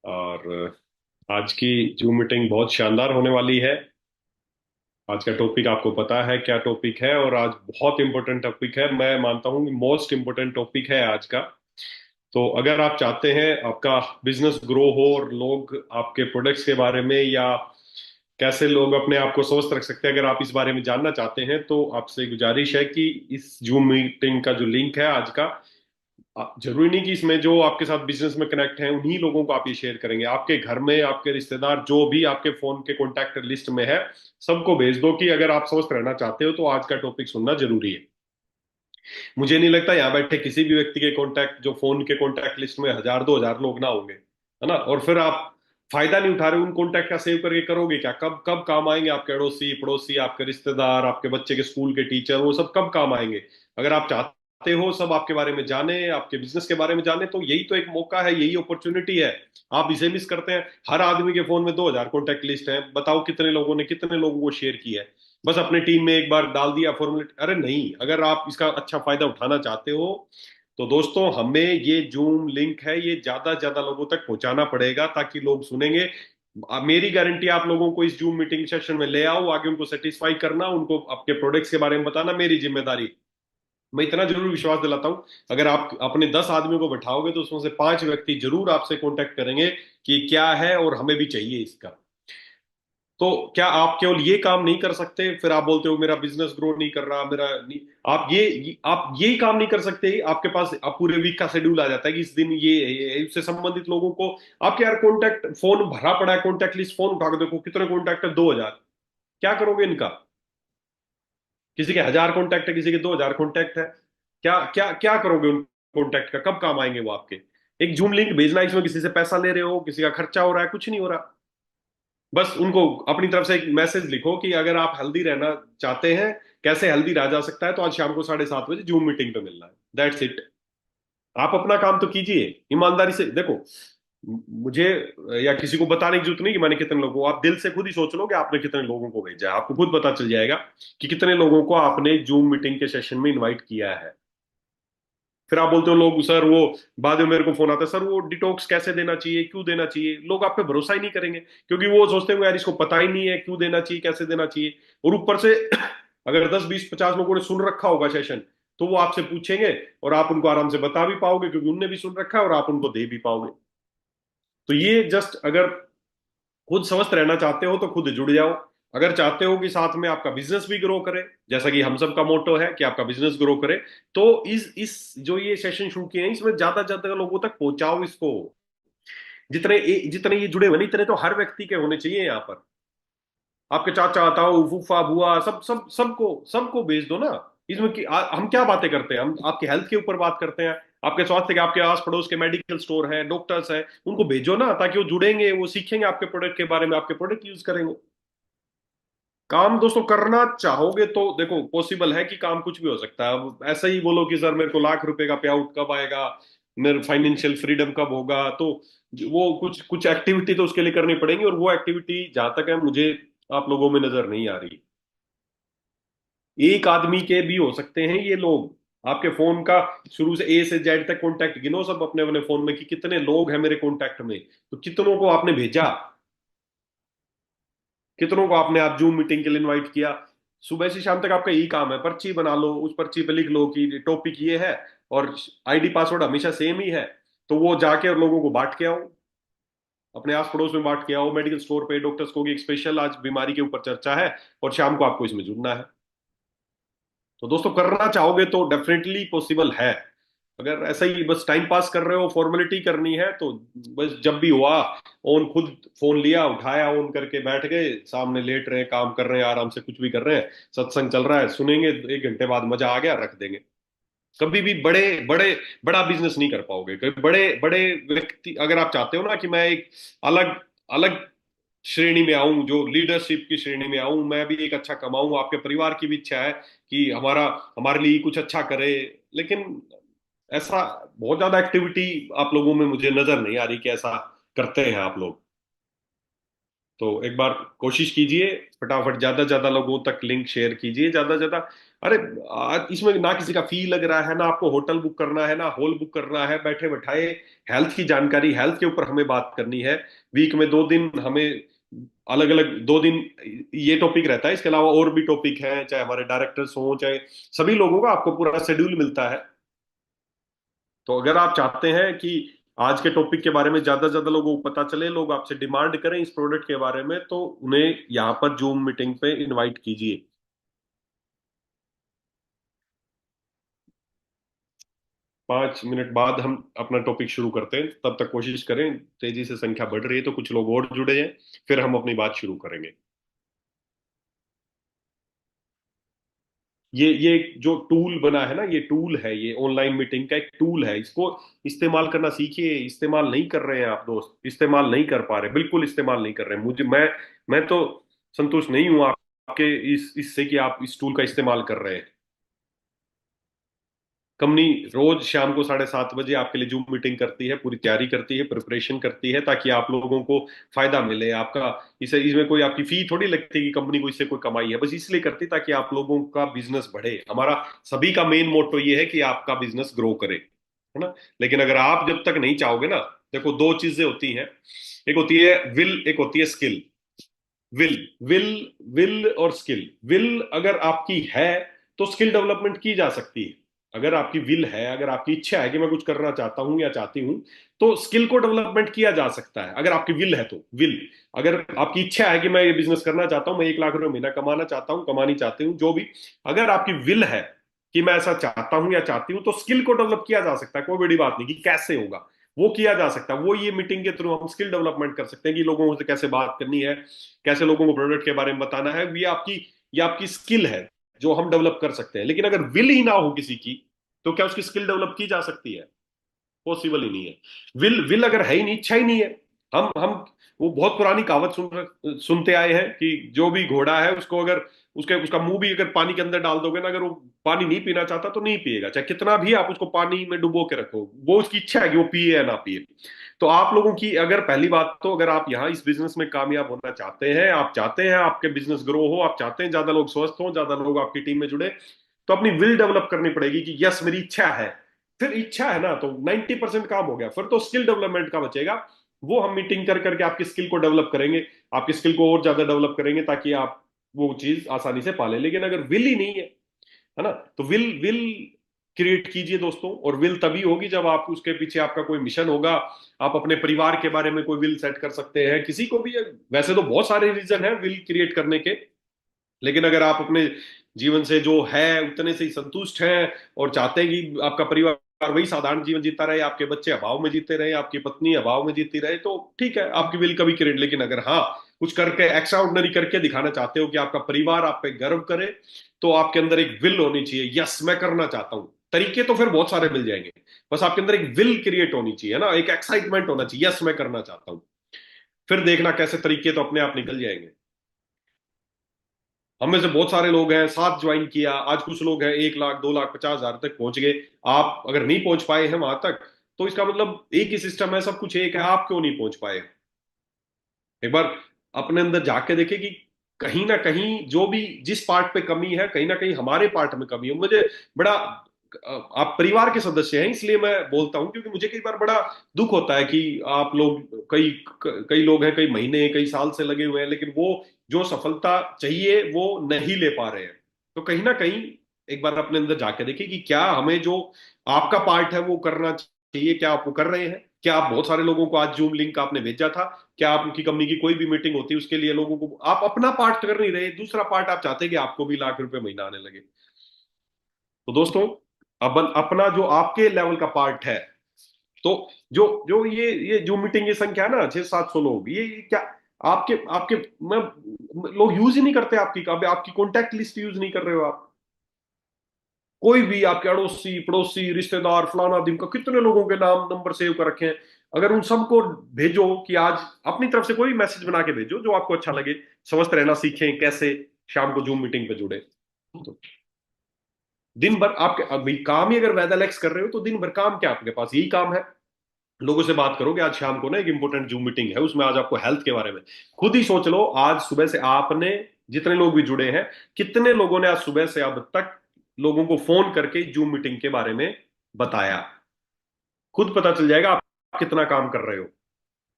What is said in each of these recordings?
और आज की जूम मीटिंग बहुत शानदार होने वाली है। आज का टॉपिक आपको पता है क्या टॉपिक है, और आज बहुत इंपॉर्टेंट टॉपिक है। मैं मानता हूँ कि मोस्ट इंपॉर्टेंट टॉपिक है आज का। तो अगर आप चाहते हैं आपका बिजनेस ग्रो हो और लोग आपके प्रोडक्ट्स के बारे में, या कैसे लोग अपने आप को स्वस्थ रख सकते हैं, अगर आप इस बारे में जानना चाहते हैं, तो आपसे गुजारिश है कि इस जूम मीटिंग का जो लिंक है आज का, जरूरी नहीं कि इसमें जो आपके साथ बिजनेस में कनेक्ट हैं उन्हीं लोगों को आप ये शेयर करेंगे। आपके घर में आपके रिश्तेदार जो भी आपके फोन के कॉन्टैक्ट लिस्ट में है, सबको भेज दो कि अगर आप स्वस्थ रहना चाहते हो तो आज का टॉपिक सुनना जरूरी है। मुझे नहीं लगता यहाँ बैठे किसी भी व्यक्ति के कॉन्टैक्ट, जो फोन के कॉन्टैक्ट लिस्ट में 1000 2000 लोग ना होंगे, है ना। और फिर आप फायदा नहीं उठा रहे उन कॉन्टैक्ट का, सेव करके करोगे क्या? कब कब काम आएंगे आपके अड़ोसी पड़ोसी, आपके रिश्तेदार, आपके बच्चे के स्कूल के टीचर, वो सब कब काम आएंगे? अगर आप चाहते हो सब आपके बारे में जाने, आपके बिजनेस के बारे में जाने, तो यही तो एक मौका है, यही अपॉर्चुनिटी है। आप इसे मिस करते हैं। हर आदमी के फोन में 2000 कॉन्टैक्ट लिस्ट है, बताओ कितने लोगों ने कितने लोगों को शेयर किया है? बस अपने टीम में एक बार डाल दिया फॉर्मेलिटी? अरे नहीं, अगर आप इसका अच्छा फायदा उठाना चाहते हो तो दोस्तों, हमें ये जूम लिंक है ये ज्यादा से ज्यादा लोगों तक पहुंचाना पड़ेगा, ताकि लोग सुनेंगे। मेरी गारंटी, आप लोगों को इस जूम मीटिंग सेशन में ले आओ, आगे उनको सेटिस्फाई करना, उनको आपके प्रोडक्ट्स के बारे में बताना मेरी जिम्मेदारी। मैं इतना जरूर विश्वास दिलाता हूं, अगर आप अपने 10 आदमियों को बैठाओगे तो उसमें से 5 व्यक्ति जरूर आपसे कांटेक्ट करेंगे कि क्या है और हमें भी चाहिए इसका। तो क्या आप केवल ये काम नहीं कर सकते? फिर आप बोलते हो मेरा बिजनेस ग्रो नहीं कर रहा, मेरा नहीं। आप ये काम नहीं कर सकते? आपके पास आप पूरे वीक का शेड्यूल आ जाता है कि इस दिन इससे संबंधित लोगों को, आपके यार कॉन्टैक्ट फोन भरा पड़ा है, कॉन्टैक्ट लिस्ट फोन उठा के देखो कितने कॉन्टैक्ट है, 2000। क्या करोगे इनका? किसी के 1000 कॉन्टैक्ट है, किसी के 2000 कॉन्टैक्ट है। क्या क्या क्या करोगे उन कॉन्टैक्ट का? कब काम आएंगे वो आपके? एक जूम लिंक भेजना, इसमें किसी से पैसा ले रहे हो, किसी का खर्चा हो रहा है? कुछ नहीं हो रहा। बस उनको अपनी तरफ से एक मैसेज लिखो कि अगर आप हेल्दी रहना चाहते हैं, कैसे हेल्दी रहा जा सकता है, तो आज शाम को 7:30 बजे जूम मीटिंग पे मिलना है। That's it. आप अपना काम तो कीजिए ईमानदारी से। देखो, मुझे या किसी को बताने की जरूरत नहीं कि मैंने कितने लोगों को, आप दिल से खुद ही सोच लो कि आपने कितने लोगों को भेजा है, आपको खुद पता चल जाएगा कि कितने लोगों को आपने जूम मीटिंग के सेशन में इनवाइट किया है। फिर आप बोलते हो लोग, सर वो बाद में मेरे को फोन आता है, सर वो डिटॉक्स कैसे देना चाहिए, क्यों देना चाहिए? लोग आप पे भरोसा ही नहीं करेंगे, क्योंकि वो सोचते हैं यार इसको पता ही नहीं है क्यों देना चाहिए, कैसे देना चाहिए। और ऊपर से अगर 10 20 50 लोगों ने सुन रखा होगा सेशन, तो वो आपसे पूछेंगे और आप उनको आराम से बता भी पाओगे, क्योंकि उनने भी सुन रखा है, और आप उनको दे भी पाओगे। तो ये जस्ट, अगर खुद स्वस्थ रहना चाहते हो तो खुद जुड़ जाओ। अगर चाहते हो कि साथ में आपका बिजनेस भी ग्रो करे, जैसा कि हम सब का मोटो है कि आपका बिजनेस ग्रो करे, तो इस जो ये सेशन शुरू किए हैं, इसमें ज्यादा से ज्यादा लोगों तक पहुंचाओ इसको। जितने ये जुड़े हुए ना, इतने तो हर व्यक्ति के होने चाहिए यहाँ पर। आपके चाचा ताऊ फूफा बुआ, सब सब सबको सबको भेज दो ना। इसमें हम क्या बातें करते हैं? हम आपके हेल्थ के ऊपर बात करते हैं, आपके स्वास्थ्य के, आपके आस पड़ोस के मेडिकल स्टोर है, डॉक्टर्स है, उनको भेजो ना, ताकि वो जुड़ेंगे, वो सीखेंगे आपके प्रोडक्ट के बारे में, आपके प्रोडक्ट यूज करेंगे। काम दोस्तों करना चाहोगे तो देखो, पॉसिबल है कि काम कुछ भी हो सकता है। अब ऐसा ही बोलो कि सर मेरे को लाख रुपए का पे आउट कब आएगा, मेरे फाइनेंशियल फ्रीडम कब होगा, तो वो कुछ कुछ एक्टिविटी तो उसके लिए करनी पड़ेगी, और वो एक्टिविटी जहां तक है मुझे आप लोगों में नजर नहीं आ रही। एक आदमी के भी हो सकते हैं ये लोग। आपके फोन का शुरू से ए से जेड तक कॉन्टैक्ट गिनो सब अपने अपने फोन में कि कितने लोग हैं मेरे कॉन्टैक्ट में, तो कितनों को आपने भेजा, कितनों को आपने आप जूम मीटिंग के लिए इनवाइट किया। सुबह से शाम तक आपका यही काम है, पर्ची बना लो, उस पर्ची पे लिख लो कि टॉपिक ये है, और आईडी पासवर्ड हमेशा सेम ही है। तो वो जाके और लोगों को बांट के आओ, अपने आस पड़ोस में बांट के आओ, मेडिकल स्टोर पे डॉक्टर्स को कि एक स्पेशल आज बीमारी के ऊपर चर्चा है, और शाम को आपको इसमें जुड़ना है। तो दोस्तों, करना चाहोगे तो डेफिनेटली पॉसिबल है। अगर ऐसा ही बस टाइम पास कर रहे हो, फॉर्मेलिटी करनी है, तो बस जब भी हुआ ऑन खुद फोन लिया, उठाया, ऑन करके बैठ गए, सामने लेट रहे हैं, काम कर रहे हैं, आराम से कुछ भी कर रहे हैं, सत्संग चल रहा है, सुनेंगे, 1 घंटे बाद मजा आ गया, रख देंगे। कभी भी बड़े बड़े बड़ा बिजनेस नहीं कर पाओगे। कभी बड़े बड़े व्यक्ति, अगर आप चाहते हो ना कि मैं एक अलग अलग श्रेणी में आऊं, जो लीडरशिप की श्रेणी में आऊं, मैं भी एक अच्छा कमाऊं, आपके परिवार की भी इच्छा है कि हमारा हमारे लिए कुछ अच्छा करे, लेकिन ऐसा बहुत ज्यादा एक्टिविटी आप लोगों में मुझे नजर नहीं आ रही कि ऐसा करते हैं आप लोग। तो एक बार कोशिश कीजिए, फटाफट ज्यादा से ज्यादा लोगों तक लिंक शेयर कीजिए, ज्यादा से ज्यादा। अरे आज इसमें ना किसी का फी लग रहा है, ना आपको होटल बुक करना है, ना हॉल बुक करना है, बैठे बैठाए हेल्थ की जानकारी, हेल्थ के ऊपर हमें बात करनी है। वीक में 2 दिन हमें अलग अलग 2 दिन ये टॉपिक रहता है, इसके अलावा और भी टॉपिक हैं, चाहे हमारे डायरेक्टर्स हों, चाहे सभी लोगों का आपको पूरा शेड्यूल मिलता है। तो अगर आप चाहते हैं कि आज के टॉपिक के बारे में ज्यादा से ज्यादा लोगों को पता चले, लोग आपसे डिमांड करें इस प्रोडक्ट के बारे में, तो उन्हें यहाँ पर जूम मीटिंग पे इनवाइट कीजिए। 5 मिनट बाद हम अपना टॉपिक शुरू करते हैं, तब तक कोशिश करें। तेजी से संख्या बढ़ रही है तो कुछ लोग और जुड़े हैं, फिर हम अपनी बात शुरू करेंगे। ये जो टूल बना है ना, ये टूल है, ये ऑनलाइन मीटिंग का एक टूल है। इसको इस्तेमाल करना सीखिए। इस्तेमाल नहीं कर रहे हैं आप दोस्त, इस्तेमाल नहीं कर पा रहे, बिल्कुल इस्तेमाल नहीं कर रहे हैं। मैं तो संतुष्ट नहीं हूं आपके इस इससे कि आप इस टूल का इस्तेमाल कर रहे हैं। कंपनी रोज शाम को 7:30 बजे आपके लिए जूम मीटिंग करती है, पूरी तैयारी करती है, प्रिपरेशन करती है, ताकि आप लोगों को फायदा मिले आपका। इसे इसमें कोई आपकी फी थोड़ी लगती कि कंपनी को इससे कोई कमाई है, बस इसलिए करती ताकि आप लोगों का बिजनेस बढ़े। हमारा सभी का मेन मोटो ये है कि आपका बिजनेस ग्रो करे, है ना। लेकिन अगर आप जब तक नहीं चाहोगे ना, देखो दो चीजें होती हैं, एक होती है विल, एक होती है स्किल। विल विल विल और स्किल। विल अगर आपकी है तो स्किल डेवलपमेंट की जा सकती है। अगर आपकी विल है, अगर आपकी इच्छा है कि मैं कुछ करना चाहता हूं या चाहती हूं, तो स्किल को डेवलपमेंट किया जा सकता है। अगर आपकी विल है तो विल। अगर आपकी इच्छा है कि मैं ये बिजनेस करना चाहता हूं, मैं 1 लाख रुपए महीना कमाना चाहता हूं, कमानी चाहती हूँ, जो भी, अगर आपकी विल है कि मैं ऐसा चाहता हूं या चाहती हूँ, तो स्किल को डेवलप किया जा सकता है। कोई बड़ी बात नहीं कि कैसे होगा, वो किया जा सकता है। वो ये मीटिंग के थ्रू हम स्किल डेवलपमेंट कर सकते हैं कि लोगों से कैसे बात करनी है, कैसे लोगों को प्रोडक्ट के बारे में बताना है। ये आपकी स्किल है जो हम डेवलप कर सकते हैं। लेकिन अगर विल ही ना हो किसी की, तो क्या उसकी स्किल डेवलप की जा सकती है? पॉसिबल ही नहीं है। विल विल अगर है ही नहीं, इच्छा ही नहीं है। हम वो बहुत पुरानी कहावत सुनते आए हैं कि जो भी घोड़ा है उसको अगर उसका मुंह भी अगर पानी के अंदर डाल दोगे ना, अगर वो पानी नहीं पीना चाहता तो नहीं पिएगा, चाहे कितना भी आप उसको पानी में डुबो के रखो, वो उसकी इच्छा है कि वो पिए या ना पिए। तो आप लोगों की अगर पहली बात तो, अगर आप यहाँ इस बिजनेस में कामयाब होना चाहते हैं, आप चाहते हैं आपके बिजनेस ग्रो हो, आप चाहते हैं ज्यादा लोग स्वस्थ हो, ज्यादा लोग आपकी टीम में जुड़े, तो अपनी विल डेवलप करनी पड़ेगी कि यस मेरी इच्छा है। फिर इच्छा है ना तो 90% काम हो गया, फिर तो स्किल डेवलपमेंट का बचेगा। वो हम मीटिंग कर करके आपकी स्किल को डेवलप करेंगे, आपकी स्किल को और ज्यादा डेवलप करेंगे, ताकि आप वो चीज आसानी से पाले। लेकिन अगर विल ही नहीं है ना, तो विल विल क्रिएट कीजिए दोस्तों। और विल तभी होगी जब आप उसके पीछे आपका कोई मिशन होगा। आप अपने परिवार के बारे में कोई विल सेट कर सकते हैं, किसी को भी। वैसे तो बहुत सारे रीजन है विल क्रिएट करने के, लेकिन अगर आप अपने जीवन से जो है उतने से ही संतुष्ट हैं और चाहते हैं कि आपका परिवार वही साधारण जीवन जीता रहे, आपके बच्चे अभाव में जीते रहे, आपकी पत्नी अभाव में जीती रहे, तो ठीक है, आपकी विल कभी क्रिएट। लेकिन अगर हाँ, कुछ करके एक्स्ट्रा ऑर्डिनरी करके दिखाना चाहते हो कि आपका परिवार आप पे गर्व करे, तो आपके अंदर एक विल होनी चाहिए, यस मैं करना चाहता हूं। तरीके तो फिर बहुत सारे मिल जाएंगे, बस आपके अंदर एक विल क्रिएट होनी चाहिए ना, एक एक्साइटमेंट होना चाहिए, यस मैं करना चाहता हूं। फिर देखना कैसे तरीके तो अपने आप निकल जाएंगे। हम में से बहुत सारे लोग हैं, साथ ज्वाइन किया, आज कुछ लोग हैं 1 लाख 2 लाख 50,000 तक पहुंच गए। आप अगर नहीं पहुंच पाए हैं वहां तक, तो इसका मतलब एक ही सिस्टम है, सब कुछ एक है, आप क्यों नहीं पहुंच पाए? एक बार अपने अंदर जाके देखे कि कहीं ना कहीं जो भी जिस पार्ट पे कमी है, कहीं ना कहीं हमारे पार्ट में कमी है। मुझे बड़ा आप परिवार के सदस्य हैं इसलिए मैं बोलता हूं, क्योंकि मुझे कई बार बड़ा दुख होता है कि आप लोग कई कई लोग हैं, कई महीने कई साल से लगे हुए हैं, लेकिन वो जो सफलता चाहिए वो नहीं ले पा रहे हैं। तो कहीं ना कहीं एक बार अपने अंदर जाके देखिए कि क्या हमें जो आपका पार्ट है वो करना चाहिए, क्या आप वो कर रहे हैं? क्या आप बहुत सारे लोगों को आज जूम लिंक आपने भेजा था? क्या आपकी कंपनी की कोई भी मीटिंग होती है उसके लिए लोगों को आप अपना पार्ट कर नहीं रहे, दूसरा पार्ट आप चाहते हैं कि आपको भी 1 लाख रुपए महीना आने लगे? तो दोस्तों, अब अपना जो आपके लेवल का पार्ट है, तो जो जो ये जो मीटिंग की संख्या है ना, 600-700 लोग, ये क्या आपके आपके मैं लोग यूज ही नहीं करते आपकी, आपकी कॉन्टैक्ट लिस्ट यूज नहीं कर रहे हो आप। कोई भी आपके अड़ोसी पड़ोसी रिश्तेदार फलाना दिन का कितने लोगों के नाम नंबर सेव कर रखे हैं, अगर उन सबको भेजो कि आज अपनी तरफ से कोई मैसेज बना के भेजो जो आपको अच्छा लगे, स्वस्थ रहना सीखें कैसे, शाम को जूम मीटिंग पे जुड़े। तो दिन भर आपके अभी काम ही अगर वेदर एक्स कर रहे हो, तो दिन भर काम क्या आपके पास यही काम है? लोगों से बात करो कि आज शाम को ना एक इंपॉर्टेंट जूम मीटिंग है, उसमें आज आपको हेल्थ के बारे में। खुद ही सोच लो, आज सुबह से आपने, जितने लोग भी जुड़े हैं, कितने लोगों ने आज सुबह से अब तक लोगों को फोन करके जूम मीटिंग के बारे में बताया। खुद पता चल जाएगा आप कितना काम कर रहे हो।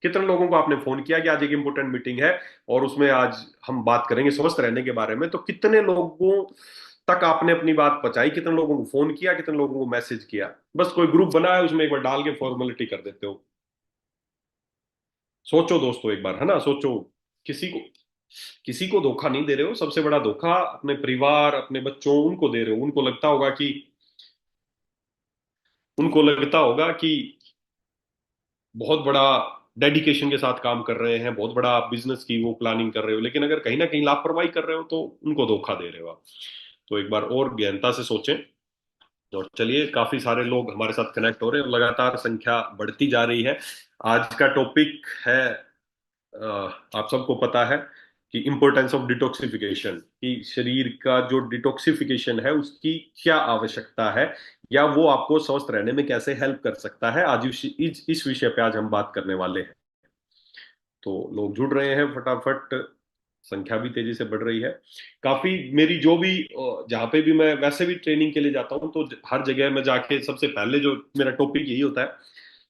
कितने लोगों को आपने फोन किया कि आज एक इंपॉर्टेंट मीटिंग है और उसमें आज हम बात करेंगे स्वस्थ रहने के बारे में, तो कितने लोगों तक आपने अपनी बात पहुंचाई, कितने लोगों को फोन किया, कितने लोगों को मैसेज किया। बस कोई ग्रुप बना है, उसमें एक बार डाल के फॉर्मेलिटी कर देते हो। सोचो दोस्तों एक बार, है ना, सोचो। किसी को किसी को धोखा नहीं दे रहे हो, सबसे बड़ा धोखा अपने परिवार, अपने बच्चों, उनको दे रहे हो। उनको लगता होगा कि बहुत बड़ा डेडिकेशन के साथ काम कर रहे हैं, बहुत बड़ा बिजनेस की वो प्लानिंग कर रहे हो, लेकिन अगर कहीं ना कहीं लापरवाही कर रहे हो तो उनको धोखा दे रहे हो आप। तो एक बार और गहनता से सोचें। और चलिए, काफी सारे लोग हमारे साथ कनेक्ट हो रहे हैं और लगातार संख्या बढ़ती जा रही है। आज का टॉपिक है, आप सबको पता है कि इंपॉर्टेंस ऑफ डिटॉक्सिफिकेशन, कि शरीर का जो डिटॉक्सिफिकेशन है उसकी क्या आवश्यकता है, या वो आपको स्वस्थ रहने में कैसे हेल्प कर सकता है। आज इस विषय पे आज हम बात करने वाले हैं। तो लोग जुड़ रहे हैं फटाफट, संख्या भी तेजी से बढ़ रही है। काफी मेरी जो भी जहाँ पे भी मैं वैसे भी ट्रेनिंग के लिए जाता हूँ, तो हर जगह में जाके सबसे पहले जो मेरा टॉपिक यही होता है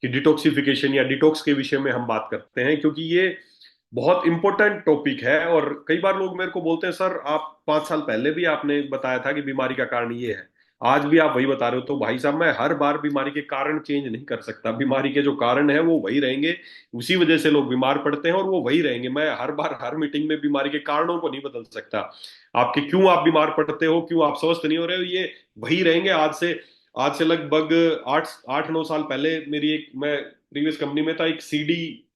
कि डिटॉक्सिफिकेशन या डिटॉक्स के विषय में हम बात करते हैं, क्योंकि ये बहुत इंपॉर्टेंट टॉपिक है। और कई बार लोग मेरे को बोलते हैं, सर आप 5 साल पहले भी आपने बताया था कि बीमारी का कारण ये है, आज भी आप वही बता रहे हो। तो भाई साहब, मैं हर बार बीमारी के कारण चेंज नहीं कर सकता। बीमारी के जो कारण है वो वही रहेंगे, उसी वजह से लोग बीमार पड़ते हैं और वो वही रहेंगे। मैं हर बार हर मीटिंग में बीमारी के कारणों को नहीं बदल सकता। आपके क्यों आप बीमार पड़ते हो, क्यों आप स्वस्थ नहीं हो रहे हो, ये वही रहेंगे। आज से लगभग 8 8 9 साल पहले मेरी एक, मैं प्रीवियस कंपनी में था, एक सीडी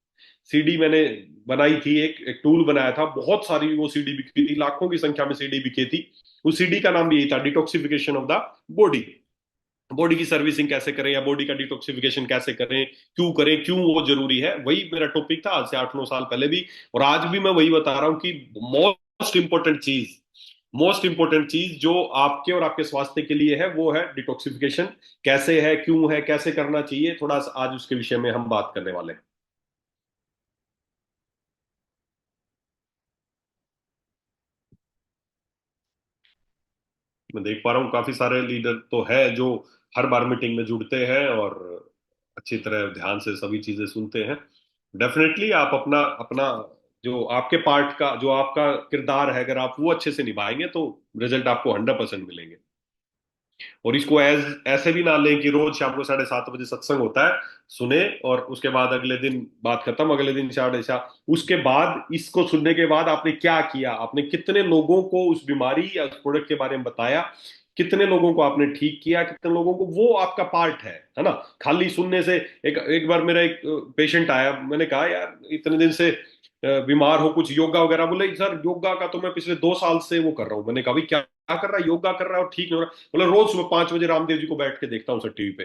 सीडी मैंने बनाई थी, एक टूल बनाया था। बहुत सारी वो सीडी बिकी थी, लाखों की संख्या में सीडी बिकी थी। उस सीडी का नाम भी यही था, detoxification of the body. Body की सर्विसिंग कैसे करें, या बॉडी का डिटॉक्सिफिकेशन कैसे करें, क्यों वो जरूरी है, वही मेरा टॉपिक था आज से 8 9 साल पहले भी। और आज भी मैं वही बता रहा हूँ कि मोस्ट इंपॉर्टेंट चीज मोस्ट इंपॉर्टेंट चीज जो आपके और आपके स्वास्थ्य के लिए है, वो है डिटॉक्सिफिकेशन। कैसे है, क्यों है, कैसे करना चाहिए, थोड़ा सा आज उसके विषय में हम बात करने वाले हैं। मैं देख पा रहा हूँ काफी सारे लीडर तो है जो हर बार मीटिंग में जुड़ते हैं और अच्छी तरह ध्यान से सभी चीजें सुनते हैं। डेफिनेटली आप अपना अपना जो आपके पार्ट का, जो आपका किरदार है, अगर आप वो अच्छे से निभाएंगे तो रिजल्ट आपको 100% मिलेंगे। और इसको ऐसे भी ना लें कि रोज शाम को 7:30 बजे सत्संग होता है, सुने और उसके बाद अगले दिन बात खत्म, अगले दिन 4:30। उसके बाद, इसको सुनने के बाद आपने क्या किया, आपने कितने लोगों को उस बीमारी या उस प्रोडक्ट के बारे में बताया, कितने लोगों को आपने ठीक किया, कितने लोगों को, वो आपका पार्ट है ना। खाली सुनने से, एक एक बार मेरा एक पेशेंट आया, मैंने कहा यार इतने दिन से बीमार हो, कुछ योगा वगैरह। बोले सर योगा का तो मैं पिछले 2 साल से वो कर रहा हूँ। मैंने कहा भाई क्या कर रहा है, योगा कर रहा है और ठीक नहीं हो रहा। बोले रोज सुबह 5 बजे रामदेव जी को बैठ के देखता हूँ सर टीवी पे।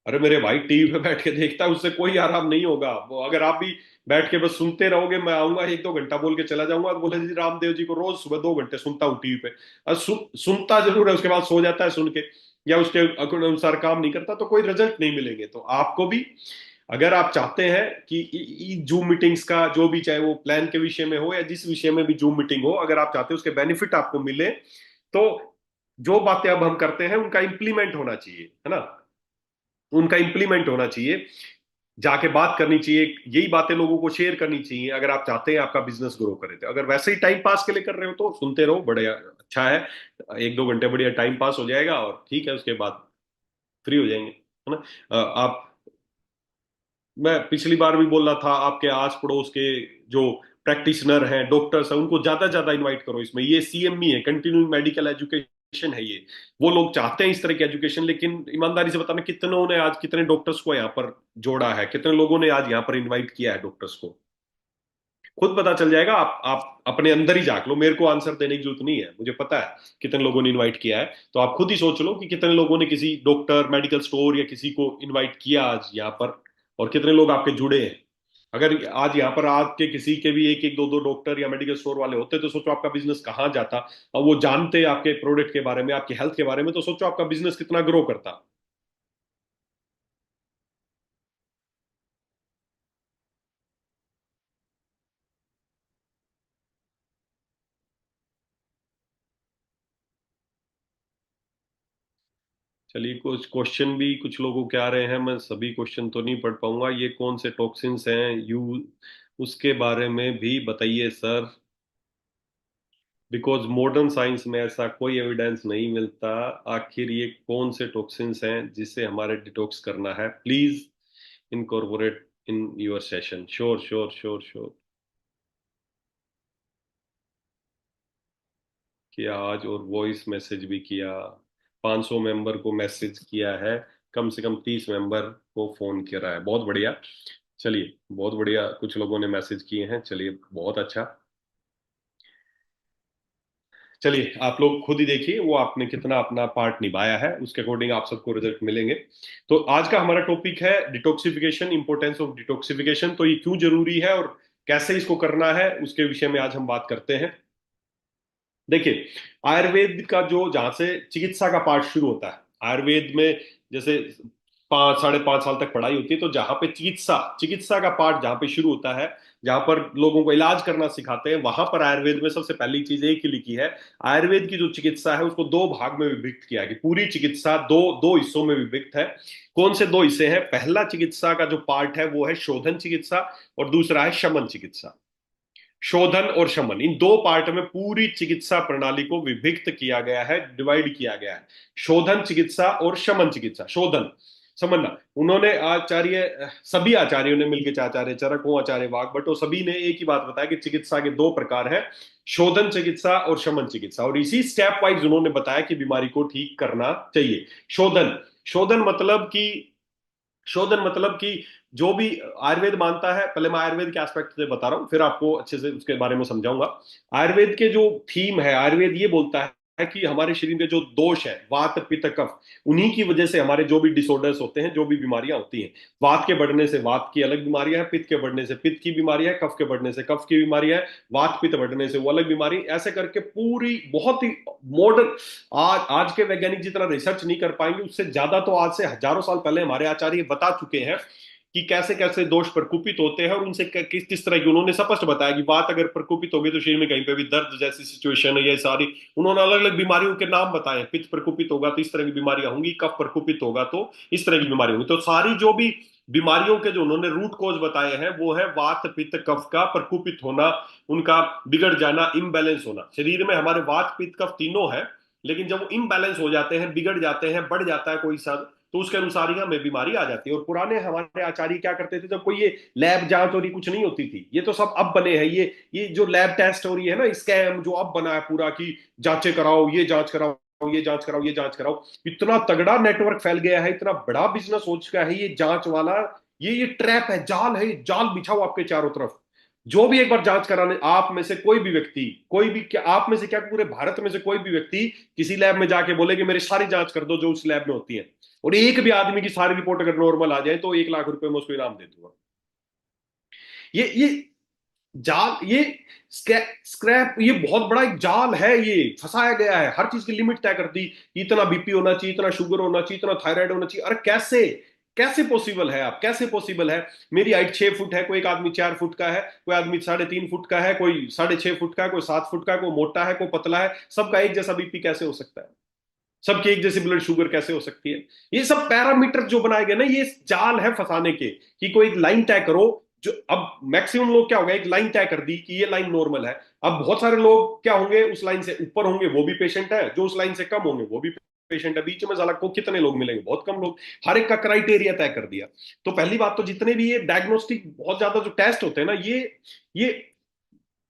अरे मेरे भाई, टीवी पे बैठ के देखता है उससे कोई आराम नहीं होगा। वो अगर आप भी बैठ के बस सुनते रहोगे, मैं आऊंगा 1 2 घंटा बोल के चला जाऊंगा, तो बोले जी रामदेव जी को रोज सुबह 2 घंटे सुनता हूँ टीवी पे। सुनता जरूर है, उसके बाद सो जाता है सुन के, या उसके अनुसार काम नहीं करता, तो कोई रिजल्ट नहीं मिलेंगे। तो आपको भी, अगर आप चाहते हैं कि जूम मीटिंग्स का जो भी, चाहे वो प्लान के विषय में हो या जिस विषय में भी जूम मीटिंग हो, अगर आप चाहते हैं उसके बेनिफिट आपको मिले, तो जो बातें अब हम करते हैं उनका इंप्लीमेंट होना चाहिए, है ना। उनका इंप्लीमेंट होना चाहिए, जाके बात करनी चाहिए, यही बातें लोगों को शेयर करनी चाहिए, अगर आप चाहते हैं आपका बिजनेस ग्रो करे। तो अगर वैसे ही टाइम पास के लिए कर रहे हो तो सुनते रहो, बड़े अच्छा है। 1 2 घंटे बढ़िया टाइम पास हो जाएगा और ठीक है, उसके बाद फ्री हो जाएंगे, है ना। आप, मैं पिछली बार भी बोल रहा था, आपके आस पड़ोस के जो प्रैक्टिशनर हैं, डॉक्टर्स हैं, उनको ज्यादा से ज्यादा इनवाइट करो इसमें। ये सीएमई है, कंटिन्यूइंग मेडिकल एजुकेशन है ये। वो लोग चाहते हैं इस तरह की एजुकेशन, लेकिन ईमानदारी से बताना, कितनों ने आज, कितने डॉक्टर्स को यहाँ पर जोड़ा है, कितने लोगों ने आज यहाँ पर इनवाइट किया है डॉक्टर्स को। खुद पता चल जाएगा। आप अपने अंदर ही झांक लो, मेरे को आंसर देने की जरूरत नहीं है, मुझे पता है कितने लोगों ने इनवाइट किया है। तो आप खुद ही सोच लो कि कितने लोगों ने किसी डॉक्टर, मेडिकल स्टोर या किसी को इनवाइट किया आज यहाँ पर, और कितने लोग आपके जुड़े हैं। अगर आज यहाँ पर आपके किसी के भी एक एक दो दो डॉक्टर या मेडिकल स्टोर वाले होते, तो सोचो आपका बिजनेस कहाँ जाता। और वो जानते आपके प्रोडक्ट के बारे में, आपकी हेल्थ के बारे में, तो सोचो आपका बिजनेस कितना ग्रो करता। चलिए, कुछ क्वेश्चन भी कुछ लोगों के आ रहे हैं, मैं सभी क्वेश्चन तो नहीं पढ़ पाऊंगा। ये कौन से टॉक्सिन्स हैं उसके बारे में भी बताइए सर। बिकॉज मॉडर्न साइंस में ऐसा कोई एविडेंस नहीं मिलता। आखिर ये कौन से टॉक्सिन्स हैं जिससे हमारे डिटॉक्स करना है, please incorporate in your session. Sure sure sure sure. किया आज, और वॉइस मैसेज भी किया। 500 मेंबर को मैसेज किया है। कम से कम 30 मेंबर को फोन करा है। बहुत बढ़िया। चलिए, बहुत बढ़िया, कुछ लोगों ने मैसेज किए हैं, चलिए बहुत अच्छा। चलिए, आप लोग खुद ही देखिए वो आपने कितना अपना पार्ट निभाया है, उसके अकॉर्डिंग आप सबको रिजल्ट मिलेंगे। तो आज का हमारा टॉपिक है डिटॉक्सिफिकेशन, इंपॉर्टेंस ऑफ डिटॉक्सिफिकेशन। तो ये क्यों जरूरी है और कैसे इसको करना है, उसके विषय में आज हम बात करते हैं। देखिए, आयुर्वेद का जो जहां से चिकित्सा का पार्ट शुरू होता है आयुर्वेद में, जैसे 5 साढ़े 5 साल तक पढ़ाई होती है, तो जहां पे चिकित्सा चिकित्सा का पार्ट जहां पे शुरू होता है, जहां पर लोगों को इलाज करना सिखाते हैं, वहां पर आयुर्वेद में सबसे पहली चीज एक ही लिखी है। आयुर्वेद की जो चिकित्सा है उसको दो भाग में विभक्त किया है, कि पूरी चिकित्सा दो दो हिस्सों में विभक्त है। कौन से दो हिस्से हैं? पहला चिकित्सा का जो पार्ट है वो है शोधन चिकित्सा, और दूसरा है शमन चिकित्सा। शोधन और शमन, इन दो पार्ट में पूरी चिकित्सा प्रणाली को विभक्त किया गया है, डिवाइड किया गया है। शोधन चिकित्सा और शमन चिकित्सा। शोधन समझना, उन्होंने आचार्य सभी आचार्यों ने मिलकर, चाहे आचार्य चरक हो, आचार्य वाघ भट्ट हो, सभी ने एक ही बात बताया कि चिकित्सा के दो प्रकार है, शोधन चिकित्सा और शमन चिकित्सा। और इसी स्टेप वाइज उन्होंने बताया कि बीमारी को ठीक करना चाहिए। शोधन शोधन मतलब कि शोधन मतलब कि जो भी आयुर्वेद मानता है, पहले मैं आयुर्वेद के एस्पेक्ट से बता रहा हूँ, फिर आपको अच्छे से उसके बारे में समझाऊंगा। आयुर्वेद के जो थीम है, आयुर्वेद ये बोलता है कि हमारे शरीर में जो दोष है, वात पित्त कफ, उन्हीं की वजह से हमारे जो भी डिसऑर्डर्स होते हैं, जो भी बीमारियां होती हैं, वात के बढ़ने से वात की अलग बीमारियां हैं, पित्त के बढ़ने से पित्त की बीमारियां है, कफ के बढ़ने से कफ की बीमारियां है, वात पित्त बढ़ने से वो अलग बीमारी, ऐसे करके पूरी बहुत ही मॉडर्न, आज आज के वैज्ञानिक जितना रिसर्च नहीं कर पाएंगे, उससे ज्यादा तो आज से हजारों साल पहले हमारे आचार्य बता चुके हैं कि कैसे कैसे दोष प्रकोपित होते हैं, और उनसे किस किस तरह की, उन्होंने स्पष्ट बताया कि बात अगर प्रकोपित होगी तो शरीर में कहीं पे भी दर्द जैसी सिचुएशन है, ये सारी उन्होंने अलग अलग बीमारियों के नाम बताए। पित्त प्रकोपित होगा तो इस तरह की बीमारियां होंगी, कफ प्रकोपित होगा तो इस तरह की बीमारी होंगी। तो सारी जो भी बीमारियों के जो उन्होंने रूट कॉज बताए हैं वो है वात पित्त कफ का प्रकोपित होना, उनका बिगड़ जाना, इम्बैलेंस होना। शरीर में हमारे वात पित्त कफ तीनों है, लेकिन जब वो इम्बैलेंस हो जाते हैं, बिगड़ जाते हैं, बढ़ जाता है कोई सा, तो उसके अनुसार ही हमें बीमारी आ जाती है। और पुराने हमारे आचार्य क्या करते थे, जब कोई ये लैब जांच और ये कुछ नहीं होती थी, ये तो सब अब बने हैं, ये जो लैब टेस्ट और ये है ना स्कैम जो अब बना है पूरा, कि जांचें कराओ, ये जांच कराओ, ये जांच कराओ, ये जांच कराओ, इतना तगड़ा नेटवर्क फैल गया है, इतना बड़ा बिजनेस हो चुका है ये जांच वाला। ये ट्रैप है, जाल है, जाल बिछाओ आपके चारों तरफ। जो भी एक बार जांच कराने, आप में से कोई भी व्यक्ति, कोई भी क्या, आप में से क्या, पूरे भारत में से कोई भी व्यक्ति किसी लैब में जाके बोले कि मेरी सारी जांच कर दो जो उस लैब में होती है, और एक भी आदमी की सारी रिपोर्ट अगर नॉर्मल आ जाए, तो 1 लाख रुपए में उसको इनाम दे दूंगा। ये जाल, ये स्क्रैप, ये बहुत बड़ा एक जाल है, ये फंसाया गया है, हर चीज की लिमिट तय कर दी। इतना बीपी होना चाहिए, इतना शुगर होना चाहिए, इतना थायराइड होना चाहिए। अरे कैसे, कैसे पॉसिबल है? आप कैसे पॉसिबल है? मेरी हाइट 6 फुट है, कोई एक आदमी 4 फुट का है, कोई आदमी 3.5 फुट का है, कोई 6.5 फुट का है, कोई 7 फुट का है, कोई मोटा है, कोई पतला है, सबका एक जैसा बीपी कैसे हो सकता है? सबकी एक जैसी ब्लड शुगर कैसे हो सकती है? ये सब पैरामीटर जो बनाए गए ना, ये जाल है फंसाने के, कि कोई एक लाइन तय करो। जो अब मैक्सिमम लोग क्या हो गए, एक लाइन तय कर दी कि ये लाइन नॉर्मल है। अब बहुत सारे लोग क्या होंगे, उस लाइन से ऊपर होंगे, वो भी पेशेंट है, जो उस लाइन से कम होंगे वो भी पेशेंट है, बीच में साला को कितने लोग मिलेंगे? बहुत कम लोग। हर एक का क्राइटेरिया तय कर दिया। तो पहली बात तो जितने भी ये डायग्नोस्टिक बहुत ज्यादा जो टेस्ट होते हैं ना, ये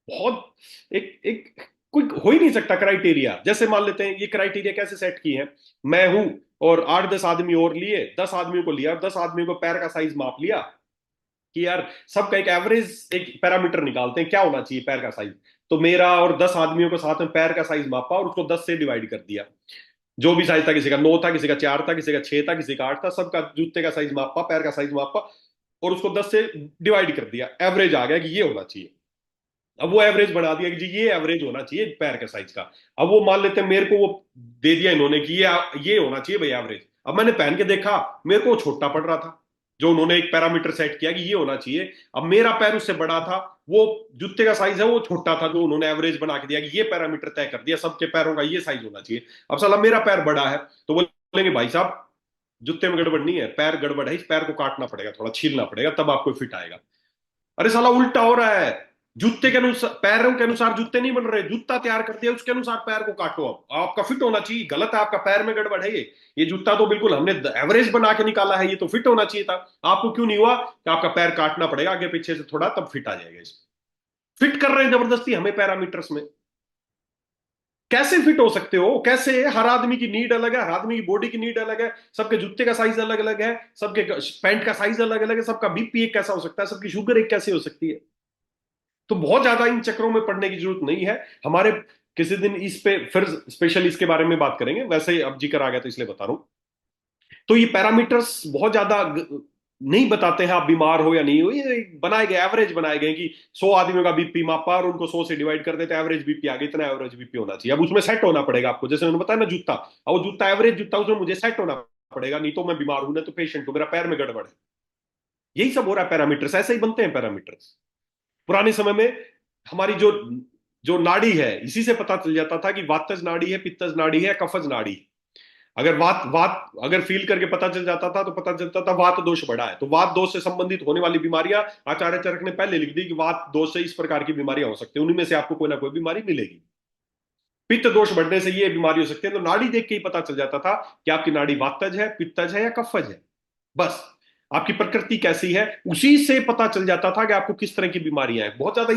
बहुत एक एक कोई हो ही नहीं सकता क्राइटेरिया। जैसे मान लेते हैं, ये क्राइटेरिया कैसे सेट किए हैं, मैं हूं और 8-10 आदमी और लिए, 10 आदमियों को लिया और 10 आदमियों को पैर का साइज माप लिया, कि यार सबका एक एवरेज एक पैरामीटर निकालते हैं क्या होना चाहिए पैर का साइज। तो मेरा और 10 आदमियों को साथ में पैर का साइज मापा और उसको 10 से डिवाइड कर दिया। जो भी साइज था, किसी का 9 था, किसी का 4 था, किसी का 6 था, किसी का 8 था, सबका जूते का साइज मापा, पैर का साइज मापा, और उसको 10 से डिवाइड कर दिया। एवरेज आ गया कि ये होना चाहिए। अब वो एवरेज बढ़ा दिया कि जी ये एवरेज होना चाहिए पैर के साइज का। अब वो मान लेते हैं मेरे को वो दे दिया इन्होंने कि ये होना चाहिए भाई एवरेज। अब मैंने पहन के देखा, मेरे को वो छोटा पड़ रहा था, जो उन्होंने एक पैरामीटर सेट किया कि ये होना चाहिए। अब मेरा पैर उससे बड़ा था, वो जूते का साइज है वो छोटा था, जो उन्होंने एवरेज बना के दिया कि ये पैरामीटर तय कर दिया सबके पैरों का ये साइज होना चाहिए। अब साला मेरा पैर बड़ा है, तो वो बोलेंगे भाई साहब जूते में गड़बड़ नहीं है, पैर गड़बड़ है, इस पैर को काटना पड़ेगा, थोड़ा छीलना पड़ेगा, तब आपको फिट आएगा। अरे साला उल्टा हो रहा है। जूते के अनुसार, पैरों के अनुसार जूते नहीं बन रहे, जूता तैयार कर दिया उसके अनुसार पैर को काटो। अब आपका फिट होना चाहिए, गलत है, आपका पैर में गड़बड़ है। ये जूता तो बिल्कुल हमने एवरेज बना के निकाला है, ये तो फिट होना चाहिए था। आपको क्यों नहीं हुआ कि आपका पैर काटना पड़ेगा आगे पीछे से थोड़ा, तब फिट आ जाएगा इसमें। फिट कर रहे हैं जबरदस्ती हमें पैरामीटर्स में। कैसे फिट हो सकते हो, कैसे? हर आदमी की नीड अलग है, हर आदमी की बॉडी की नीड अलग है, सबके जूते का साइज अलग अलग है, सबके पैंट का साइज अलग अलग है, सबका बीपी एक कैसा हो सकता है, सबकी शुगर एक कैसे हो सकती है। तो बहुत ज्यादा इन चक्रों में पड़ने की जरूरत नहीं है हमारे। किसी दिन इस पे फिर स्पेशल इसके बारे में बात करेंगे, वैसे ही अब जिक्र आ गया तो इसलिए बता रहा हूं। तो ये पैरामीटर्स बहुत ज्यादा नहीं बताते हैं आप बीमार हो या नहीं हो। ये बनाए गए, एवरेज बनाए गए कि 100 आदमियों का बीपी मापा और उनको 100 से डिवाइड कर देते, एवरेज बीपी आ गया, इतना एवरेज बीपी होना चाहिए। अब उसमें सेट होना पड़ेगा आपको, जैसे उन्होंने बताया ना जूता, अब वो जूता एवरेज जूता, उसमें मुझे सेट होना पड़ेगा, नहीं तो मैं बीमार हूं ना, तो पेशेंट हूं, मेरा पैर में गड़बड़ है। यही सब हो रहा है, पैरामीटर्स ऐसे ही बनते हैं पैरामीटर्स। पुराने समय में हमारी जो जो नाड़ी है, इसी से पता चल जाता था कि वातज नाड़ी है, पित्तज नाड़ी है, कफज नाड़ी है। अगर वात वात अगर फील करके पता चल जाता था तो पता चलता था वात दोष बढ़ा है। तो वात दोष से संबंधित होने वाली बीमारियां आचार्य चरक ने पहले लिख दी कि वात दोष से इस प्रकार की बीमारियां हो सकती है, उनमें से आपको कोई ना कोई बीमारी मिलेगी। पित्त दोष बढ़ने से ये बीमारी हो सकती है। तो नाड़ी देख के ही पता चल जाता था कि आपकी नाड़ी वातज है, पित्तज है या कफज है। बस आपकी प्रकृति कैसी है, उसी से पता चल जाता था कि आपको किस तरह की बीमारियां हैं। बहुत ज्यादा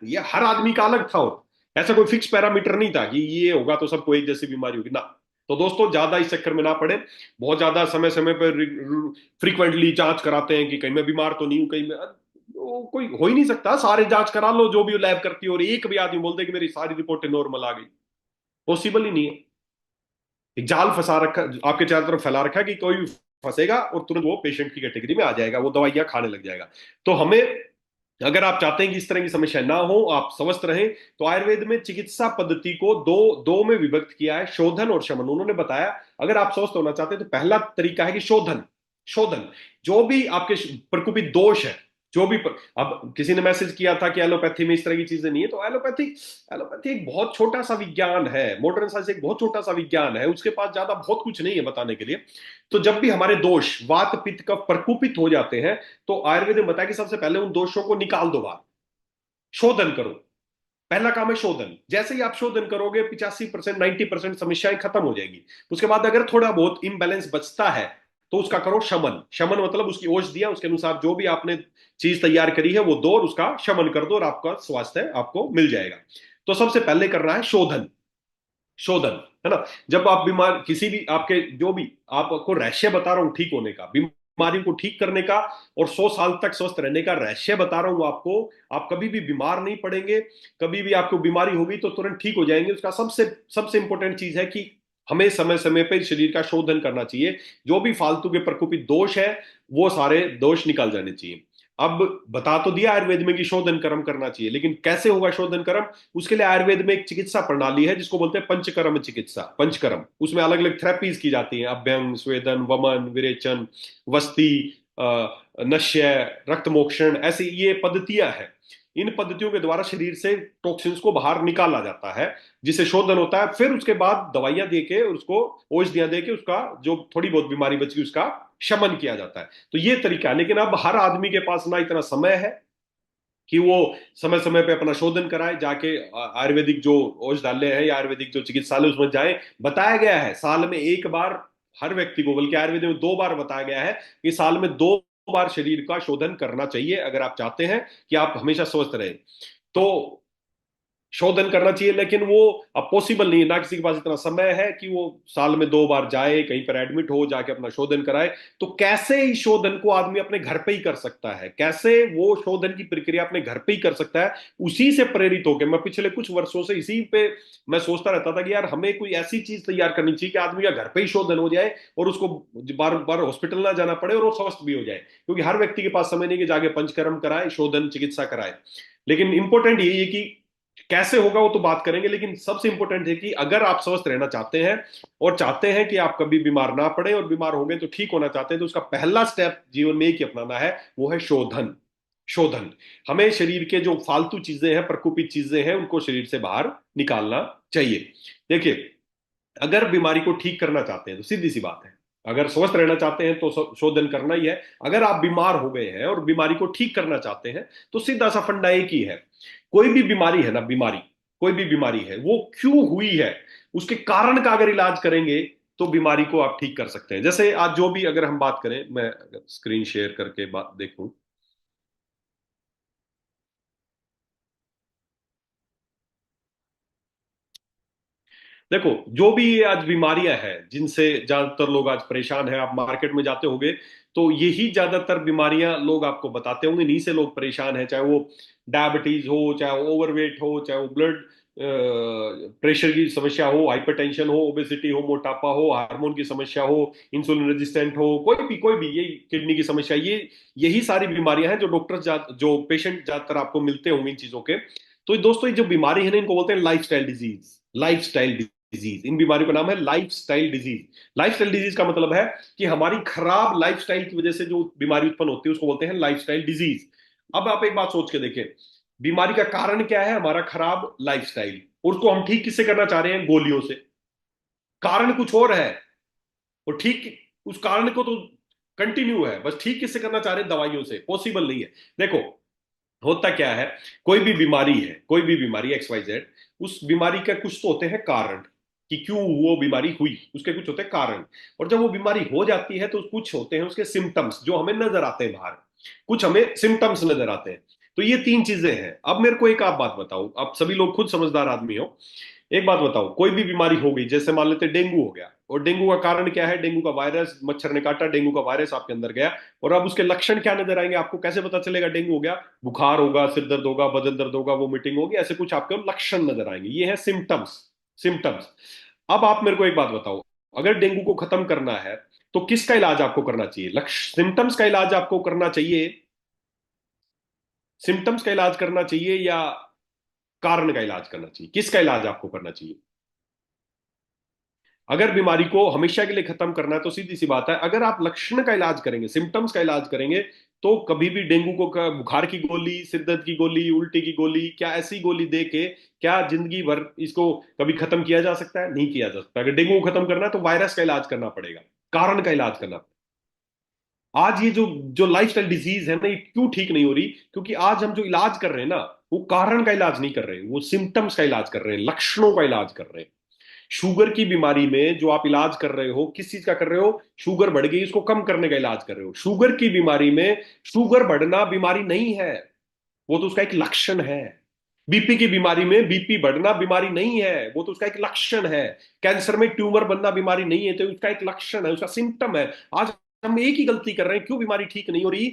ये हर आदमी का अलग था, और ऐसा कोई फिक्स पैरामीटर नहीं था कि ये होगा तो सबको एक जैसी बीमारी होगी ना। तो दोस्तों ज्यादा इस चक्कर में ना पड़े। बहुत ज्यादा समय समय पर फ्रीक्वेंटली जांच कराते हैं कि कहीं मैं बीमार तो नहीं हूं, कहीं मैं कोई हो ही नहीं सकता। सारे जांच करा लो जो भी लैब करती है, और एक भी आदमी बोल दे कि मेरी सारी रिपोर्टें नॉर्मल आ गई, पॉसिबल ही नहीं है। एक जाल फंसा रखा, आपके चारों तरफ फैला रखा है कि कोई भी फंसेगा और तुरंत वो पेशेंट की कैटेगरी में आ जाएगा, वो दवाइयां खाने लग जाएगा। तो हमें, अगर आप चाहते हैं कि इस तरह की समस्या ना हो, आप स्वस्थ रहें, तो आयुर्वेद में चिकित्सा पद्धति को दो दो में विभक्त किया है, शोधन और शमन। उन्होंने बताया अगर आप स्वस्थ होना चाहते हैं तो पहला तरीका है कि शोधन। शोधन, जो भी आपके प्रकोपित दोष है, जो भी अब किसी ने मैसेज किया था कि एलोपैथी में इस तरह की चीजें नहीं है, तो एलोपैथी एलोपैथी एक बहुत छोटा सा विज्ञान है, मॉडर्न साइंस एक बहुत छोटा सा विज्ञान है, उसके पास ज्यादा बहुत कुछ नहीं है बताने के लिए। तो जब भी हमारे दोष वात पित्त कफ प्रकोपित हो जाते हैं, तो आयुर्वेद ने बताया कि सबसे पहले उन दोषों को निकाल दो बाहर, शोधन करो। पहला काम है शोधन। जैसे ही आप शोधन करोगे 85% 90% समस्याएं खत्म हो जाएगी। उसके बाद अगर थोड़ा बहुत इम्बैलेंस बचता है तो उसका करो शमन। शमन मतलब उसकी औषधियां, उसके अनुसार जो भी आपने चीज तैयार करी है वो दो और उसका शमन कर दो, और आपका स्वास्थ्य आपको मिल जाएगा। तो सबसे पहले करना है शोधन। शोधन, है ना। जब आप बीमार, किसी भी आपके जो भी आपको रहस्य बता रहा हूं ठीक होने का, बीमारी को ठीक करने का और 100 साल तक स्वस्थ रहने का रहस्य बता रहा हूं आपको। आप कभी भी बीमार नहीं पड़ेंगे, कभी भी आपको बीमारी होगी तो तुरंत ठीक हो जाएंगे। उसका सबसे सबसे इंपॉर्टेंट चीज है कि हमें समय समय पर शरीर का शोधन करना चाहिए। जो भी फालतू के प्रकोपित दोष है वो सारे दोष निकल जाने चाहिए। अब बता तो दिया आयुर्वेद में कि शोधन कर्म करना चाहिए, लेकिन कैसे होगा शोधन कर्म? उसके लिए आयुर्वेद में एक चिकित्सा प्रणाली है जिसको बोलते हैं पंचकर्म चिकित्सा। पंचकर्म, उसमें अलग अलग थेरेपीज की जाती हैं, अभ्यंग, स्वेदन, वमन, विरेचन, वस्ती, नश्य, रक्त मोक्षण, ऐसी ये पद्धतियां हैं। इन पद्धतियों के द्वारा शरीर से टॉक्सिन्स को बाहर निकाला जाता है, जिसे शोधन होता है। फिर उसके बाद दवाइयां देके, उसको औषधियां देके, उसका जो थोड़ी बहुत बीमारी बची उसका शमन किया जाता है। तो ये तरीका है। लेकिन अब हर आदमी के पास ना इतना समय है कि वो समय समय पे अपना शोधन कराए, जाके आयुर्वेदिक जो औषधालय है या आयुर्वेदिक जो चिकित्सालय उसमें जाए। बताया गया है साल में एक बार हर व्यक्ति को, बल्कि आयुर्वेद में 2 बार बताया गया है कि साल में 2 बार शरीर का शोधन करना चाहिए अगर आप चाहते हैं कि आप हमेशा स्वस्थ रहे। तो शोधन करना चाहिए, लेकिन वो अब पॉसिबल नहीं है, ना किसी के पास इतना समय है कि वो साल में 2 बार जाए, कहीं पर एडमिट हो, जाके अपना शोधन कराए। तो कैसे इस शोधन को आदमी अपने घर पे ही कर सकता है, कैसे वो शोधन की प्रक्रिया अपने घर पे ही कर सकता है? उसी से प्रेरित होकर मैं पिछले कुछ वर्षों से इसी पे मैं सोचता रहता था कि यार हमें कोई ऐसी चीज तैयार करनी चाहिए कि आदमी का घर पे ही शोधन हो जाए और उसको बार बार हॉस्पिटल ना जाना पड़े और वो स्वस्थ भी हो जाए। क्योंकि हर व्यक्ति के पास समय नहीं कि जाके पंचकर्म कराए, शोधन चिकित्सा कराए। लेकिन इंपॉर्टेंट यही है कि कैसे होगा वो तो बात करेंगे, लेकिन सबसे इंपॉर्टेंट है कि अगर आप स्वस्थ रहना चाहते हैं और चाहते हैं कि आप कभी बीमार ना पड़े, और बीमार हो गए तो ठीक होना चाहते हैं, तो उसका पहला स्टेप जीवन में एक ही अपनाना है, वो है शोधन। शोधन, हमें शरीर के जो फालतू चीजें हैं, प्रकोपित चीजें हैं, उनको शरीर से बाहर निकालना चाहिए। देखिए, अगर बीमारी को ठीक करना चाहते हैं तो सीधी सी बात है, अगर स्वस्थ रहना चाहते हैं तो शोधन करना ही है। अगर आप बीमार हो गए हैं और बीमारी को ठीक करना चाहते हैं तो सीधा सा फंडा एक ही है। कोई भी बीमारी है ना, बीमारी, कोई भी बीमारी है, वो क्यों हुई है, उसके कारण का अगर इलाज करेंगे तो बीमारी को आप ठीक कर सकते हैं। जैसे आज जो भी अगर हम बात करें, मैं अगर स्क्रीन शेयर करके बात देखूं, देखो जो भी ये आज बीमारियां हैं जिनसे ज्यादातर लोग आज परेशान हैं, आप मार्केट में जाते होंगे तो यही ज्यादातर बीमारियां लोग आपको बताते होंगे, इन्हीं से लोग परेशान हैं। चाहे वो डायबिटीज हो, चाहे वो ओवरवेट हो, चाहे वो ब्लड प्रेशर की समस्या हो, हाइपरटेंशन हो, ओबेसिटी हो, मोटापा हो, हार्मोन की समस्या हो, इंसुलिन रेजिस्टेंट हो, कोई भी यही किडनी की समस्या, ये यही सारी बीमारियां हैं जो जो पेशेंट ज्यादातर आपको मिलते होंगे इन चीजों के। तो दोस्तों ये जो बीमारी है ना, इनको बोलते हैं लाइफस्टाइल डिजीज। लाइफस्टाइल डिजीज, इन बीमारियों का नाम है लाइफस्टाइल डिजीज। लाइफस्टाइल डिजीज का मतलब है कि हमारी खराब लाइफस्टाइल की वजह से जो बीमारी उत्पन्न होती है उसको बोलते हैं लाइफस्टाइल डिजीज। अब आप एक बात सोच के देखें, बीमारी का कारण क्या है? हमारा खराब लाइफस्टाइल। और उसको हम ठीक किससे करना चाह रहे हैं? गोलियों से। कारण कुछ और है, और ठीक उस कारण को तो कंटिन्यू है, बस ठीक किससे करना चाह रहे हैं? दवाइयों से। पॉसिबल नहीं है। देखो होता क्या है, कोई भी बीमारी है, कोई भी बीमारी एक्स वाई जेड, उस बीमारी का कुछ तो होते हैं कारण, कि क्यों वो बीमारी हुई, उसके कुछ होते हैं कारण। और जब वो बीमारी हो जाती है तो कुछ होते हैं उसके सिम्टम्स जो हमें नजर आते हैं बाहर, कुछ हमें सिम्टम्स नजर आते हैं। तो ये तीन चीजें हैं। अब मेरे को एक आप बात बताओ, आप सभी लोग खुद समझदार आदमी हो, एक बात बताओ, कोई भी बीमारी हो गई, जैसे मान लेते हैं डेंगू हो गया, और डेंगू का कारण क्या है? डेंगू का वायरस, मच्छर ने काटा, डेंगू का वायरस आपके अंदर गया, और अब उसके लक्षण क्या नजर आएंगे आपको? कैसे पता चलेगा डेंगू हो गया? बुखार होगा, सिर दर्द होगा, बदन दर्द होगा, वोमिटिंग होगी, ऐसे कुछ आपके लक्षण नजर आएंगे। ये है सिम्टम्स। सिम्टम्स। अब आप मेरे को एक बात बताओ, अगर डेंगू को खत्म करना है तो किसका इलाज आपको करना चाहिए? लक्ष्य सिम्टम्स का इलाज आपको करना चाहिए, सिम्टम्स का इलाज करना चाहिए, या कारण का इलाज करना चाहिए? किसका इलाज आपको करना चाहिए? अगर बीमारी को हमेशा के लिए खत्म करना है तो सीधी सी बात है, अगर आप लक्षण का इलाज करेंगे, सिम्टम्स का इलाज करेंगे, तो कभी भी डेंगू को बुखार की गोली, सिर दर्द की गोली, उल्टी की गोली, क्या ऐसी गोली दे के क्या जिंदगी भर इसको कभी खत्म किया जा सकता है? नहीं किया जा सकता। अगर डेंगू को खत्म करना है तो वायरस का इलाज करना पड़ेगा, कारण का इलाज करना। आज ये जो जो लाइफस्टाइल डिजीज है ना, ये क्यों ठीक नहीं हो रही? क्योंकि आज हम जो इलाज कर रहे हैं ना, वो कारण का इलाज नहीं कर रहे हैं, वो सिम्टम्स का इलाज कर रहे हैं, लक्षणों का इलाज कर रहे हैं। शुगर की बीमारी में जो आप इलाज कर रहे हो, किस चीज का कर रहे हो? शुगर बढ़ गई, इसको कम करने का इलाज कर रहे हो। शुगर की बीमारी में शुगर बढ़ना बीमारी नहीं है, वो तो उसका एक लक्षण है। बीपी की बीमारी में बीपी बढ़ना बीमारी नहीं है, वो तो उसका एक लक्षण है। कैंसर में ट्यूमर बनना बीमारी नहीं है, तो उसका एक लक्षण है, उसका सिम्टम है। आज हम एक ही गलती कर रहे हैं, क्यों बीमारी ठीक नहीं हो रही?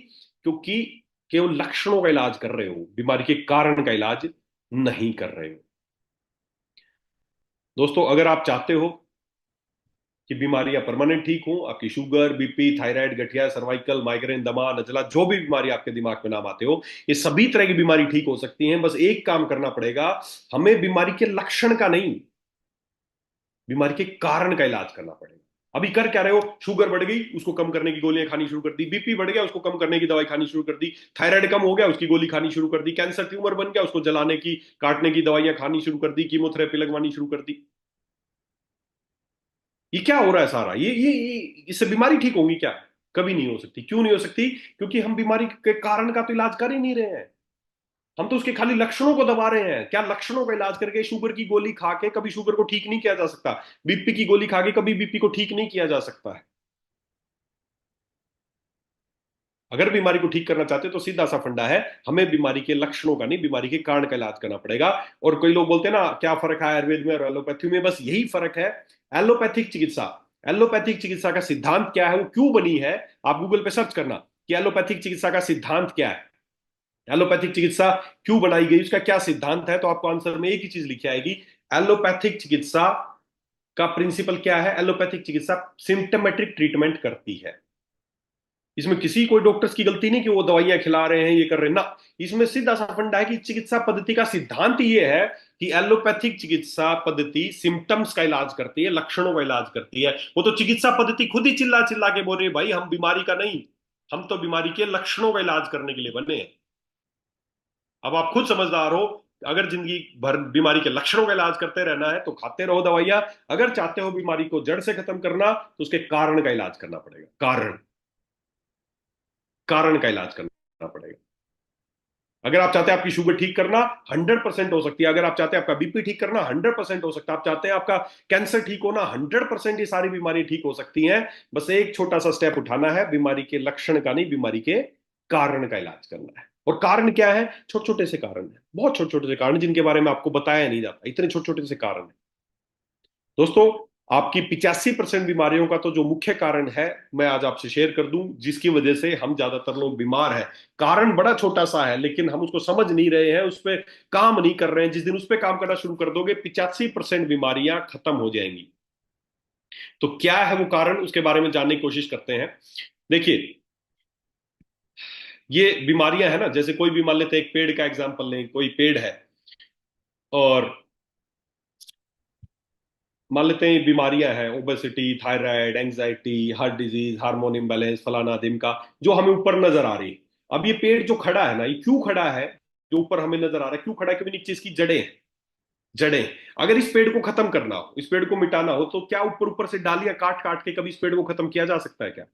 क्योंकि केवल लक्षणों का इलाज कर रहे हो, बीमारी के कारण का इलाज नहीं कर रहे हो। दोस्तों अगर आप चाहते हो कि बीमारियां परमानेंट ठीक हो, आपकी शुगर, बीपी, थायराइड, गठिया, सर्वाइकल, माइग्रेन, दमा, नजला, जो भी बीमारी आपके दिमाग में नाम आते हो, ये सभी तरह की बीमारी ठीक हो सकती हैं। बस एक काम करना पड़ेगा, हमें बीमारी के लक्षण का नहीं, बीमारी के कारण का इलाज करना पड़ेगा। अभी कर क्या रहे हो? शुगर बढ़ गई, उसको कम करने की गोलियां खानी शुरू कर दी। बीपी बढ़ गया, उसको कम करने की दवाई खानी शुरू कर दी। थायराइड कम हो गया, उसकी गोली खानी शुरू कर दी। कैंसर ट्यूमर बन गया, उसको जलाने की, काटने की दवाइयां खानी शुरू कर दी। कीमोथेरेपी लगवानी शुरू कर दी। ये क्या हो रहा है सारा? इससे बीमारी ठीक होगी क्या? कभी नहीं हो सकती। क्यों नहीं हो सकती? क्योंकि हम बीमारी के कारण का तो इलाज कर ही नहीं रहे हैं, हम तो उसके खाली लक्षणों को दबा रहे हैं। क्या लक्षणों का इलाज करके? शुगर की गोली खा के कभी शुगर को ठीक नहीं किया जा सकता, बीपी की गोली खा के कभी बीपी को ठीक नहीं किया जा सकता है। अगर बीमारी को ठीक करना चाहते हो तो सीधा सा फंडा है, हमें बीमारी के लक्षणों का नहीं, बीमारी के कारण का इलाज करना पड़ेगा। और कई लोग बोलते हैं ना, क्या फर्क है आयुर्वेद में और एलोपैथी में? बस यही फर्क है। एलोपैथिक चिकित्सा, एलोपैथिक चिकित्सा का सिद्धांत क्या है, वो क्यों बनी है, आप गूगल पे सर्च करना कि एलोपैथिक चिकित्सा का सिद्धांत क्या है, एलोपैथिक चिकित्सा क्यों बनाई गई, उसका क्या सिद्धांत है, तो आपको आंसर में एक ही चीज लिखी आएगी। एलोपैथिक चिकित्सा का प्रिंसिपल क्या है? एलोपैथिक चिकित्सा सिम्टोमेट्रिक ट्रीटमेंट करती है। इसमें किसी कोई डॉक्टर्स की गलती नहीं कि वो दवाइयां खिला रहे हैं, ये कर रहे हैं ना। इसमें सीधा सा फंडा है कि चिकित्सा पद्धति का सिद्धांत ये है कि एलोपैथिक चिकित्सा पद्धति सिम्टम्स का इलाज करती है, लक्षणों का इलाज करती है। वो तो चिकित्सा पद्धति खुद ही चिल्ला चिल्ला के बोल रही है, भाई हम बीमारी का नहीं, हम तो बीमारी के लक्षणों का इलाज करने के लिए बने हैं। अब आप खुद समझदार हो, अगर जिंदगी भर बीमारी के लक्षणों का इलाज करते रहना है तो खाते रहो दवाइयां। अगर चाहते हो बीमारी को जड़ से खत्म करना तो उसके कारण का इलाज करना पड़ेगा। कारण, कारण का इलाज करना पड़ेगा। अगर आप चाहते हैं आपकी शुगर ठीक करना, 100% हो सकती है। अगर आप चाहते हैं आपका बीपी ठीक करना, 100% हो सकता है। आप चाहते हैं आपका कैंसर ठीक होना, 100% ये सारी बीमारी ठीक हो सकती हैं। बस एक छोटा सा स्टेप उठाना है, बीमारी के लक्षण का नहीं, बीमारी के कारण का इलाज करना है। और कारण क्या है? छोटे छोटे से कारण है, बहुत छोटे छोटे से कारण जिनके बारे में आपको बताया नहीं जाता, इतने छोटे छोटे से कारण है। दोस्तों, आपकी 85% बीमारियों का तो जो मुख्य कारण है, मैं आज आपसे शेयर कर दूं, जिसकी वजह से हम ज्यादातर लोग बीमार हैं। कारण बड़ा छोटा सा है, लेकिन हम उसको समझ नहीं रहे हैं, उस पर काम नहीं कर रहे हैं। जिस दिन उस पर काम करना शुरू कर दोगे, 85% बीमारियां खत्म हो जाएंगी। तो क्या है वो कारण, उसके बारे में जानने की कोशिश करते हैं। देखिए, ये बीमारियां है ना, जैसे कोई भी मान लेते हैं, एक पेड़ का एग्जाम्पल लें। कोई पेड़ है और मान लेते हैं बीमारियां हैं, obesity, thyroid, anxiety, heart disease, hormone imbalance, फलाना ढिमका, जो हमें ऊपर नजर आ रही है। अब ये पेड़ जो खड़ा है ना, ये क्यों खड़ा है? जो ऊपर हमें नजर आ रहा है क्यों खड़ा है? क्योंकि नीचे इसकी जड़ें हैं। जड़ें। अगर इस पेड़ को खत्म करना हो, इस पेड़ को मिटाना हो, तो क्या ऊपर ऊपर से डालियां काट काट के कभी इस पेड़ को खत्म किया जा सकता है क्या?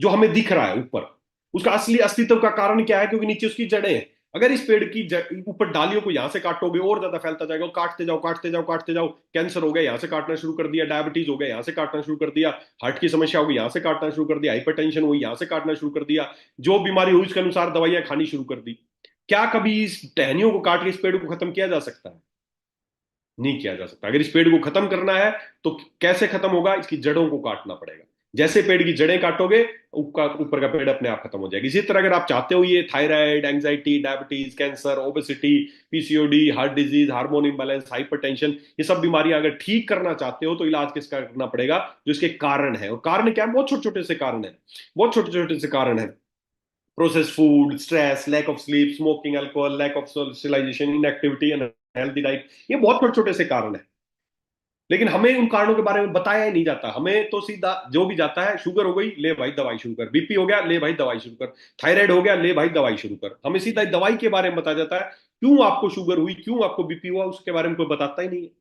जो हमें दिख रहा है ऊपर, उसका असली अस्तित्व का कारण क्या है? क्योंकि नीचे उसकी जड़ें हैं। अगर इस पेड़ की ऊपर डालियों को यहां से काटोगे, और ज्यादा फैलता जाएगा, और काटते जाओ काटते जाओ काटते जाओ। कैंसर हो गया, यहां से काटना शुरू कर दिया। डायबिटीज हो गया, यहां से काटना शुरू कर दिया। हार्ट की समस्या होगी, यहां से काटना शुरू कर दिया। हाइपरटेंशन हुई, यहां से काटना शुरू कर दिया। जो बीमारी हुई उसके अनुसार दवाइयां खानी शुरू कर दी। क्या कभी इस टहनियों को काट के इस पेड़ को खत्म किया जा सकता है? नहीं किया जा सकता। अगर इस पेड़ को खत्म करना है तो कैसे खत्म होगा? इसकी जड़ों को काटना पड़ेगा। जैसे पेड़ की जड़ें काटोगे, ऊपर का पेड़ अपने आप खत्म हो जाएगा। इसी तरह अगर आप चाहते हो ये thyroid, anxiety, diabetes, cancer, obesity, PCOD, heart disease, hormone imbalance, hypertension, ये सब बीमारियां अगर ठीक करना चाहते हो, तो इलाज किसका करना पड़ेगा? जो इसके कारण है। और कारण क्या है? बहुत छोटे छोटे से कारण है। बहुत छोटे छोटे से कारण है। Process food, stress, lack of sleep, smoking, alcohol, lack of socialization, inactivity, healthy diet, ये बहुत छोटे छोटे से कारण है। लेकिन हमें उन कारणों के बारे में बताया ही नहीं जाता। हमें तो सीधा जो भी जाता है, शुगर हो गई, ले भाई दवाई शुरू कर। बीपी हो गया, ले भाई दवाई शुरू कर। थायराइड हो गया, ले भाई दवाई शुरू कर। हमें सीधा दवाई के बारे में बताया जाता है। क्यों आपको शुगर हुई, क्यों आपको बीपी हुआ, उसके बारे में कोई बताता ही नहीं है।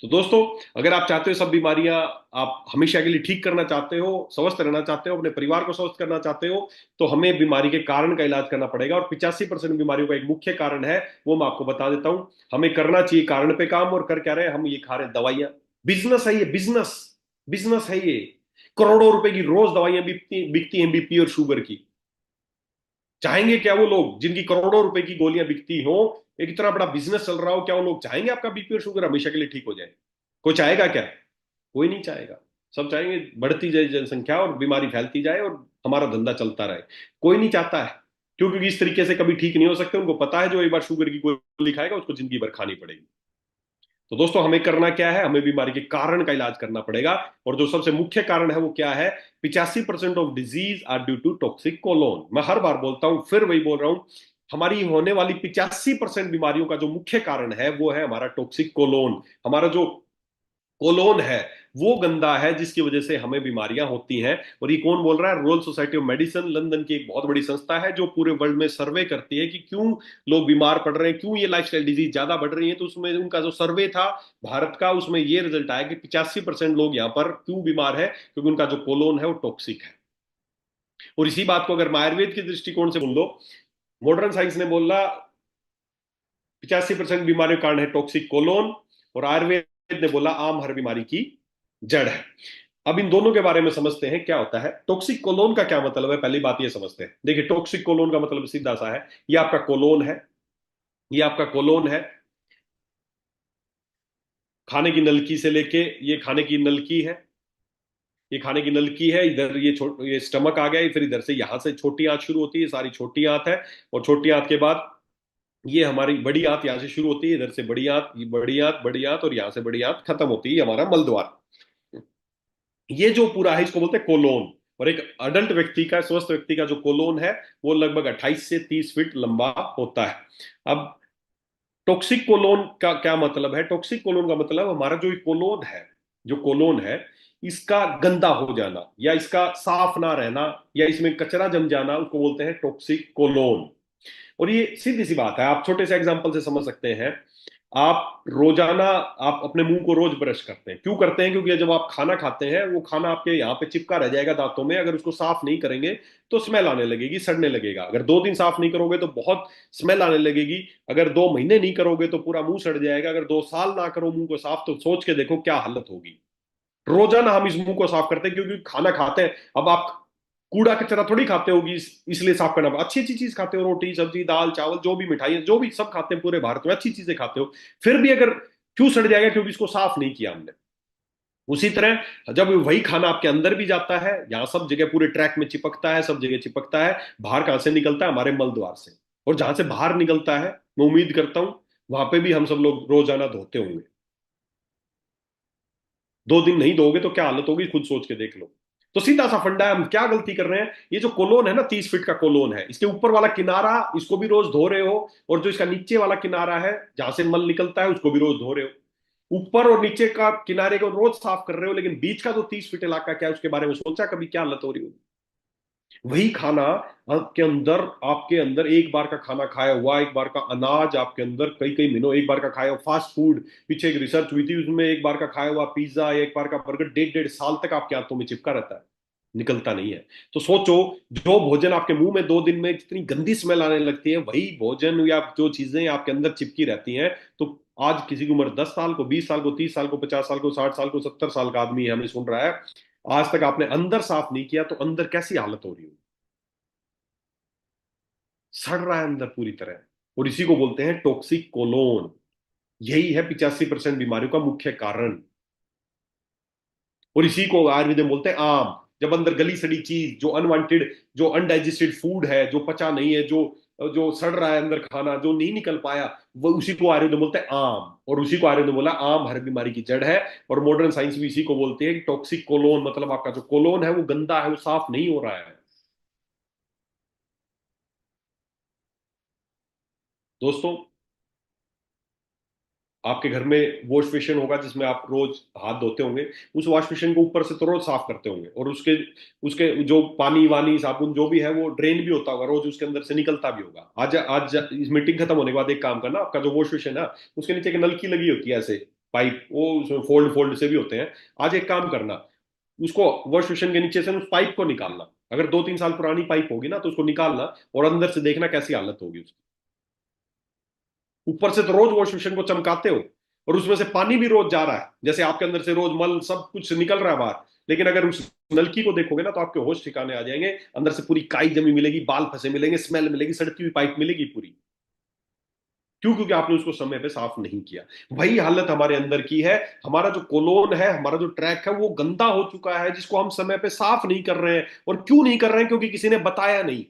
तो दोस्तों, अगर आप चाहते हो सब बीमारियां, आप हमेशा के लिए ठीक करना चाहते हो, स्वस्थ रहना चाहते हो, अपने परिवार को स्वस्थ करना चाहते हो, तो हमें बीमारी के कारण का इलाज करना पड़ेगा। और 85% बीमारियों का एक मुख्य कारण है, वो मैं आपको बता देता हूं। हमें करना चाहिए कारण पे काम, और कर क्या रहे हैं हम? ये खा रहे हैं दवाइयां। बिजनेस है ये, बिजनेस। बिजनेस है ये। करोड़ों रुपए की रोज दवाइयां बिकती बिकती हैं, बीपी और शुगर की। चाहेंगे क्या वो लोग जिनकी करोड़ों रुपए की गोलियां बिकती हो, एक इतना बड़ा बिजनेस चल रहा हो, क्या वो लोग चाहेंगे आपका बीपी और शुगर हमेशा के लिए ठीक हो जाए? कोई चाहेगा क्या? कोई नहीं चाहेगा। सब चाहेंगे बढ़ती जाए जनसंख्या और बीमारी फैलती जाए और हमारा धंधा चलता रहे। कोई नहीं चाहता है। क्यों? क्योंकि इस तरीके से कभी ठीक नहीं हो सकते। उनको पता है जो एक बार शुगर की गोली खाएगा उसको जिंदगी भर खानी पड़ेगी। तो दोस्तों, हमें करना क्या है? हमें बीमारी के कारण का इलाज करना पड़ेगा। और जो सबसे मुख्य कारण है वो क्या है? 85% of disease are due to toxic colon. मैं हर बार बोलता हूं, फिर वही बोल रहा हूं। हमारी होने वाली 85% बीमारियों का जो मुख्य कारण है वो है हमारा टॉक्सिक कोलोन। हमारा जो कोलोन है वो गंदा है, जिसकी वजह से हमें बीमारियां होती हैं। और ये कौन बोल रहा है? Royal society of medicine, London की एक बहुत बड़ी संस्था है, जो पूरे वर्ल्ड में सर्वे करती है कि क्यों लोग बीमार पड़ रहे हैं, क्यों ये लाइफस्टाइल डिजीज ज्यादा बढ़ रही है। तो उसमें उनका जो सर्वे था भारत का, उसमें ये रिजल्ट आया कि 85% लोग यहाँ पर क्यों बीमार है? क्योंकि उनका जो कोलोन है वो टॉक्सिक है। और इसी बात को अगर मैं आयुर्वेद के दृष्टिकोण से बोल दो, मॉडर्न साइंस ने बोला 85% बीमारियों का कारण है टॉक्सिक कोलोन, और आयुर्वेद ने बोला आम हर बीमारी की जड़ है। अब इन दोनों के बारे में समझते हैं क्या होता है। टॉक्सिक कोलोन का क्या मतलब है? पहली बात ये समझते हैं। देखिए, टॉक्सिक कोलोन का मतलब सीधा सा है, ये आपका कोलोन है। ये आपका कोलोन है। खाने की नलकी से लेके, ये खाने की नलकी है। ये खाने की नलकी है। इधर ये स्टमक आ गया, फिर इधर से यहां से छोटी आंत शुरू होती है, सारी छोटी आंत है। और छोटी आंत के बाद ये हमारी बड़ी आंत यहाँ से शुरू होती है, इधर से बड़ी आंत, बड़ी आंत, बड़ी आंत, और यहाँ से बड़ी आंत खत्म होती है, हमारा मलद्वार। ये जो पूरा है इसको बोलते हैं कोलोन। और एक अडल्ट व्यक्ति का, स्वस्थ व्यक्ति का जो कोलोन है, वो लगभग 28 से 30 फीट लंबा होता है। अब टॉक्सिक कोलोन का क्या मतलब है? टॉक्सिक कोलोन का मतलब हमारा जो कोलोन है, जो कोलोन है, इसका गंदा हो जाना, या इसका साफ ना रहना, या इसमें कचरा जम जाना, उसको बोलते हैं टॉक्सिक कोलोन। और ये सीधी सी बात है, आप छोटे से एग्जांपल से समझ सकते हैं। आप रोजाना, आप अपने मुंह को रोज ब्रश करते हैं, क्यों करते हैं? क्योंकि जब आप खाना खाते हैं, वो खाना आपके यहाँ पे चिपका रह जाएगा दांतों में, अगर उसको साफ नहीं करेंगे तो स्मेल आने लगेगी, सड़ने लगेगा। अगर 2 दिन साफ नहीं करोगे तो बहुत स्मेल आने लगेगी। अगर 2 महीने नहीं करोगे तो पूरा मुंह सड़ जाएगा। अगर 2 साल ना करो मुंह को साफ, तो सोच के देखो क्या हालत होगी। रोजाना हम इस मुंह को साफ करते हैं, क्योंकि खाना खाते हैं। अब आप कूड़ा कचरा थोड़ी खाते होगी इसलिए साफ करना। अच्छी अच्छी चीज खाते हो, रोटी सब्जी दाल चावल, जो भी मिठाई जो भी सब खाते हैं पूरे भारत में, अच्छी चीजें खाते हो। फिर भी अगर क्यों सड़ जाएगा? क्योंकि इसको साफ नहीं किया हमने। उसी तरह जब वही खाना आपके अंदर भी जाता है, यहाँ सब जगह पूरे ट्रैक में चिपकता है, सब जगह चिपकता है, बाहर कहां से निकलता है? हमारे मल द्वार से। और जहां से बाहर निकलता है, मैं उम्मीद करता हूं वहां पे भी हम सब लोग रोजाना धोते होंगे। 2 दिन नहीं धोगे तो क्या हालत होगी, खुद सोच के देख लो। तो सीधा सा फंडा है, हम क्या गलती कर रहे हैं? ये जो कोलोन है ना, 30 फीट का कोलोन है, इसके ऊपर वाला किनारा, इसको भी रोज धो रहे हो। और जो इसका नीचे वाला किनारा है, जहां से मल निकलता है, उसको भी रोज धो रहे हो। ऊपर और नीचे का किनारे को रोज साफ कर रहे हो, लेकिन बीच का जो 30 फीट इलाका क्या है, उसके बारे में सोचा कभी? क्या हालत हो रही होगी? वही खाना आपके अंदर, आपके अंदर एक बार का खाना खाया हुआ, एक बार का अनाज आपके अंदर कई कई महीनों, एक बार का खाया हुआ फास्ट फूड। पीछे एक रिसर्च हुई थी, उसमें एक बार का खाया हुआ पिज्जा, एक बार का बर्गर 1.5 1.5 साल तक आपके हाथों में चिपका रहता है, निकलता नहीं है। तो सोचो, जो भोजन आपके मुंह में 2 दिन में जितनी गंदी स्मेल आने लगती है, वही भोजन या जो चीजें आपके अंदर चिपकी रहती हैं। तो आज किसी की उम्र 10 साल को, 20 साल को, 30 साल को, 50 साल को, 60 साल को, 70 साल का आदमी हमें सुन रहा है, आज तक आपने अंदर साफ नहीं किया, तो अंदर कैसी हालत हो रही होगी? सड़ रहा है अंदर पूरी तरह। और इसी को बोलते हैं टॉक्सिक कोलोन। यही है 85% बीमारियों का मुख्य कारण। और इसी को आयुर्वेद में बोलते हैं आम। जब अंदर गली सड़ी चीज, जो अनवांटेड, जो अनडाइजेस्टेड फूड है, जो पचा नहीं है, जो जो सड़ रहा है अंदर खाना, जो नहीं निकल पाया, वो उसी को आयुर्वेद में बोलते हैं आम। और उसी को आयुर्वेद में बोला आम हर बीमारी की जड़ है। और मॉडर्न साइंस भी इसी को बोलती है कि टॉक्सिक कोलोन, मतलब आपका जो कोलोन है वो गंदा है, वो साफ नहीं हो रहा है। दोस्तों, आपके घर में वॉश बेसिन होगा जिसमें आप रोज हाथ धोते होंगे। उस वॉश बेसिन को ऊपर से तो रोज साफ करते होंगे, और उसके उसके जो पानी वानी साबुन जो भी है, वो ड्रेन भी होता होगा, रोज उसके अंदर से निकलता भी होगा। आज आज इस मीटिंग खत्म होने के बाद एक काम करना, आपका जो वॉश बेसिन है उसके नीचे एक नलकी लगी होती है, ऐसे पाइप, वो उसमें फोल्ड फोल्ड से भी होते हैं। आज एक काम करना, उसको वॉश बेसिन के नीचे से उस पाइप को निकालना। अगर 2 3 साल पुरानी पाइप होगी ना, तो उसको निकालना और अंदर से देखना कैसी हालत होगी उसकी। ऊपर से तो रोज वॉश बेसिन को चमकाते हो, और उसमें से पानी भी रोज जा रहा है, जैसे आपके अंदर से रोज मल सब कुछ निकल रहा है बाहर। लेकिन अगर उस नलकी को देखोगे ना, तो आपके होश ठिकाने आ जाएंगे। अंदर से पूरी काई जमी मिलेगी, बाल फंसे मिलेंगे, स्मेल मिलेगी, सड़ती हुई पाइप मिलेगी पूरी। क्यों? क्योंकि आपने उसको समय पे साफ नहीं किया। वही हालत हमारे अंदर की है। हमारा जो कोलोन है, हमारा जो ट्रैक है, वो गंदा हो चुका है, जिसको हम समय पे साफ नहीं कर रहे हैं। और क्यों नहीं कर रहे हैं? क्योंकि किसी ने बताया नहीं।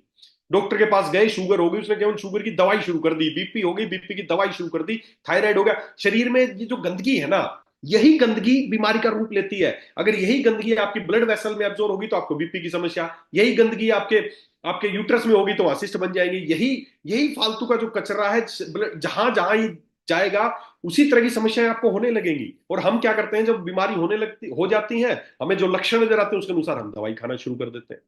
डॉक्टर के पास गए, शुगर हो गई, उसने केवल शुगर की दवाई शुरू कर दी। बीपी हो गई, बीपी की दवाई शुरू कर दी। थायराइड हो गया। शरीर में ये जो गंदगी है ना, यही गंदगी बीमारी का रूप लेती है। अगर यही गंदगी आपकी ब्लड वेसल में एब्जॉर्ब होगी तो आपको बीपी की समस्या। यही गंदगी आपके आपके यूट्रस में होगी तो वहां सिस्ट बन जाएंगे। यही यही फालतू का जो कचरा है, जहां जहां ही जाएगा, उसी तरह की समस्याएं आपको होने लगेंगी। और हम क्या करते हैं, जब बीमारी होने लगती हो जाती है, हमें जो लक्षण नजर आते हैं उसके अनुसार हम दवाई खाना शुरू कर देते हैं।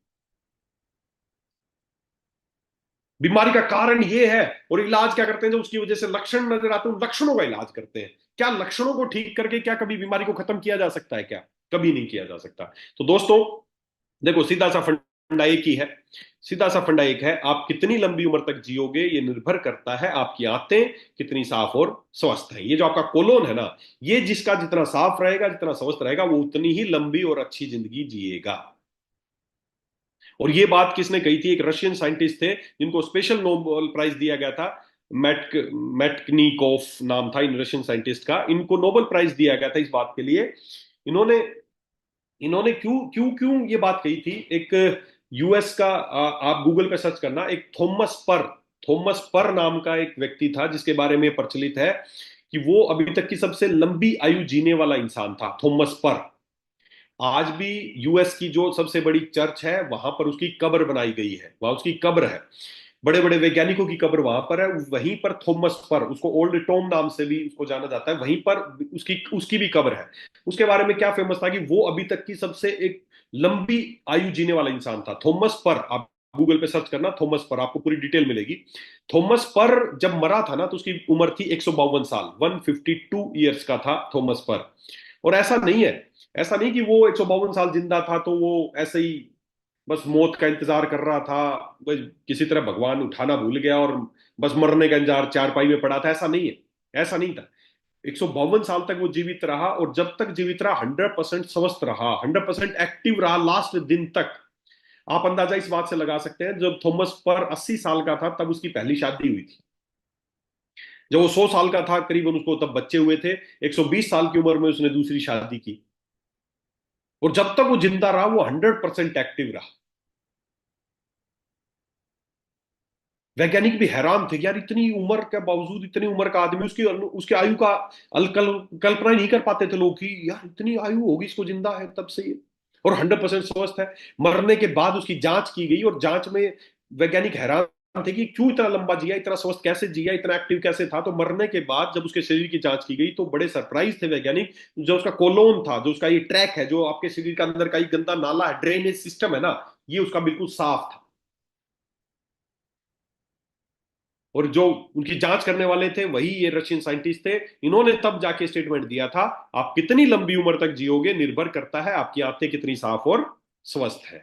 बीमारी का कारण ये है, और इलाज क्या करते हैं? जो उसकी वजह से लक्षण नजर आते हैं, उन लक्षणों का इलाज करते हैं। क्या लक्षणों को ठीक करके क्या कभी बीमारी को खत्म किया जा सकता है? क्या कभी नहीं किया जा सकता। तो दोस्तों, देखो, सीधा सा फंडा एक ही है। सीधा सा फंडा एक है, आप कितनी लंबी उम्र तक जियोगे, ये निर्भर करता है आपकी आंतें कितनी साफ और स्वस्थ है। ये जो आपका कोलोन है ना, ये जिसका जितना साफ रहेगा, जितना स्वस्थ रहेगा, वो उतनी ही लंबी और अच्छी जिंदगी जिएगा। और ये बात किसने कही थी? एक रशियन साइंटिस्ट थे, जिनको स्पेशल नोबेल प्राइज दिया गया था। मैट मैटकनीकोफ नाम था इन रशियन साइंटिस्ट का। इनको नोबेल प्राइज दिया गया था इस बात के लिए। इन्होंने इन्होंने क्यों क्यों क्यों ये बात कही थी? एक यूएस का, आप गूगल पे सर्च करना, एक थॉमस पर नाम का एक व्यक्ति था, जिसके बारे में प्रचलित है कि वो अभी तक की सबसे लंबी आयु जीने वाला इंसान था, थॉमस पर। आज भी यूएस की जो सबसे बड़ी चर्च है, वहां पर उसकी कब्र बनाई गई है, वहां उसकी कब्र है। बड़े बड़े वैज्ञानिकों की कब्र वहां पर है। वहीं पर थॉमस पर, उसको ओल्ड टॉम नाम से भी उसको जाना जाता है, वहीं पर उसकी उसकी भी कब्र है। उसके बारे में क्या फेमस था कि वो अभी तक की सबसे एक लंबी आयु जीने वाला इंसान था, थॉमस पर। आप गूगल पे सर्च करना थॉमस पर, आपको पूरी डिटेल मिलेगी। थॉमस पर जब मरा था ना तो उसकी उम्र थी 152 साल, 152 ईयर्स का था थॉमस पर। और ऐसा नहीं है, ऐसा नहीं कि वो 152 साल जिंदा था तो वो ऐसे ही बस मौत का इंतजार कर रहा था, बस किसी तरह भगवान उठाना भूल गया और बस मरने का इंतजार चारपाई में पड़ा था, ऐसा नहीं है। ऐसा नहीं था। 152 साल तक वो जीवित रहा, और जब तक जीवित रहा 100% स्वस्थ रहा, 100% एक्टिव रहा लास्ट दिन तक। आप अंदाजा इस बात से लगा सकते हैं, जब थॉमस पर 80 साल का था तब उसकी पहली शादी हुई थी। जब वो 100 साल का था करीबन उसको तब बच्चे हुए थे। 120 साल की उम्र में उसने दूसरी शादी की। और जब तक वो जिंदा रहा वो 100% एक्टिव रहा। वैज्ञानिक भी हैरान थे कि यार इतनी उम्र के बावजूद, इतनी उम्र का आदमी, उसकी उसके आयु का कल्पना ही नहीं कर पाते थे लोग कि यार इतनी आयु होगी इसको, जिंदा है तब से ये, और 100% स्वस्थ है। मरने के बाद उसकी जांच की गई और जांच में वैज्ञानिक हैरान थे कि क्यों इतना लंबा जिया, इतना स्वस्थ कैसे जिया, इतना एक्टिव कैसे था। तो मरने के बाद जब उसके शरीर की जांच की गई तो बड़े सरप्राइज थे वैज्ञानिक। जो उसका कोलोन था, जो उसका ये ट्रैक है, जो आपके शरीर के अंदर का ये गंदा नाला है, ड्रेनेज सिस्टम है ना, ये उसका बिल्कुल साफ था। और जो उनकी जांच करने वाले थे वही ये रशियन साइंटिस्ट थे। इन्होंने तब जाके स्टेटमेंट दिया था, आप कितनी लंबी उम्र तक जियोगे निर्भर करता है आपकी आंतें कितनी साफ और स्वस्थ है।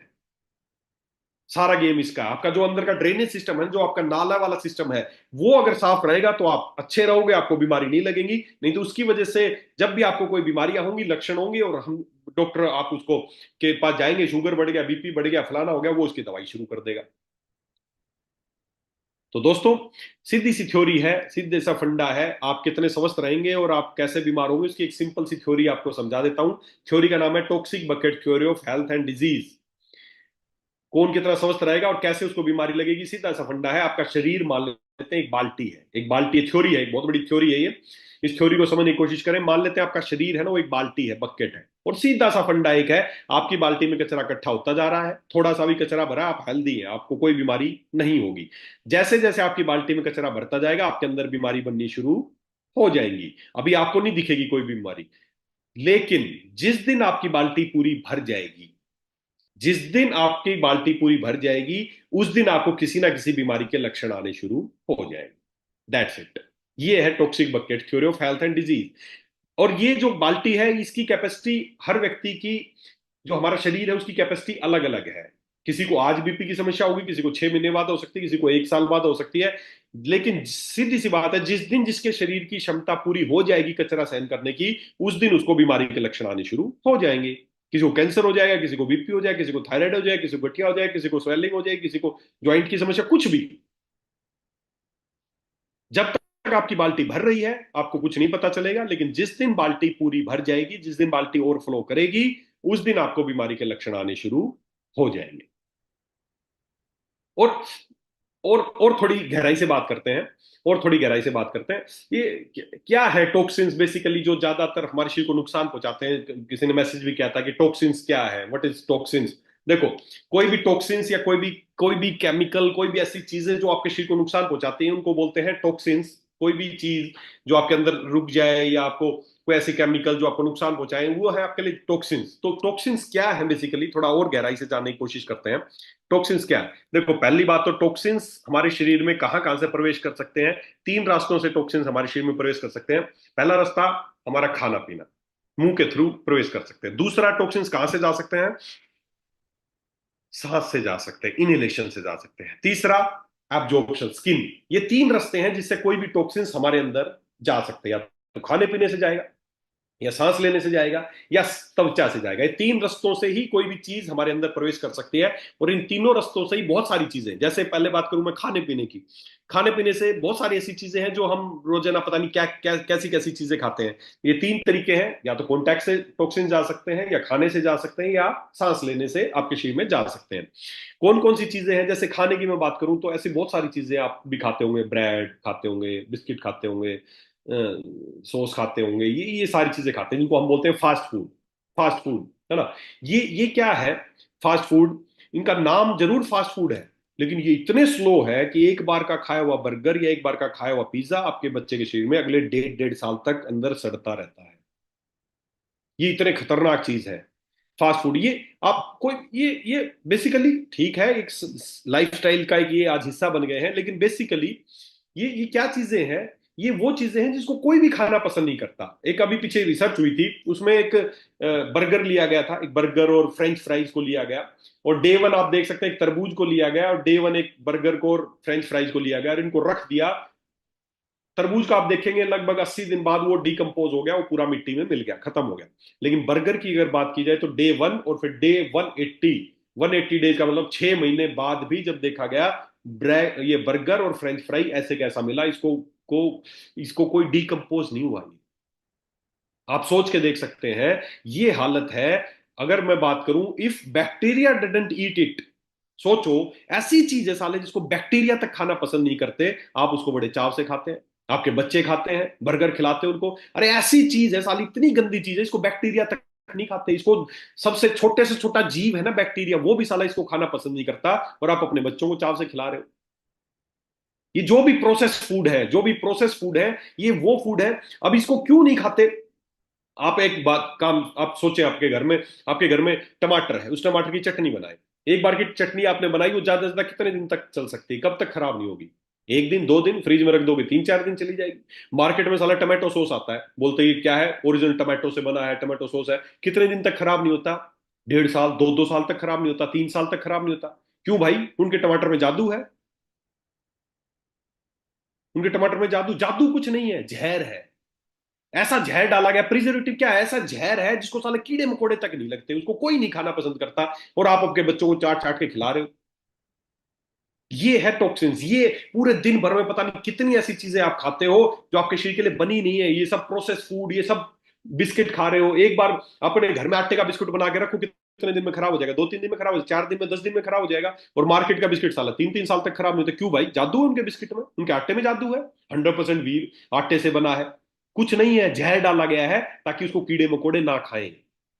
सारा गेम इसका है। आपका जो अंदर का ड्रेनेज सिस्टम है, जो आपका नाला वाला सिस्टम है, वो अगर साफ रहेगा तो आप अच्छे रहोगे, आपको बीमारी नहीं लगेगी। नहीं तो उसकी वजह से जब भी आपको कोई बीमारियां होंगी, लक्षण होंगे, और हम डॉक्टर आप उसको के पास जाएंगे, शुगर बढ़ गया, बीपी बढ़ गया, फलाना हो गया, वो उसकी दवाई शुरू कर देगा। तो दोस्तों, सीधी सी थ्योरी है, सीधे सा फंडा है, आप कितने स्वस्थ रहेंगे और आप कैसे बीमार होंगे उसकी एक सिंपल सी थ्योरी आपको समझा देता हूं। थ्योरी का नाम है toxic bucket theory of health and disease. कौन कितना स्वस्थ रहेगा और कैसे उसको बीमारी लगेगी, सीधा सा फंडा है। आपका शरीर मान लेते हैं एक बाल्टी है, एक बाल्टी थ्योरी है, एक बहुत बड़ी थ्योरी है ये। इस थ्योरी को समझने की कोशिश करें। मान लेते हैं आपका शरीर है ना, वो एक बाल्टी है, बकेट है, और सीधा सा फंडा एक है, आपकी बाल्टी में कचरा इकट्ठा होता जा रहा है, थोड़ा सा भी कचरा भरा, आप हेल्दी है, आपको कोई बीमारी नहीं होगी। जैसे जैसे आपकी बाल्टी में कचरा भरता जाएगा आपके अंदर बीमारी बननी शुरू हो जाएंगी। अभी आपको नहीं दिखेगी कोई बीमारी, लेकिन जिस दिन आपकी बाल्टी पूरी भर जाएगी, जिस दिन आपकी बाल्टी पूरी भर जाएगी, उस दिन आपको किसी ना किसी बीमारी के लक्षण आने शुरू हो जाएंगे। That's it. ये है toxic bucket theory of health and disease. और ये जो बाल्टी है इसकी कैपेसिटी, हर व्यक्ति की, जो हमारा शरीर है उसकी कैपेसिटी अलग अलग है। किसी को आज बीपी की समस्या होगी, किसी को 6 महीने बाद हो सकती है, किसी को 1 साल बाद हो सकती है। लेकिन सीधी सी बात है, जिस दिन जिसके शरीर की क्षमता पूरी हो जाएगी कचरा सहन करने की, उस दिन उसको बीमारी के लक्षण आने शुरू हो जाएंगे। किसी को कैंसर हो जाएगा, किसी को बीपी हो जाएगा, किसी को थायराइड हो जाएगा, किसी को गठिया हो जाएगा, किसी को स्वेलिंग हो जाएगी, किसी को ज्वाइंट की समस्या, कुछ भी। जब तक आपकी बाल्टी भर रही है आपको कुछ नहीं पता चलेगा, लेकिन जिस दिन बाल्टी पूरी भर जाएगी, जिस दिन बाल्टी ओवरफ्लो करेगी, उस दिन आपको बीमारी के लक्षण आने शुरू हो जाएंगे। और और थोड़ी गहराई से बात करते हैं, और थोड़ी गहराई से बात करते हैं। ये क्या है टॉक्सिन्स, बेसिकली जो ज्यादातर हमारे शरीर को नुकसान पहुंचाते हैं। किसी ने मैसेज भी किया था कि टॉक्सिन्स क्या है, व्हाट इज टॉक्सिन्स। देखो, कोई भी टॉक्सिन्स या कोई भी केमिकल, कोई भी ऐसी चीजें जो आपके शरीर को नुकसान पहुंचाती हैं उनको बोलते हैं टॉक्सिन्स। कोई भी चीज जो आपके अंदर रुक जाए, या आपको कोई ऐसी केमिकल जो आपको नुकसान पहुंचाए, वो है आपके लिए टॉक्सिन्स। तो टॉक्सिन्स क्या है, बेसिकली थोड़ा और गहराई से जानने की कोशिश करते हैं। टॉक्सिन्स क्या है? देखो, पहली बात तो टॉक्सिन्स हमारे शरीर में कहां कहां से प्रवेश कर सकते हैं। तीन रास्तों से टॉक्सिन्स हमारे शरीर में प्रवेश कर सकते हैं। पहला रास्ता हमारा खाना पीना, मुंह के थ्रू प्रवेश कर सकते हैं। दूसरा, टॉक्सिन्स कहां से जा सकते हैं? सांस से जा सकते हैं, इनहेलेशन से जा सकते हैं। तीसरा, एब्जॉर्प्शन, स्किन। ये तीन रास्ते हैं जिससे कोई भी टॉक्सिन्स हमारे अंदर जा सकते हैं। या तो खाने पीने से जाएगा, या सांस लेने से जाएगा, या त्वचा से जाएगा। ये तीन रस्तों से ही कोई भी चीज हमारे अंदर प्रवेश कर सकती है। और इन तीनों रस्तों से ही बहुत सारी चीजें, जैसे पहले बात करूं मैं खाने पीने की, खाने पीने से बहुत सारी ऐसी चीजें हैं जो हम रोजाना पता नहीं क्या क्या कैसी कैसी चीजें खाते हैं। ये तीन तरीके हैं, या तो कॉन्टैक्ट से टॉक्सिन जा सकते हैं, या खाने से जा सकते हैं, या सांस लेने से आपके शरीर में जा सकते हैं। कौन कौन सी चीजें हैं? जैसे खाने की मैं बात करूं तो ऐसी बहुत सारी चीजें आप भी खाते होंगे, ब्रेड खाते होंगे, बिस्किट खाते होंगे, सॉस खाते होंगे, ये सारी चीजें खाते हैं जिनको हम बोलते हैं फास्ट फूड। फास्ट फूड है ना, ये क्या है? फास्ट फूड, इनका नाम जरूर फास्ट फूड है, लेकिन ये इतने स्लो है कि एक बार का खाया हुआ बर्गर या एक बार का खाया हुआ पिज्जा आपके बच्चे के शरीर में अगले 1.5 1.5 साल तक अंदर सड़ता रहता है। ये इतने खतरनाक चीज है। फास्ट फूड, ये आप कोई ये बेसिकली ठीक है, एक लाइफस्टाइल का एक ये आज हिस्सा बन गए हैं, लेकिन बेसिकली ये क्या चीजें हैं? ये वो चीजें हैं जिसको कोई भी खाना पसंद नहीं करता। एक अभी पीछे रिसर्च हुई थी, उसमें एक बर्गर लिया गया था, एक बर्गर और फ्रेंच फ्राइज को लिया गया, और डे वन आप देख सकते हैं एक तरबूज को लिया गया, और डे वन एक बर्गर को और फ्रेंच फ्राइज को लिया गया, और इनको रख दिया। तरबूज का आप देखेंगे लगभग 80 दिन बाद वो डिकम्पोज हो गया, वो पूरा मिट्टी में मिल गया, खत्म हो गया। लेकिन बर्गर की अगर बात की जाए तो डे वन और फिर डे 180 डेज का मतलब 6 महीने बाद भी जब देखा गया, ये बर्गर और फ्रेंच फ्राई ऐसे कैसा मिला, को इसको कोई डिकम्पोज नहीं हुआ। आप सोच के देख सकते हैं, ये हालत है। अगर मैं बात करूं, if bacteria didn't eat it, सोचो, ऐसी चीज है साले जिसको बैक्टीरिया तक खाना पसंद नहीं करते, आप उसको बड़े चाव से खाते हैं। आपके बच्चे खाते हैं, बर्गर खिलाते हैं उनको, अरे ऐसी चीज है साली, इतनी गंदी चीज है, इसको बैक्टीरिया तक नहीं खाते, इसको सबसे छोटे से छोटा जीव है ना बैक्टीरिया, वो भी साला इसको खाना पसंद नहीं करता, और आप अपने बच्चों को चाव से खिला रहे हो। ये जो भी प्रोसेस फूड है, जो भी प्रोसेस फूड है, ये वो फूड है। अब इसको क्यों नहीं खाते? आप एक बात काम आप सोचे, आपके घर में टमाटर है, उस टमाटर की चटनी बनाए। एक बार की चटनी आपने बनाई, वो ज्यादा से ज्यादा कितने दिन तक चल सकती है, कब तक खराब नहीं होगी? एक दिन, 2 दिन फ्रिज में रख दोगे, 3-4 दिन चली जाएगी। मार्केट में साला टमाटो सॉस आता है, बोलते ही क्या है, ओरिजिनल टमाटो से बना है, टमाटो सॉस है, कितने दिन तक खराब नहीं होता? 1.5 साल, 2-2 साल तक खराब नहीं होता, 3 साल तक खराब नहीं होता। क्यों भाई? उनके टमाटर में जादू है। उनके टमाटर में जादू जादू कुछ नहीं है, जहर है। ऐसा जहर डाला गया, प्रिजर्वेटिव क्या है, ऐसा जहर है जिसको साले कीड़े मकोड़े तक नहीं लगते, उसको कोई नहीं खाना पसंद करता, और आप आपके बच्चों को चाट चाट के खिला रहे हो। ये है टॉक्सिन्स। ये पूरे दिन भर में पता नहीं कितनी ऐसी चीजें आप खाते हो जो आपके शरीर के लिए बनी नहीं है, ये सब प्रोसेस फूड, ये सब बिस्किट खा रहे हो। एक बार अपने घर में आटे का बिस्कुट बना के रखो, कितने दिन में खराब हो जाएगा? 2-3 दिन में खराब हो जाएगा, 4 दिन में, 10 दिन में खराब हो जाएगा। और मार्केट का बिस्किट साला 3-3 साल तक खराब नहीं होता। क्यों भाई? जादू है उनके बिस्किट में, उनके आटे में जादू है। 100% वीर आटे से बना है, कुछ नहीं है, जहर डाला गया है ताकि उसको कीड़े मकोड़े ना खाएं।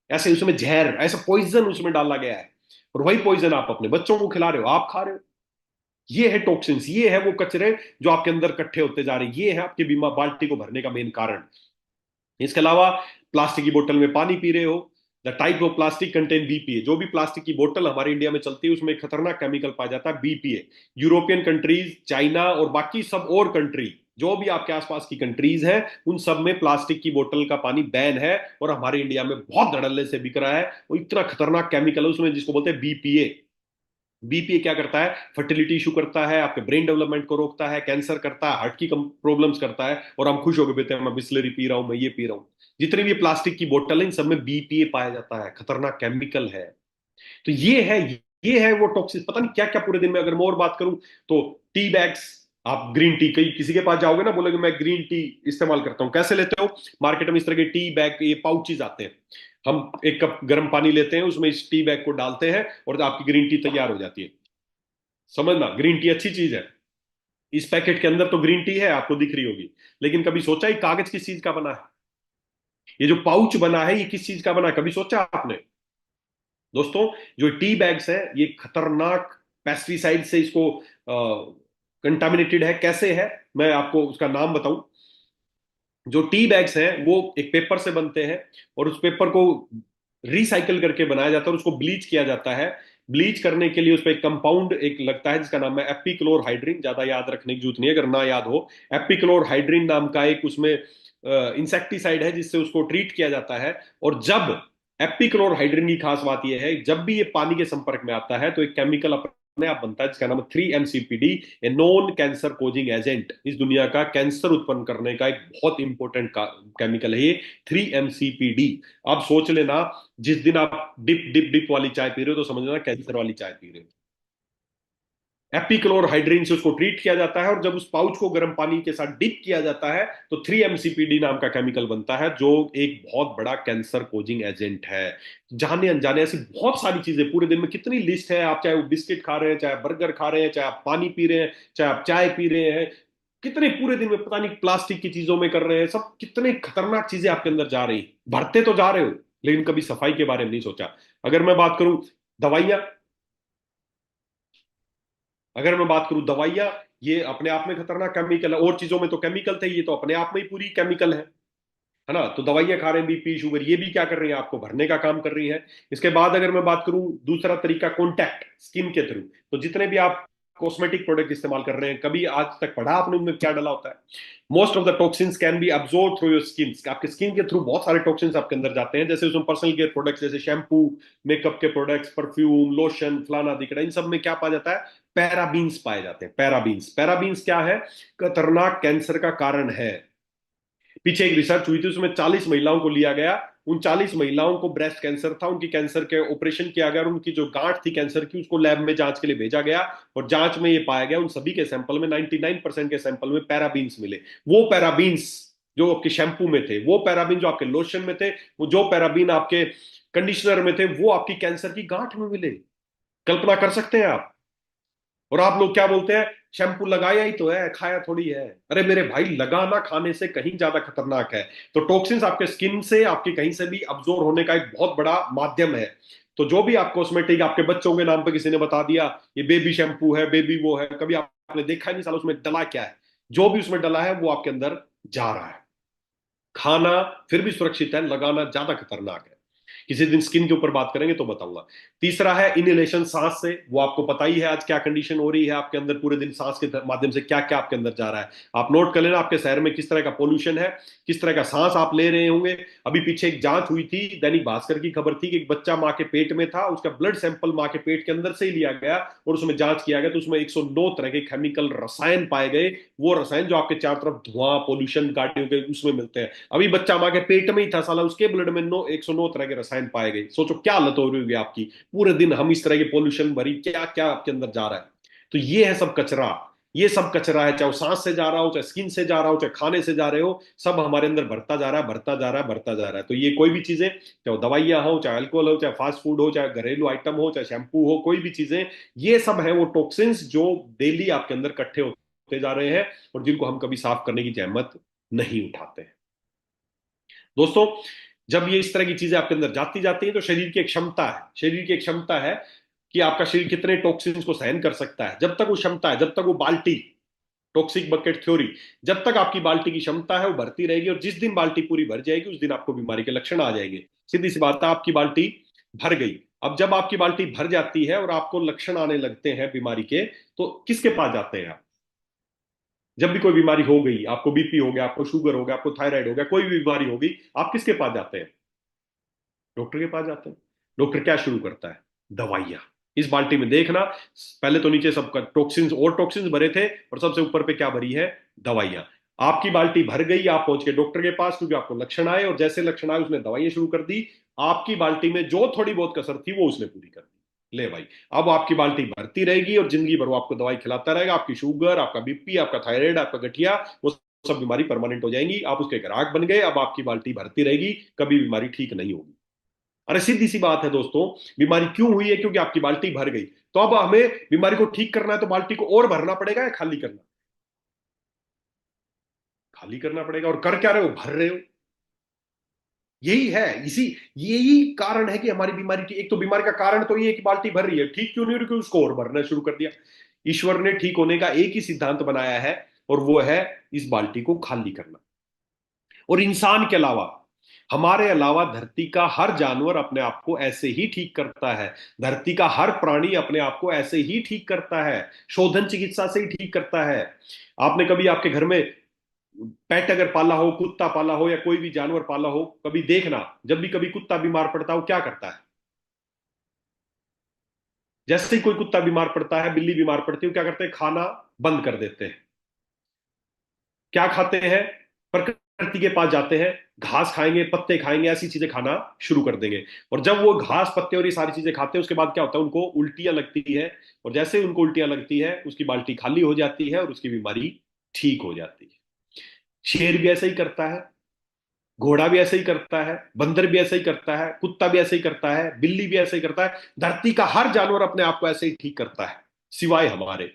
ऐसे उसमें जहर, ऐसा पॉइजन उसमें डाला गया है, और वही पॉइजन आप अपने बच्चों को खिला रहे हो, आप खा रहे हो। ये है टॉक्सिन्स, ये है वो कचरे जो आपके अंदर इकट्ठे होते जा रहे हैं, ये है आपकी बीमा बाल्टी को भरने का मेन कारण। इसके अलावा प्लास्टिक की बोतल में पानी पी रहे हो, the type of plastic contain BPA. जो भी प्लास्टिक की बोतल हमारे इंडिया में चलती है उसमें एक खतरनाक केमिकल पाया जाता है, बीपीए। यूरोपियन कंट्रीज, चाइना और बाकी सब और कंट्री, जो भी आपके आसपास की कंट्रीज हैं, उन सब में प्लास्टिक की बोतल का पानी बैन है, और हमारे इंडिया में बहुत धड़ल्ले से बिक रहा है। वो इतना खतरनाक केमिकल है उसमें जिसको बोलते हैं बीपीए। बीपीए क्या करता है? फर्टिलिटी इशू करता है, आपके ब्रेन डेवलपमेंट को रोकता है, कैंसर करता है, हार्ट की प्रॉब्लम्स करता है, और हम खुश होकर पीते हैं, मैं बिस्लरी पी रहा हूं, मैं ये पी रहा हूं। जितनी भी प्लास्टिक की बोतल है इन सब में बीपीए पाया जाता है, खतरनाक केमिकल है। तो ये है वो टॉक्सिक, पता नहीं क्या क्या पूरे दिन में। अगर मैं और बात करूं तो टी बैग्स, आप ग्रीन टी, कहीं किसी के पास जाओगे ना, बोलोगे मैं ग्रीन टी इस्तेमाल करता हूं, कैसे लेते हो? मार्केट में इस तरह के टी बैग, ये पाउचेज आते हैं। हम एक कप गर्म पानी लेते हैं, उसमें इस टी बैग को डालते हैं, और आपकी ग्रीन टी तैयार हो जाती है। समझना, ग्रीन टी अच्छी चीज है। इस पैकेट के अंदर तो ग्रीन टी है, आपको दिख रही होगी, लेकिन कभी सोचा ही कागज किस चीज का बना है? ये जो पाउच बना है ये किस चीज का बना है, कभी सोचा आपने? दोस्तों, जो टी बैग्स है ये खतरनाक पेस्टिसाइड से इसको कंटामिनेटेड है। कैसे है, मैं आपको उसका नाम बताऊं। जो टी बैग्स हैं वो एक पेपर से बनते हैं, और उस पेपर को रिसाइकल करके बनाया जाता है, और उसको ब्लीच किया जाता है। ब्लीच करने के लिए उस पर एक कंपाउंड एक लगता है जिसका नाम है एपिक्लोरहाइड्रिन, ज्यादा याद रखने की जरूरत नहीं है अगर ना याद हो। एपिक्लोरहाइड्रिन नाम का एक उसमें इंसेक्टिसाइड है जिससे उसको ट्रीट किया जाता है। और जब एपिक्लोरहाइड्रिन की खास बात यह है, जब भी ये पानी के संपर्क में आता है तो एक केमिकल अपने आप बनता है जिसका नाम है 3-MCPD, a non cancer causing agent. इस दुनिया का कैंसर उत्पन्न करने का एक बहुत इंपॉर्टेंट केमिकल है ये 3-MCPD। आप सोच लेना, जिस दिन आप डिप डिप डिप वाली चाय पी रहे हो तो समझना कैंसर वाली चाय पी रहे हो। एपिक्लोरहाइड्रिन से उसको ट्रीट किया जाता है, और जब उस पाउच को गर्म पानी के साथ डिप किया जाता है तो 3-MCPD नाम का केमिकल बनता है, जो एक बहुत बड़ा कैंसर कोजिंग एजेंट है। जाने अनजाने ऐसी बहुत सारी चीजें, पूरे दिन में कितनी लिस्ट है, आप चाहे वो बिस्किट खा रहे हैं, चाहे बर्गर खा रहे हैं, चाहे आप पानी पी रहे हैं, चाहे आप चाय पी रहे हैं, कितने पूरे दिन में पता नहीं प्लास्टिक की चीजों में कर रहे हैं सब, कितने खतरनाक चीजें आपके अंदर जा रही, भरते तो जा रहे हो, लेकिन कभी सफाई के बारे में नहीं सोचा। अगर मैं बात करूं दवाइयां, अगर मैं बात करूं दवाइयां, ये अपने आप में खतरनाक केमिकल है, और चीजों में तो केमिकल थे, ये तो अपने आप में ही पूरी केमिकल है। है ना। तो दवाइयां खा रहे हैं, बीपी शुगर, ये भी क्या कर रही हैं, आपको भरने का काम कर रही है। इसके बाद अगर मैं बात करूं दूसरा तरीका, कॉन्टैक्ट स्किन के थ्रू। तो जितने भी आप कॉस्मेटिक प्रोडक्ट इस्तेमाल कर रहे हैं, कभी आज तक पढ़ा आपने उनमें क्या डाला होता है? Most of the toxins can be absorb through your skin. आपके स्किन के थ्रू बहुत सारे टॉक्सिन्स आपके अंदर जाते हैं। जैसे उसमें पर्सनल केयर प्रोडक्ट्स, जैसे शैम्पू, मेकअप के प्रोडक्ट्स, परफ्यूम, लोशन, फलाना दिखड़ा, इन सब में क्या पाया जाता है? पैराबीन्स पाए जाते हैं। पैराबीन्स, पैराबीन्स क्या है? खतरनाक कैंसर का कारण है। पीछे एक रिसर्च हुई थी, उसमें 40 महिलाओं को लिया गया। उन 40 महिलाओं को ब्रेस्ट कैंसर था, उनकी कैंसर के ऑपरेशन किया गया और उनकी जो गांठ थी कैंसर की, उसको लैब में जांच के लिए भेजा गया। और जांच में ये पाया गया, उन सभी के सैंपल में 99% के सैंपल में पैराबीन्स मिले। वो पैराबीन्स जो आपके शैम्पू में थे, वो पैराबीन जो आपके लोशन में थे, वो जो पैराबीन आपके कंडीशनर में थे, वो आपकी कैंसर की गांठ में मिले। कल्पना कर सकते हैं आप? और आप लोग क्या बोलते हैं, शैम्पू लगाया ही तो है, खाया थोड़ी है। अरे मेरे भाई, लगाना खाने से कहीं ज्यादा खतरनाक है। तो टॉक्सिन्स आपके स्किन से, आपके कहीं से भी अब्जॉर्ब होने का एक बहुत बड़ा माध्यम है। तो जो भी आप कॉस्मेटिक, आपके बच्चों के नाम पे किसी ने बता दिया ये बेबी शैम्पू है, बेबी वो है, कभी आपने देखा ही नहीं साला उसमें डला क्या है। जो भी उसमें डला है वो आपके अंदर जा रहा है। खाना फिर भी सुरक्षित है, लगाना ज्यादा खतरनाक है। किसी दिन स्किन के ऊपर बात करेंगे तो बताऊंगा। तीसरा है इनहेलेशन, सांस से। वो आपको पता ही है आज क्या कंडीशन हो रही है आपके अंदर, पूरे दिन सांस के माध्यम से क्या क्या आपके अंदर जा रहा है। आप नोट कर लेना आपके शहर में किस तरह का पोल्यूशन है, किस तरह का सांस आप ले रहे होंगे। अभी पीछे एक जांच हुई थी, दैनिक भास्कर की खबर थी कि एक बच्चा मां के पेट में था, उसका ब्लड सैंपल मां के पेट के अंदर से ही लिया गया और उसमें जांच किया गया, तो उसमें 109 तरह के केमिकल रसायन पाए गए। वो रसायन जो आपके चारों तरफ धुआं, पोल्यूशन, गाड़ियों के उसमें मिलते हैं। अभी बच्चा मां के पेट में ही था साला, उसके ब्लड में 109 तरह के रसायन पाए गए। सोचो क्या हालत हो रही होगी आपकी। पूरे दिन हम इस तरह के पोल्यूशन भरी क्या क्या आपके अंदर जा रहा है। तो ये है सब कचरा। ये सब कचरा है, चाहे वो सांस से जा रहा हो, चाहे स्किन से जा रहा हो, चाहे खाने से जा रहे हो, सब हमारे अंदर बढ़ता जा रहा है, बढ़ता जा रहा है, बढ़ता जा रहा है। तो ये कोई भी चीजें, चाहे वो दवाइयां हो, चाहे अल्कोहल हो, चाहे फास्ट फूड हो, चाहे घरेलू आइटम हो, चाहे शैम्पू हो, कोई भी चीजें, ये सब है वो टॉक्सिन्स जो डेली आपके अंदर इकट्ठे होते जा रहे हैं और जिनको हम कभी साफ करने की जहमत नहीं उठाते हैं। दोस्तों, जब ये इस तरह की चीजें आपके अंदर जाती जाती हैं तो शरीर की एक क्षमता है, शरीर की एक क्षमता है कि आपका शरीर कितने टॉक्सिन्स को सहन कर सकता है। जब तक वो क्षमता है, जब तक वो बाल्टी, टॉक्सिक बकेट थ्योरी, जब तक आपकी बाल्टी की क्षमता है वो भरती रहेगी, और जिस दिन बाल्टी पूरी भर जाएगी उस दिन आपको बीमारी के लक्षण आ जाएंगे। सीधी सी बात है, आपकी बाल्टी भर गई। अब जब आपकी बाल्टी भर जाती है और आपको लक्षण आने लगते हैं बीमारी के, तो किसके पास जाते हैं आप? जब भी कोई बीमारी हो गई, आपको बीपी हो गया, आपको शुगर हो गया, आपको थायराइड हो गया, कोई भी बीमारी हो गई, आप किसके पास जाते हैं? डॉक्टर के पास जाते हैं। डॉक्टर क्या शुरू करता है? दवाइयां। इस बाल्टी में देखना, पहले तो नीचे सब टॉक्सिन्स और टॉक्सिन्स भरे थे, और सबसे ऊपर पे क्या भरी है? दवाइयां। आपकी बाल्टी भर गई, आप पहुंच गए डॉक्टर के पास क्योंकि आपको लक्षण आए, और जैसे लक्षण आए उसने दवाइयां शुरू कर दी। आपकी बाल्टी में जो थोड़ी बहुत कसर थी वो उसने पूरी कर दी। ले भाई, अब आपकी बाल्टी भरती रहेगी और जिंदगी भर वो आपको दवाई खिलाता रहेगा। आपकी शुगर, आपका बीपी, आपका थायराइड, आपका गठिया, वो सब बीमारी परमानेंट हो जाएंगी। आप उसके ग्राहक बन गए, अब आपकी बाल्टी भरती रहेगी, कभी बीमारी ठीक नहीं होगी। अरे सीधी सी बात है दोस्तों, बीमारी क्यों हुई है? क्योंकि आपकी बाल्टी भर गई। तो अब हमें बीमारी को ठीक करना है तो बाल्टी को और भरना पड़ेगा या खाली करना? खाली करना पड़ेगा। और कर क्या रहे हो? भर रहे हो। यही है, इसी यही कारण है कि हमारी बीमारी की, एक तो बीमारी का कारण तो ये है कि बाल्टी भर रही है, ठीक क्यों नहीं हो रही? क्योंकि उसको और भरना शुरू कर दिया। ईश्वर ने ठीक होने का एक ही सिद्धांत बनाया है, और वो है इस बाल्टी को खाली करना। और इंसान के अलावा, हमारे अलावा धरती का हर जानवर अपने आप को ऐसे ही ठीक करता है। धरती का हर प्राणी अपने आप को ऐसे ही ठीक करता है, शोधन चिकित्सा से ही ठीक करता है। आपने कभी आपके घर में पेट अगर पाला हो, कुत्ता पाला हो या कोई भी जानवर पाला हो, कभी देखना, जब भी कभी कुत्ता बीमार पड़ता हो क्या करता है? जैसे ही कोई कुत्ता बीमार पड़ता है, बिल्ली बीमार पड़ती है, क्या करते हैं? खाना बंद कर देते हैं। क्या खाते हैं? प्रकृति के पास जाते हैं, घास खाएंगे, पत्ते खाएंगे, ऐसी चीजें खाना शुरू कर देंगे। और जब वो घास, पत्ते और ये सारी चीजें खाते हैं, उसके बाद क्या होता है? उनको उल्टियां लगती है। और जैसे ही उनको उल्टियां लगती है, उसकी बाल्टी खाली हो जाती है और उसकी बीमारी ठीक हो जाती है। शेर भी ऐसा ही करता है, घोड़ा भी ऐसे ही करता है, बंदर भी ऐसे ही करता है, कुत्ता भी ऐसे ही करता है, बिल्ली भी ऐसे ही करता है। धरती का हर जानवर अपने आप को ऐसे ही ठीक करता है, सिवाय हमारे।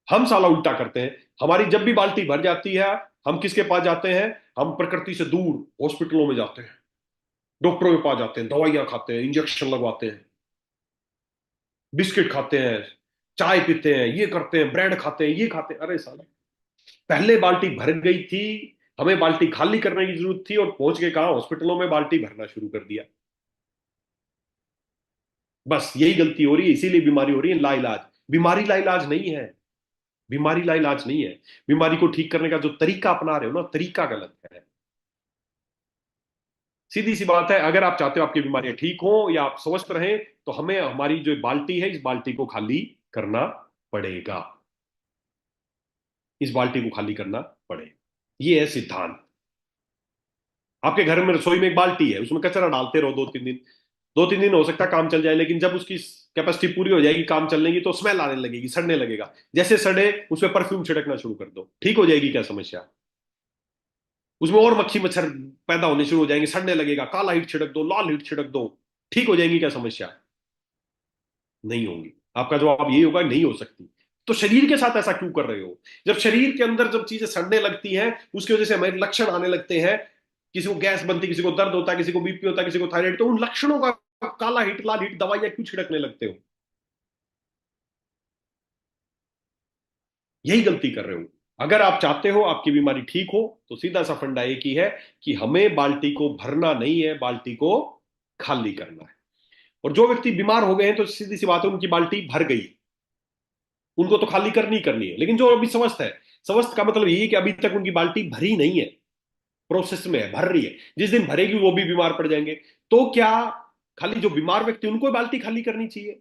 हम साला उल्टा करते हैं। हमारी जब भी बाल्टी भर जाती है, हम किसके पास जाते हैं? हम प्रकृति से दूर हॉस्पिटलों में जाते हैं, डॉक्टरों के पास जाते हैं, दवाइयां खाते हैं, इंजेक्शन लगवाते हैं, बिस्किट खाते हैं, चाय पीते हैं, ये करते हैं, ब्रेड खाते हैं, ये खाते हैं। अरे साला, पहले बाल्टी भर गई थी, हमें बाल्टी खाली करने की जरूरत थी और पहुंच के कहा, हॉस्पिटलों में बाल्टी भरना शुरू कर दिया। बस यही गलती हो रही है, इसीलिए बीमारी हो रही है लाइलाज। बीमारी लाइलाज नहीं है। बीमारी लाइलाज नहीं है। बीमारी को ठीक करने का जो तरीका अपना रहे हो ना, तरीका गलत है। सीधी सी बात है, अगर आप चाहते हो आपकी बीमारियां ठीक हो या आप स्वस्थ रहें, तो हमें हमारी जो बाल्टी है, इस बाल्टी को खाली करना पड़ेगा। इस बाल्टी को खाली करना पड़ेगा। ये है सिद्धांत। आपके घर में रसोई में एक बाल्टी है, उसमें कचरा डालते रहो 2-3 दिन। 2-3 दिन हो सकता है काम चल जाए, लेकिन जब उसकी कैपेसिटी पूरी हो जाएगी काम चलने की, तो स्मेल आने लगेगी, सड़ने लगेगा। जैसे सड़े, उसमें परफ्यूम छिड़कना शुरू कर दो, ठीक हो जाएगी क्या समस्या? उसमें और मक्खी मच्छर पैदा होने शुरू हो जाएंगे, सड़ने लगेगा। काला हीट छिड़क दो, लाल हीट छिड़क दो, ठीक हो जाएंगी क्या समस्या? नहीं होंगी। आपका जवाब यही होगा, नहीं हो सकती। तो शरीर के साथ ऐसा क्यों कर रहे हो? जब शरीर के अंदर जब चीजें सड़ने लगती हैं, उसकी वजह से हमें लक्षण आने लगते हैं। किसी को गैस बनती, किसी को दर्द होता है, किसी को बीपी होता है, किसी को थायराइड, तो उन लक्षणों का काला हिट लाल हिट दवाइयां क्यों छिड़कने लगते हो? यही गलती कर रहे हो। अगर आप चाहते हो आपकी बीमारी ठीक हो, तो सीधा सा फंडा एक ही है कि हमें बाल्टी को भरना नहीं है, बाल्टी को खाली करना है। और जो व्यक्ति बीमार हो गए हैं, तो सीधी सी बात है, उनकी बाल्टी भर गई। उनको तो खाली करनी ही करनी है। लेकिन जो अभी स्वस्थ है, स्वस्थ का मतलब यही है कि अभी तक उनकी बाल्टी भरी नहीं है, प्रोसेस में है, भर रही है। जिस दिन भरेगी वो भी बीमार पड़ जाएंगे। तो क्या खाली जो बीमार व्यक्ति उनको ही बाल्टी खाली करनी चाहिए?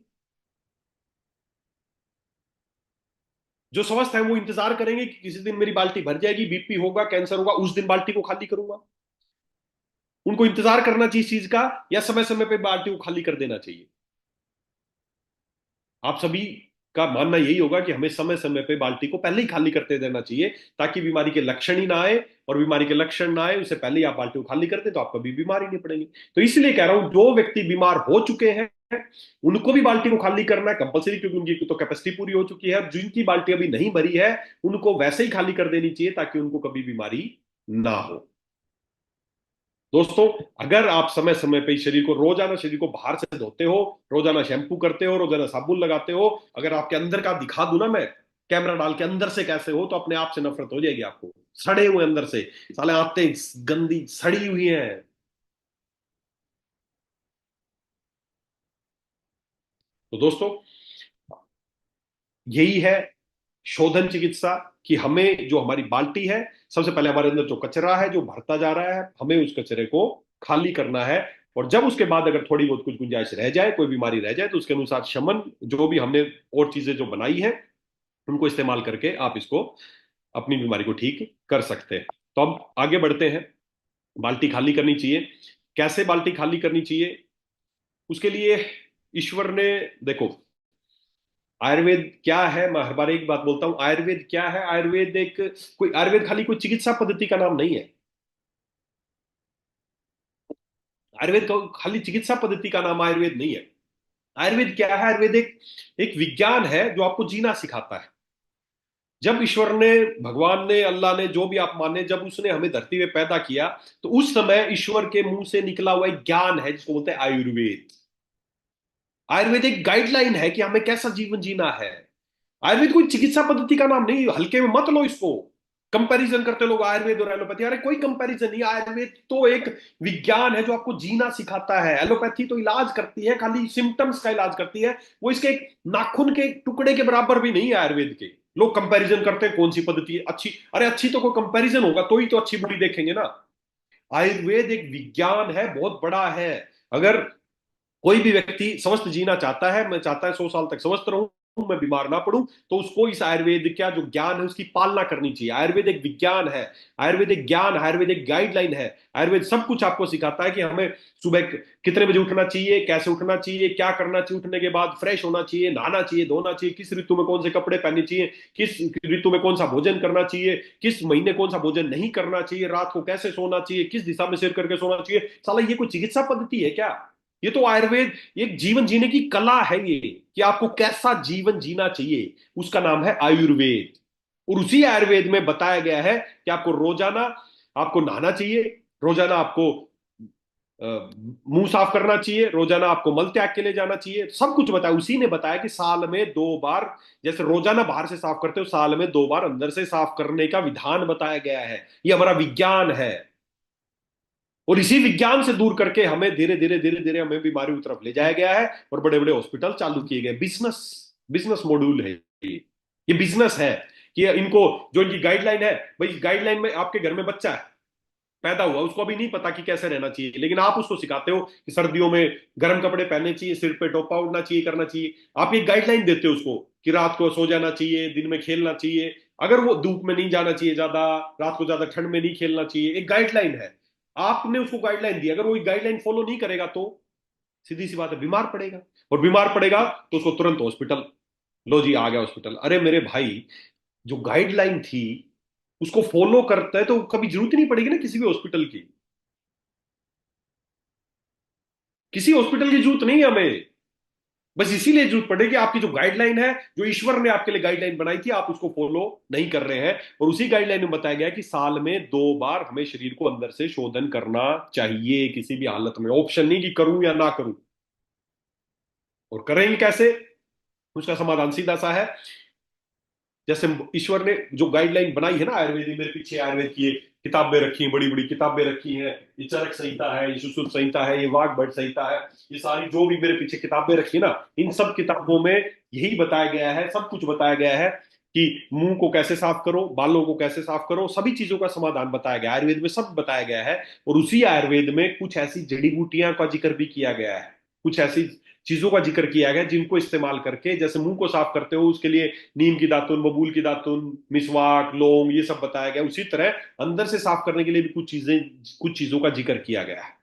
जो स्वस्थ है वो इंतजार करेंगे कि किसी दिन मेरी बाल्टी भर जाएगी, बीपी होगा, कैंसर होगा, उस दिन बाल्टी को खाली करूंगा। उनको इंतजार करना चाहिए इस चीज का, या समय समय पे बाल्टी को खाली कर देना चाहिए? आप सभी का मानना यही होगा कि हमें समय समय पे बाल्टी को पहले ही खाली करते देना चाहिए, ताकि बीमारी के लक्षण ही ना आए। और बीमारी के लक्षण ना आए उससे पहले ही आप बाल्टी को खाली कर दें, तो आप कभी बीमारी नहीं पड़ेंगे। तो इसलिए कह रहा हूं, जो व्यक्ति बीमार हो चुके हैं, उनको भी बाल्टी को खाली करना है कंपलसरी, क्योंकि उनकी तो कैपेसिटी पूरी हो चुकी है। जिनकी बाल्टी अभी नहीं भरी है, उनको वैसे ही खाली कर देनी चाहिए, ताकि उनको कभी बीमारी ना हो। दोस्तों, अगर आप समय समय पे शरीर को, रोजाना शरीर को बाहर से धोते हो, रोजाना शैम्पू करते हो, रोजाना साबुन लगाते हो, अगर आपके अंदर का दिखा दूं ना मैं, कैमरा डाल के अंदर से कैसे हो, तो अपने आप से नफरत हो जाएगी आपको। सड़े हुए अंदर से, साले आते गंदी सड़ी हुई हैं। तो दोस्तों, यही है शोधन चिकित्सा, कि हमें जो हमारी बाल्टी है, सबसे पहले हमारे अंदर जो कचरा है जो भरता जा रहा है, हमें उस कचरे को खाली करना है। और जब उसके बाद अगर थोड़ी बहुत कुछ गुंजाइश रह जाए, कोई बीमारी रह जाए, तो उसके अनुसार शमन, जो भी हमने और चीजें जो बनाई है, उनको इस्तेमाल करके आप इसको, अपनी बीमारी को ठीक कर सकते हैं। तो अब आगे बढ़ते हैं। बाल्टी खाली करनी चाहिए। कैसे बाल्टी खाली करनी चाहिए? उसके लिए ईश्वर ने, देखो, आयुर्वेद क्या है, मैं हर बार एक बात बोलता हूं, आयुर्वेद क्या है? आयुर्वेद एक, कोई आयुर्वेद खाली कोई चिकित्सा पद्धति का नाम नहीं है। आयुर्वेद का खाली चिकित्सा पद्धति का नाम आयुर्वेद नहीं है। आयुर्वेद क्या है? आयुर्वेद एक एक विज्ञान है जो आपको जीना सिखाता है। जब ईश्वर ने, भगवान ने, अल्लाह ने, जो भी आप माने, जब उसने हमें धरती में पैदा किया, तो उस समय ईश्वर के मुंह से निकला हुआ एक ज्ञान है जिसको बोलते हैं आयुर्वेद। आयुर्वेद एक गाइडलाइन है कि हमें कैसा जीवन जीना है। आयुर्वेद कोई चिकित्सा पद्धति का नाम नहीं, हल्के में मत लो इसको। कंपैरिजन करते लोग आयुर्वेद और एलोपैथी, अरे कोई कंपैरिजन नहीं। आयुर्वेद तो एक विज्ञान है जो आपको जीना सिखाता है। एलोपैथी तो इलाज करती है, खाली सिम्टम्स का इलाज करती है। वो इसके एक नाखून के टुकड़े के बराबर भी नहीं है आयुर्वेद के। लोग कंपैरिजन करते हैं कौन सी पद्धति है अच्छी। अरे अच्छी तो कोई कंपैरिजन होगा तो ही तो अच्छी बुरी देखेंगे ना। आयुर्वेद एक विज्ञान है, बहुत बड़ा है। अगर कोई भी व्यक्ति स्वस्थ जीना चाहता है, मैं चाहता है 100 साल तक स्वस्थ रहूं, मैं बीमार ना पड़ूं, तो उसको इस आयुर्वेद का जो ज्ञान है उसकी पालना करनी चाहिए। आयुर्वेद एक विज्ञान है। आयुर्वेद एक ज्ञान, आयुर्वेद एक गाइडलाइन है। आयुर्वेद सब कुछ आपको सिखाता है कि हमें सुबह कितने बजे उठना चाहिए, कैसे उठना चाहिए, क्या करना चाहिए, उठने के बाद फ्रेश होना चाहिए, नहाना चाहिए, धोना चाहिए, किस ऋतु में कौन से कपड़े पहनने चाहिए, किस ऋतु में कौन सा भोजन करना चाहिए, किस महीने कौन सा भोजन नहीं करना चाहिए, रात को कैसे सोना चाहिए, किस दिशा में सिर करके सोना चाहिए। साला ये कोई चिकित्सा पद्धति है क्या? ये तो आयुर्वेद एक जीवन जीने की कला है, ये कि आपको कैसा जीवन जीना चाहिए, उसका नाम है आयुर्वेद। और उसी आयुर्वेद में बताया गया है कि आपको रोजाना, आपको नहाना चाहिए, रोजाना आपको मुंह साफ करना चाहिए, रोजाना आपको मल त्याग के लिए जाना चाहिए, सब कुछ बताया। उसी ने बताया कि साल में 2 बार, जैसे रोजाना बाहर से साफ करते हो, साल में 2 बार अंदर से साफ करने का विधान बताया गया है। ये हमारा विज्ञान है। और इसी विज्ञान से दूर करके हमें धीरे धीरे धीरे धीरे हमें बीमारियों की तरफ ले जाया गया है, और बड़े बड़े हॉस्पिटल चालू किए गए। बिजनेस, बिजनेस मॉड्यूल है ये बिजनेस है। कि इनको, जो इनकी गाइडलाइन है, भाई गाइडलाइन में आपके घर में बच्चा है, पैदा हुआ, उसको अभी नहीं पता कि कैसे रहना चाहिए, लेकिन आप उसको सिखाते हो कि सर्दियों में गर्म कपड़े पहनने चाहिए, सिर पे टोपा उड़ना चाहिए, करना चाहिए। आप एक गाइडलाइन देते हो उसको कि रात को सो जाना चाहिए, दिन में खेलना चाहिए, अगर वो धूप में नहीं जाना चाहिए ज्यादा, रात को ज्यादा ठंड में नहीं खेलना चाहिए, एक गाइडलाइन है। आपने उसको गाइडलाइन दी, अगर वो गाइडलाइन फॉलो नहीं करेगा तो सीधी सी बात है, बीमार पड़ेगा। और बीमार पड़ेगा तो उसको तुरंत हॉस्पिटल, लो जी आ गया हॉस्पिटल। अरे मेरे भाई, जो गाइडलाइन थी उसको फॉलो करता है तो कभी जरूरत ही नहीं पड़ेगी ना किसी भी हॉस्पिटल की। किसी हॉस्पिटल की जरूरत नहीं है हमें। बस इसीलिए जरूरत पड़ेगी आपकी जो गाइडलाइन है, जो ईश्वर ने आपके लिए गाइडलाइन बनाई थी, आप उसको फॉलो नहीं कर रहे हैं। और उसी गाइडलाइन में बताया गया कि साल में 2 बार हमें शरीर को अंदर से शोधन करना चाहिए, किसी भी हालत में। ऑप्शन नहीं कि करूं या ना करूं। और करेंगे कैसे, उसका समाधान सीधा सा है। जैसे ईश्वर ने जो गाइडलाइन बनाई है ना, आयुर्वेद में, मेरे पीछे आयुर्वेद की किताबें रखी हैं, बड़ी बड़ी किताबें रखी हैं। ये चरक संहिता है, ये सुश्रुत संहिता है, ये वाग्भट संहिता है, ये सारी जो भी मेरे पीछे किताबें रखी है ना, इन सब किताबों में यही बताया गया है, सब कुछ बताया गया है कि मुंह को कैसे साफ करो, बालों को कैसे साफ करो, सभी चीजों का समाधान बताया गया है। आयुर्वेद में सब बताया गया है। और उसी आयुर्वेद में कुछ ऐसी जड़ी बूटियां का जिक्र भी किया गया है, कुछ ऐसी चीजों का जिक्र किया गया जिनको इस्तेमाल करके, जैसे मुंह को साफ करते हो उसके लिए नीम की दातुन, बबूल की दातुन, मिसवाक, लौंग, ये सब बताया गया। उसी तरह अंदर से साफ करने के लिए भी कुछ चीजों का जिक्र किया गया है।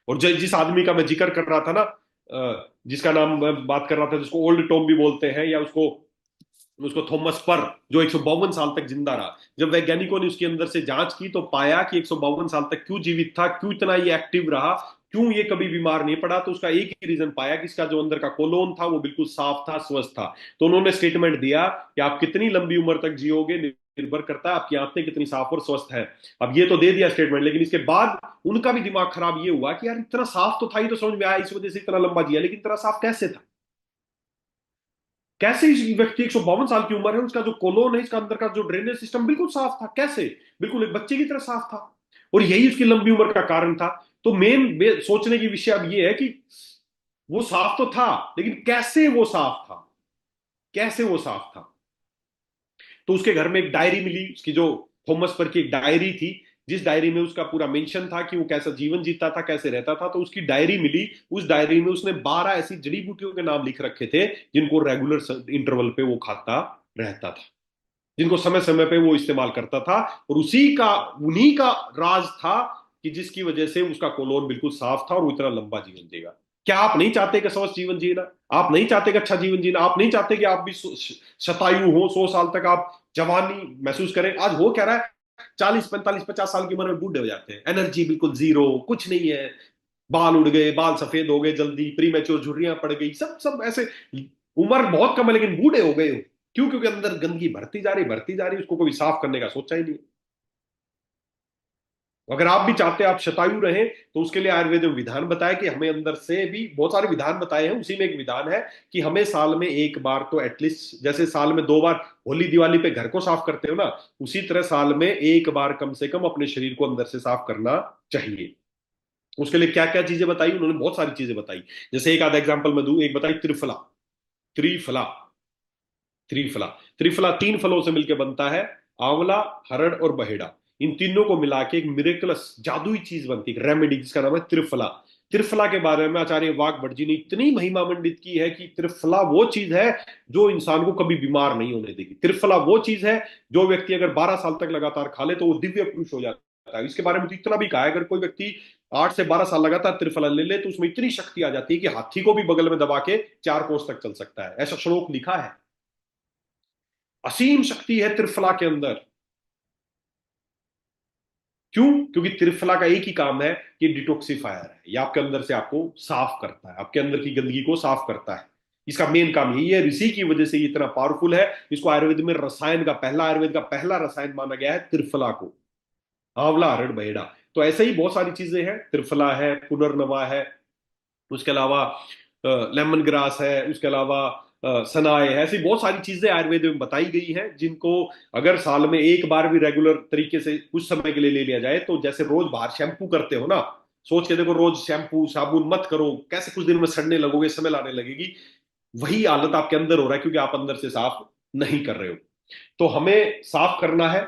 और जिस आदमी का मैं जिक्र कर रहा था ना, जिसका नाम मैं बात कर रहा था, जिसको ओल्ड टॉम भी बोलते हैं, या उसको उसको थॉमस पर, जो 152 साल तक जिंदा रहा। जब वैज्ञानिकों ने उसके अंदर से जांच की तो पाया कि 152 साल तक क्यों जीवित था, क्यों इतना ये एक्टिव रहा, क्यों ये कभी बीमार नहीं पड़ा, तो उसका एक ही रीजन पाया कि इसका जो अंदर का कोलोन था वो बिल्कुल साफ था, स्वस्थ था। तो उन्होंने स्टेटमेंट दिया कि आप कितनी लंबी उम्र तक जियोगे निर्भर करता है आपकी आंतें कितनी साफ और स्वस्थ है। अब ये तो दे दिया स्टेटमेंट, लेकिन इसके बाद उनका भी दिमाग खराब ये हुआ कि यार इतना साफ तो था, ही तो समझ में आया, इस वजह से इतना लंबा जिया, लेकिन इतना साफ कैसे था, कैसे इस व्यक्ति 152 साल की उम्र है, उसका जो कोलोन है, इसका अंदर का जो ड्रेनेज सिस्टम बिल्कुल साफ था, कैसे, बिल्कुल एक बच्चे की तरह साफ था। और यही उसकी लंबी उम्र का कारण था। तो मेन सोचने की विषय अब ये है कि वो साफ तो था, लेकिन कैसे वो साफ था, कैसे वो साफ था। तो उसके घर में एक डायरी मिली, उसकी जो थॉमस पर की एक डायरी थी, जिस डायरी में उसका पूरा मेंशन था कि वो कैसा जीवन जीता था, कैसे रहता था। तो उसकी डायरी मिली, उस डायरी में उसने 12 ऐसी जड़ी बूटियों के नाम लिख रखे थे जिनको रेगुलर इंटरवल पे वो खाता रहता था, जिनको समय समय पे वो इस्तेमाल करता था। और उन्हीं का राज था कि जिसकी वजह से उसका कोलोन बिल्कुल साफ था और वो इतना लंबा जीवन जिएगा। क्या आप नहीं चाहते कि स्वस्थ जीवन जीना, आप नहीं चाहते कि अच्छा जीवन जीना, आप नहीं चाहते कि आप भी शतायु हो, 100 साल तक आप जवानी महसूस करें। आज हो क्या रहा है, 40 45 50 साल की उम्र में बूढ़े हो जाते हैं, एनर्जी बिल्कुल जीरो, कुछ नहीं है, बाल उड़ गए, बाल सफेद हो गए जल्दी, प्री मैच्योर झुर्रियां पड़ गई, सब सब ऐसे। उम्र बहुत कम है लेकिन बूढ़े हो गए हो। क्यों? क्योंकि अंदर गंदगी भरती जा रही, उसको कोई साफ करने का सोचा ही नहीं। अगर आप भी चाहते हैं आप शतायु रहें, तो उसके लिए आयुर्वेद में विधान बताया कि हमें अंदर से भी बहुत सारे विधान बताए हैं। उसी में एक विधान है कि हमें साल में 1 बार तो एटलीस्ट, जैसे साल में 2 बार होली दिवाली पे घर को साफ करते हो ना, उसी तरह साल में 1 बार कम से कम अपने शरीर को अंदर से साफ करना चाहिए। उसके लिए क्या क्या चीजें बताई उन्होंने, बहुत सारी चीजें बताई। जैसे एक आधा एग्जांपल मैं दूं, एक बताई त्रिफला। त्रिफला, त्रिफला, त्रिफला 3 फलों से मिलकर बनता है, आंवला, हरड़ और बहेड़ा। इन तीनों को मिला के एक मिरेकलस जादुई चीज बनती है, रेमेडी, जिसका नाम है त्रिफला। त्रिफला के बारे में आचार्य वाकभट जी ने इतनी महिमा मंडित की है कि त्रिफला वो चीज है जो इंसान को कभी बीमार नहीं होने देगी। त्रिफला वो चीज है जो व्यक्ति अगर 12 साल तक लगातार खा ले तो वो दिव्य पुरुष हो जाता है। इसके बारे में तो इतना भी कहा है, अगर कोई व्यक्ति 8 से 12 साल लगातार त्रिफला ले ले तो उसमें इतनी शक्ति आ जाती है कि हाथी को भी बगल में दबा के 4 कोस तक चल सकता है, ऐसा श्लोक लिखा है। असीम शक्ति है त्रिफला के अंदर। क्यों? क्योंकि त्रिफला का एक ही काम है कि डिटॉक्सिफायर है, ये आपके अंदर से आपको साफ करता है, आपके अंदर की गंदगी को साफ करता है। इसका मेन काम यही है, ऋषि की वजह से ये इतना पावरफुल है। इसको आयुर्वेद में रसायन का पहला, आयुर्वेद का पहला रसायन माना गया है त्रिफला को, आंवला हरड़ बहेड़ा। तो ऐसे ही बहुत सारी चीजें हैं, त्रिफला है, पुनर्नवा है, उसके अलावा लेमन ग्रास है, उसके अलावा सनाए है। ऐसी बहुत सारी चीजें आयुर्वेद में बताई गई हैं जिनको अगर साल में एक बार भी रेगुलर तरीके से कुछ समय के लिए ले लिया जाए, तो जैसे रोज बाहर शैम्पू करते हो ना, सोच के देखो, रोज शैम्पू साबुन मत करो, कैसे कुछ दिन में सड़ने लगोगे, समय लाने लगेगी। वही हालत आपके अंदर हो रहा है, क्योंकि आप अंदर से साफ नहीं कर रहे हो। तो हमें साफ करना है।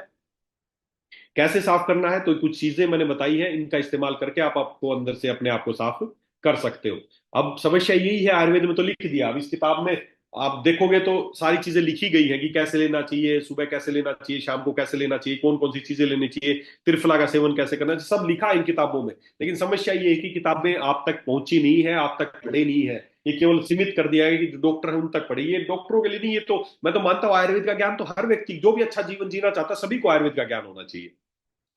कैसे साफ करना है? तो कुछ चीजें मैंने बताई है, इनका इस्तेमाल करके आप आपको अंदर से अपने आप को साफ कर सकते हो। अब समस्या यही है, आयुर्वेद में तो लिख दिया, अब इस किताब में आप देखोगे तो सारी चीजें लिखी गई है कि कैसे लेना चाहिए, सुबह कैसे लेना चाहिए, शाम को कैसे लेना चाहिए, कौन कौन सी चीजें लेनी चाहिए, त्रिफला का सेवन कैसे करना चाहिए, सब लिखा है इन किताबों में। लेकिन समस्या ये है कि किताबें आप तक पहुंची नहीं है, आप तक पढ़े नहीं है। ये केवल सीमित कर दिया है कि जो डॉक्टर है उन तक पढ़ी, ये डॉक्टरों के लिए नहीं। ये तो मैं तो मानता हूं आयुर्वेद का ज्ञान तो हर व्यक्ति, जो भी अच्छा जीवन जीना चाहता है, सभी को आयुर्वेद का ज्ञान होना चाहिए,